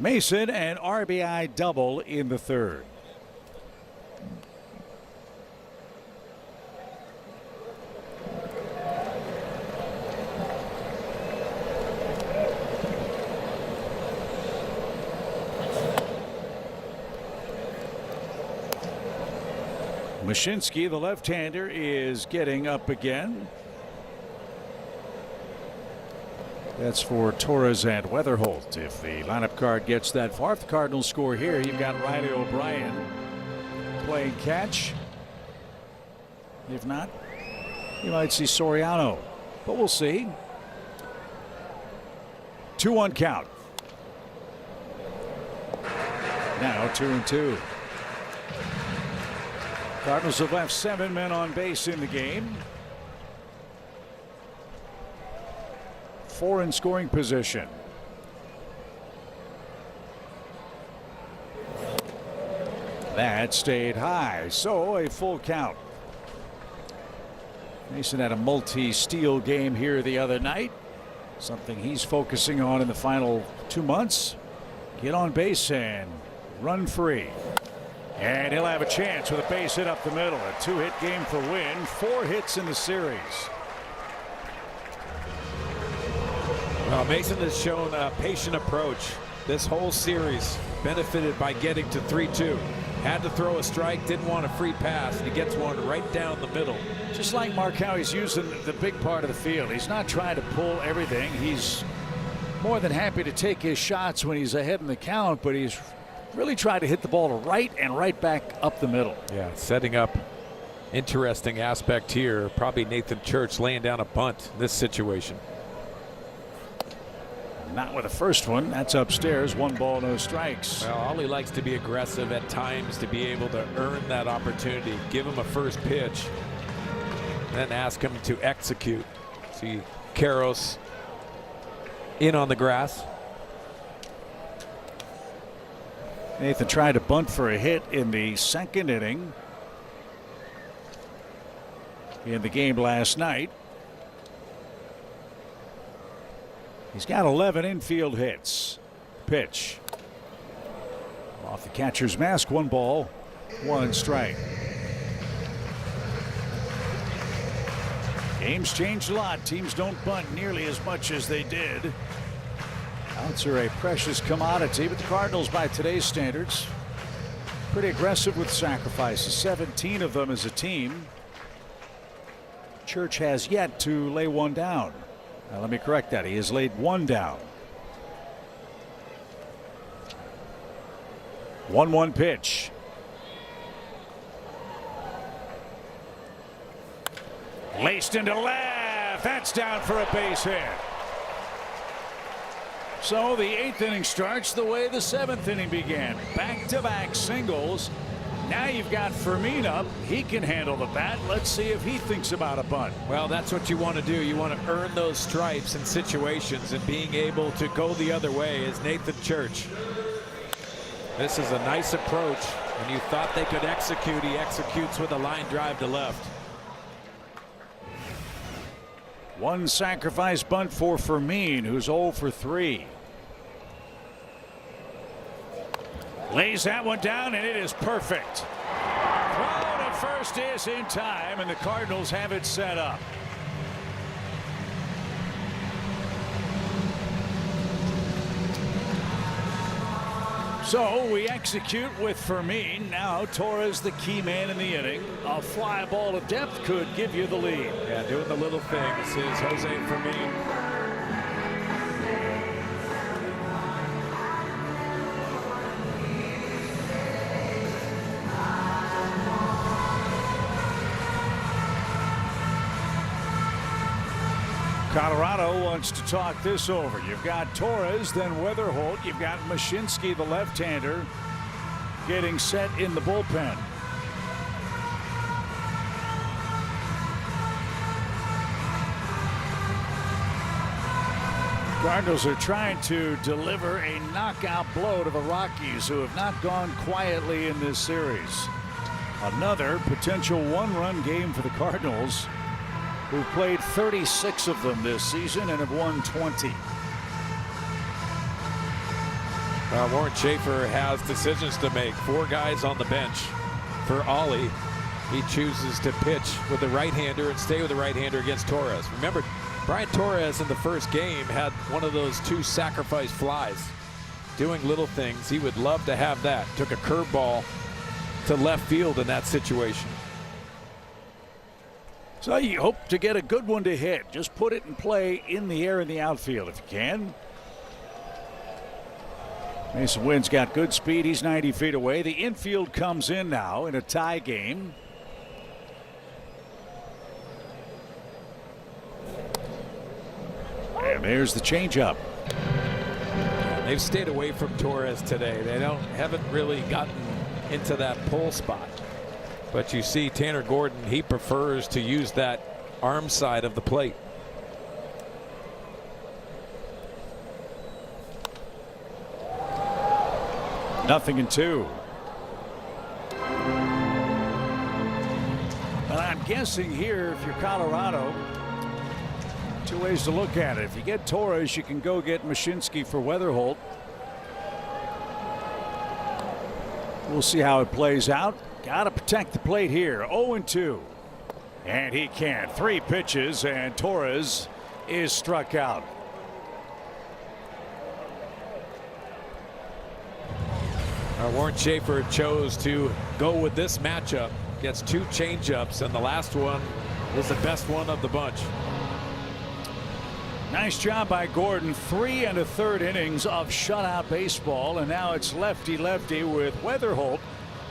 Mason, an RBI double in the 3rd. Mashinsky, the left-hander, is getting up again. That's for Torres and Weatherholt. If the lineup card gets that far, if the Cardinals score here, you've got Riley O'Brien playing catch. If not, you might see Soriano, but we'll see. 2-1 count. Now 2-2. Cardinals have left 7 men on base in the game. 4 in scoring position. That stayed high, so a full count. Mason had a multi-steal game here the other night. Something he's focusing on in the final 2 months. Get on base and run free. And he'll have a chance with a base hit up the middle. A 2-hit game for Wynn. 4 hits in the series. Well, Mason has shown a patient approach this whole series. Benefited by getting to 3-2. Had to throw a strike, didn't want a free pass, and he gets one right down the middle. Just like Mark, how he's using the big part of the field. He's not trying to pull everything. He's more than happy to take his shots when he's ahead in the count, but he's really tried to hit the ball to right and right back up the middle. Yeah, setting up interesting aspect here. Probably Nathan Church laying down a bunt in this situation. Not with the first one. That's upstairs. 1 ball, no strikes. Well, Ollie likes to be aggressive at times to be able to earn that opportunity. Give him a first pitch, then ask him to execute. See Karros in on the grass. Nathan tried to bunt for a hit in the 2nd inning in the game last night. He's got 11 infield hits. Pitch. Off the catcher's mask. 1 ball, 1 strike. Games changed a lot. Teams don't bunt nearly as much as they did. Outs are a precious commodity, but the Cardinals, by today's standards, pretty aggressive with sacrifices. 17 of them as a team. Church has yet to lay one down. Now, let me correct that. He has laid one down. 1-1 pitch. Laced into left. That's down for a base hit. So the 8th inning starts the way the 7th inning began. Back-to-back singles. Now you've got Fermin up. He can handle the bat. Let's see if he thinks about a bunt. Well, that's what you want to do. You want to earn those stripes in situations, and being able to go the other way is Nathan Church. This is a nice approach. When you thought they could execute, he executes with a line drive to left. 1 sacrifice bunt for Fermin, who's 0 for 3. Lays that one down, and it is perfect. Throw to first is in time, and the Cardinals have it set up. So we execute with Fermin. Now Torres the key man in the inning. A fly ball of depth could give you the lead. Yeah, doing the little things is Jose Fermin. Colorado wants to talk this over. You've got Torres, then Weatherholt. You've got Mashinsky, the left-hander, getting set in the bullpen. Cardinals are trying to deliver a knockout blow to the Rockies, who have not gone quietly in this series. Another potential 1-run game for the Cardinals, who played 36 of them this season and have won 20. Warren Schaefer has decisions to make. 4 guys on the bench for Ollie. He chooses to pitch with the right-hander and stay with the right-hander against Torres. Remember, Brian Torres in the first game had one of those 2 sacrifice flies. Doing little things. He would love to have that. Took a curveball to left field in that situation. So you hope to get a good one to hit. Just put it in play in the air in the outfield if you can. Mason Wynn's got good speed. He's 90 feet away. The infield comes in now in a tie game. And there's the changeup. They've stayed away from Torres today. They haven't really gotten into that pull spot. But you see Tanner Gordon, he prefers to use that arm side of the plate. Nothing in 2. Well, I'm guessing here, if you're Colorado, 2 ways to look at it. If you get Torres, you can go get Mashinsky for Weatherholt. We'll see how it plays out. Got to protect the plate here. 0-2. And he can. 3 pitches, and Torres is struck out. Warren Schaefer chose to go with this matchup. Gets 2 changeups, and the last one was the best one of the bunch. Nice job by Gordon. 3 1/3 innings of shutout baseball, and now it's lefty-lefty with Weatherholt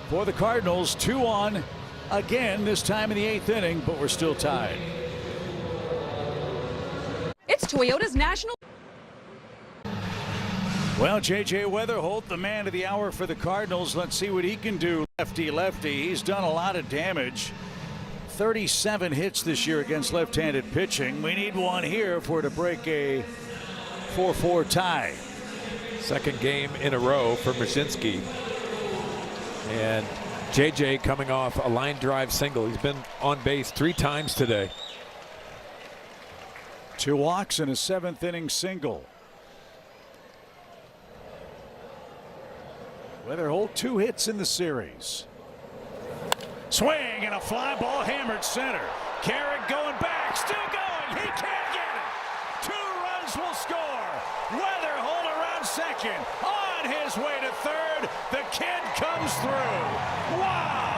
for the Cardinals. 2 on again, this time in the 8th inning, but we're still tied. It's Toyota's National. Well, J.J. Weatherholt, the man of the hour for the Cardinals. Let's see what he can do. Lefty. He's done a lot of damage. 37 hits this year against left-handed pitching. We need one here if we're to break a 4-4 tie. Second game in a row for Mrzinski. And J.J. coming off a line drive single. He's been on base 3 times today. 2 walks and a 7th inning single. Weatherholt 2 hits in the series. Swing and a fly ball hammered center. Carrick going back, still going. He can't get it. 2 runs will score. Weatherholt around second. On his way to third. The kid comes through. Wow.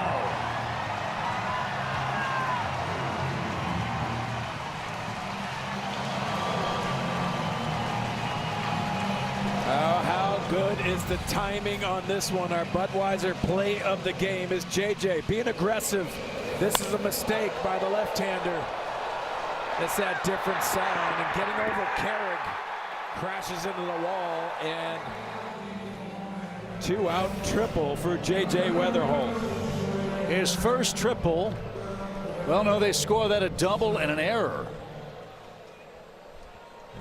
Oh, how good is the timing on this one? Our Budweiser play of the game is JJ being aggressive. This is a mistake by the left-hander. It's that different sound, and getting over Carrick crashes into the wall, and 2-out triple for JJ Weatherholt. His first triple. Well, no, they score that a double and an error.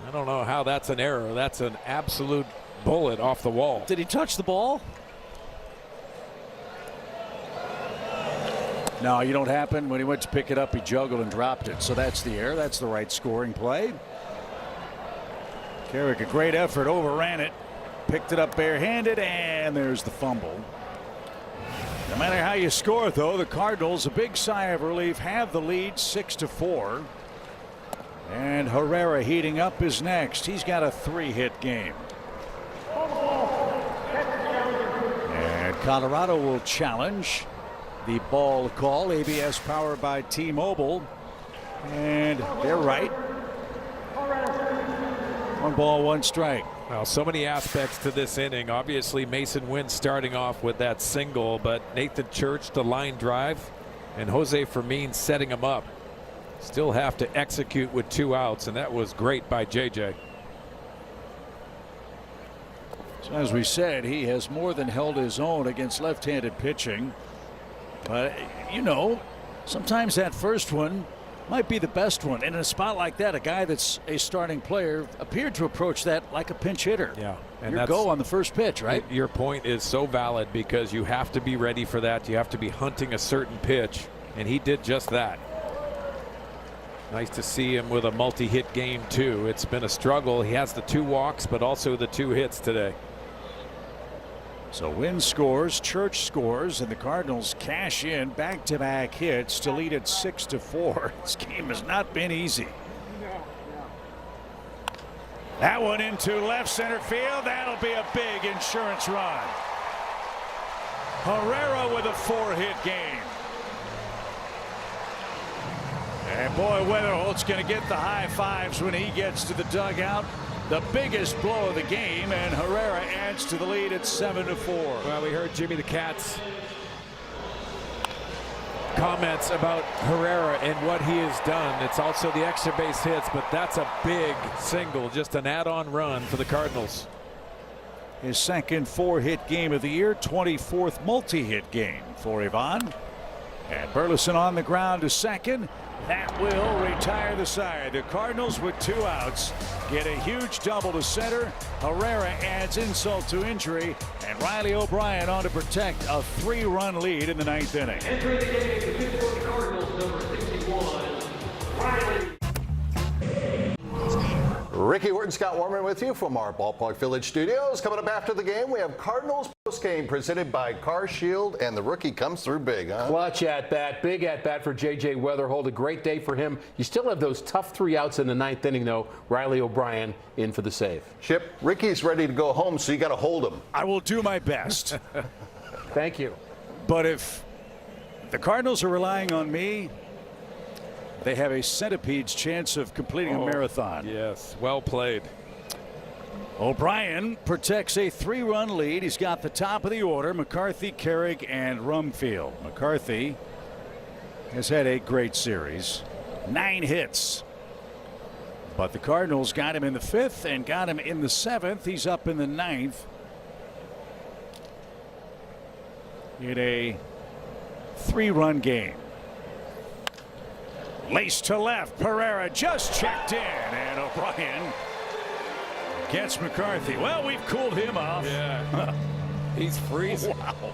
I don't know how that's an error. That's an absolute bullet off the wall. Did he touch the ball? No, you don't happen. When he went to pick it up, he juggled and dropped it. So that's the error. That's the right scoring play. Carrick, a great effort, overran it. Picked it up barehanded, and there's the fumble. No matter how you score, though, the Cardinals, a big sigh of relief, have the lead 6-4. And Herrera heating up is next. He's got a 3-hit game. And Colorado will challenge the ball call. ABS powered by T-Mobile. And they're right. 1 ball, 1 strike. Well, so many aspects to this inning. Obviously, Mason Wynn starting off with that single, but Nathan Church the line drive, and Jose Fermin setting him up. Still have to execute with 2 outs, and that was great by JJ. So as we said, he has more than held his own against left-handed pitching. But, you know, sometimes that first one might be the best one. And in a spot like that, a guy that's a starting player appeared to approach that like a pinch hitter. Yeah. And your go on the first pitch, right? Your point is so valid, because you have to be ready for that. You have to be hunting a certain pitch, and he did just that. Nice to see him with a multi-hit game, too. It's been a struggle. He has the 2 walks, but also the 2 hits today. So Wynn scores, Church scores, and the Cardinals cash in back-to-back hits to lead at 6-4. This game has not been easy. That one into left center field. That'll be a big insurance run. Herrera with a 4-hit game. And boy, Weatherholt's going to get the high fives when he gets to the dugout. The biggest blow of the game, and Herrera adds to the lead at 7-4. Well, we heard Jimmy the Cat's comments about Herrera and what he has done. It's also the extra base hits, but that's a big single, just an add-on run for the Cardinals. His second 4-hit game of the year, 24th multi-hit game for Ivan. And Burleson on the ground to second. That will retire the side. The Cardinals with 2 outs get a huge double to center. Herrera adds insult to injury, and Riley O'Brien on to protect a 3-run lead in the 9th inning. Entering the game, the Pittsburgh Cardinals, number 61, Riley. Ricky Horton, Scott Warman with you from our Ballpark Village studios. Coming up after the game, we have Cardinals postgame presented by Car Shield, and the rookie comes through big, huh? Clutch at bat, big at bat for J.J. Weatherholt. A great day for him. You still have those tough 3 outs in the 9th inning, though. Riley O'Brien in for the save. Chip, Ricky's ready to go home, so you got to hold him. I will do my best. Thank you. But if the Cardinals are relying on me, they have a centipede's chance of completing a marathon. Yes, well played. O'Brien protects a 3-run lead. He's got the top of the order: McCarthy, Carrick, and Rumfield. McCarthy has had a great series. 9 hits. But the Cardinals got him in the 5th and got him in the 7th. He's up in the 9th. In a 3-run game. Lace to left. Pereira just checked in. And O'Brien gets McCarthy. Well, we've cooled him off. Yeah. He's freezing. Wow.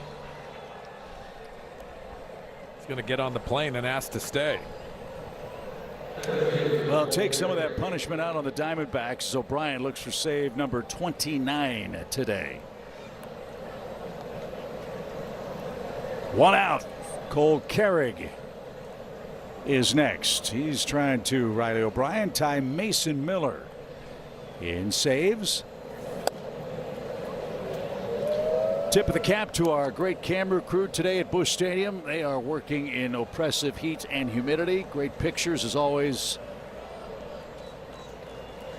He's going to get on the plane and ask to stay. Well, take some of that punishment out on the Diamondbacks as O'Brien looks for save number 29 today. 1 out. Cole Carrig is next. He's trying to, Riley O'Brien, tie Mason Miller in saves. Tip of the cap to our great camera crew today at Busch Stadium. They are working in oppressive heat and humidity. Great pictures as always.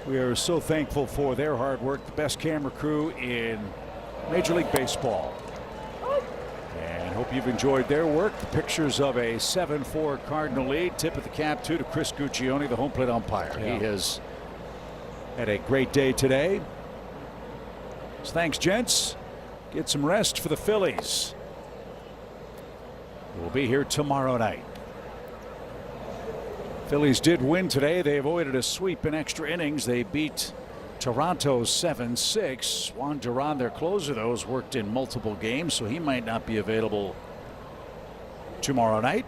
We are so thankful for their hard work. The best camera crew in Major League Baseball. And hope you've enjoyed their work. The pictures of a 7-4 Cardinal lead. Tip of the cap too to Chris Guccione, the home plate umpire. Yeah. He has had a great day today. So thanks, gents. Get some rest for the Phillies. We'll be here tomorrow night. Phillies did win today. They avoided a sweep in extra innings. They beat Toronto 7-6. Juan Duran, their closer, though, has worked in multiple games, so he might not be available tomorrow night.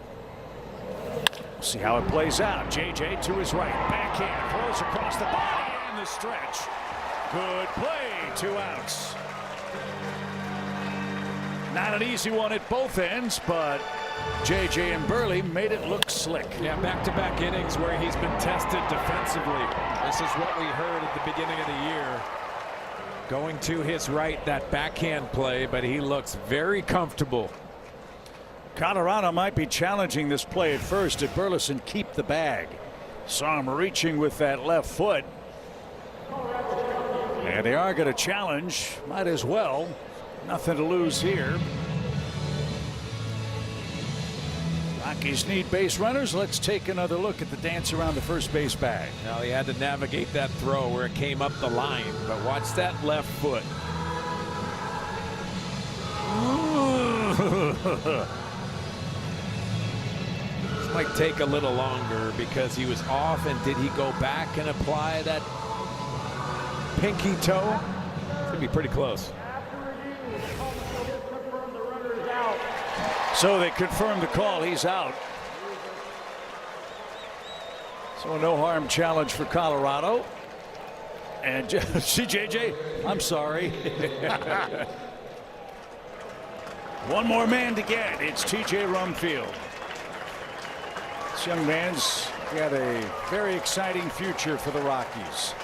We'll see how it plays out. JJ to his right. Backhand. Throws across the body and the stretch. Good play. 2 outs. Not an easy one at both ends, but JJ and Burley made it look slick. Yeah, back-to-back innings where he's been tested defensively. This is what we heard at the beginning of the year. Going to his right, that backhand play, but he looks very comfortable. Colorado might be challenging this play at first. Did Burleson keep the bag? Saw him reaching with that left foot. And they are going to challenge. Might as well. Nothing to lose here. Rockies need base runners. Let's take another look at the dance around the first base bag. Now he had to navigate that throw where it came up the line, but watch that left foot. This might take a little longer because he was off, and did he go back and apply that pinky toe? It's gonna be pretty close. So they confirmed the call. He's out. So a no harm challenge for Colorado. And see, JJ, I'm sorry. One more man to get. It's TJ Rumfield. This young man's got a very exciting future for the Rockies.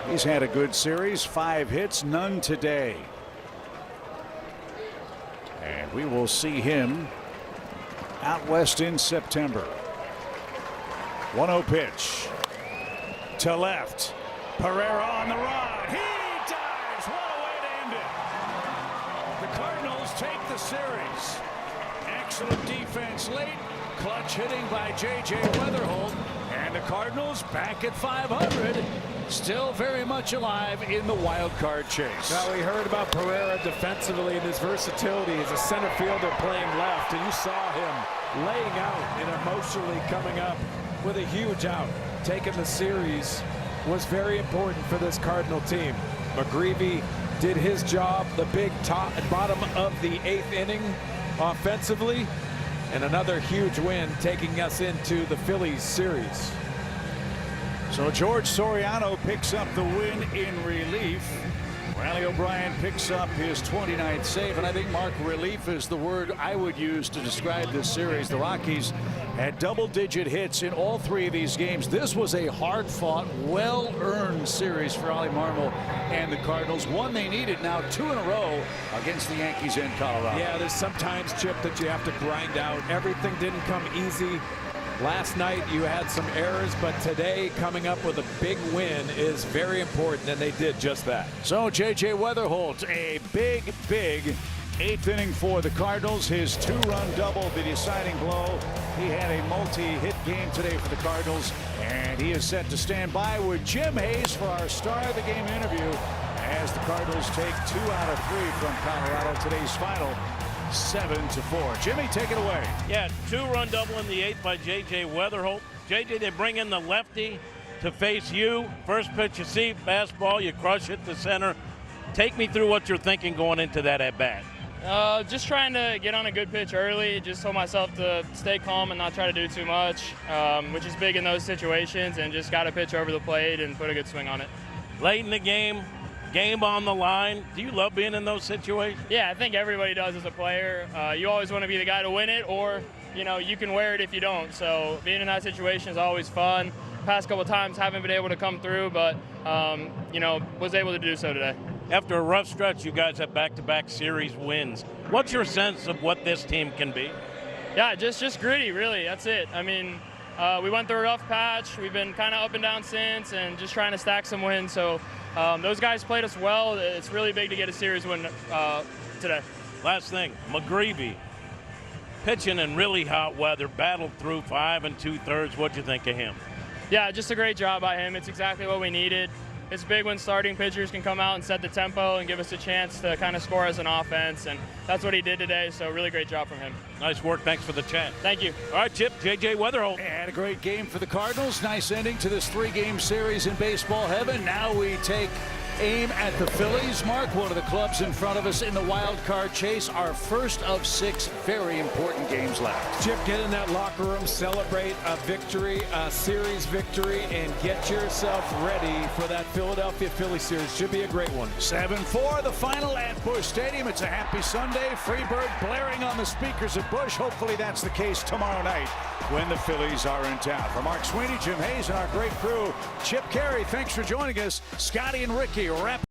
He's had a good series. 5 hits, none today. And we will see him out west in September. 1-0 pitch to left. Pereira on the run. He dives. What a way to end it. The Cardinals take the series. Excellent defense late. Clutch hitting by J.J. Weatherholt. And the Cardinals back at 500. Still very much alive in the wild card chase. Now we heard about Pereira defensively and his versatility as a center fielder playing left, and you saw him laying out and emotionally coming up with a huge out. Taking the series was very important for this Cardinal team. McGreevy did his job, the big top and bottom of the 8th inning offensively, and another huge win taking us into the Phillies series. So George Soriano picks up the win in relief. Riley O'Brien picks up his 29th save, and I think, Mark, relief is the word I would use to describe this series. The Rockies had double-digit hits in all 3 of these games. This was a hard-fought, well-earned series for Ollie Marmol and the Cardinals. One they needed, now 2 in a row against the Yankees in Colorado. Yeah, there's sometimes, Chip, that you have to grind out. Everything didn't come easy. Last night you had some errors, but today coming up with a big win is very important, and they did just that. So J.J. Weatherholt, a big 8th inning for the Cardinals. His 2-run double, the deciding blow. He had a multi-hit game today for the Cardinals, and he is set to stand by with Jim Hayes for our Star of the Game interview as the Cardinals take 2 out of 3 from Colorado. Today's final 7-4. Jimmy, take it away. Yeah, 2-run double in the 8th by J.J. Weatherholt. J.J., they bring in the lefty to face you. First pitch you see, fastball, you crush it to center. Take me through what you're thinking going into that at-bat. Just trying to get on a good pitch early. Just told myself to stay calm and not try to do too much, which is big in those situations, and just got to pitch over the plate and put a good swing on it. Late in the game on the line. Do you love being in those situations? Yeah, I think everybody does as a player. You always want to be the guy to win it, or you can wear it if you don't. So being in that situation is always fun. Past couple of times haven't been able to come through, but was able to do so today. After a rough stretch, you guys have back-to-back series wins. What's your sense of what this team can be? Yeah, just gritty, really. That's it. I mean, we went through a rough patch. We've been kind of up and down since, and just trying to stack some wins. So those guys played us well. It's really big to get a series win today. Last thing, McGreevy, pitching in really hot weather, battled through 5 2/3. What'd you think of him? Yeah, just a great job by him. It's exactly what we needed. It's big when starting pitchers can come out and set the tempo and give us a chance to kind of score as an offense, and that's what he did today, so really great job from him. Nice work. Thanks for the chat. Thank you. All right, Chip, J.J. Weatherholt. And a great game for the Cardinals. Nice ending to this 3-game series in baseball heaven. Now we take aim at the Phillies. Mark, one of the clubs in front of us in the wild card chase. Our first of 6 very important games left. Chip, get in that locker room, celebrate a victory, a series victory, and get yourself ready for that Philadelphia Phillies series. Should be a great one. 7-4, the final at Busch Stadium. It's a happy Sunday. Freebird blaring on the speakers at Busch. Hopefully that's the case tomorrow night when the Phillies are in town. For Mark Sweeney, Jim Hayes, and our great crew, Chip Carey, thanks for joining us. Scotty and Ricky wrap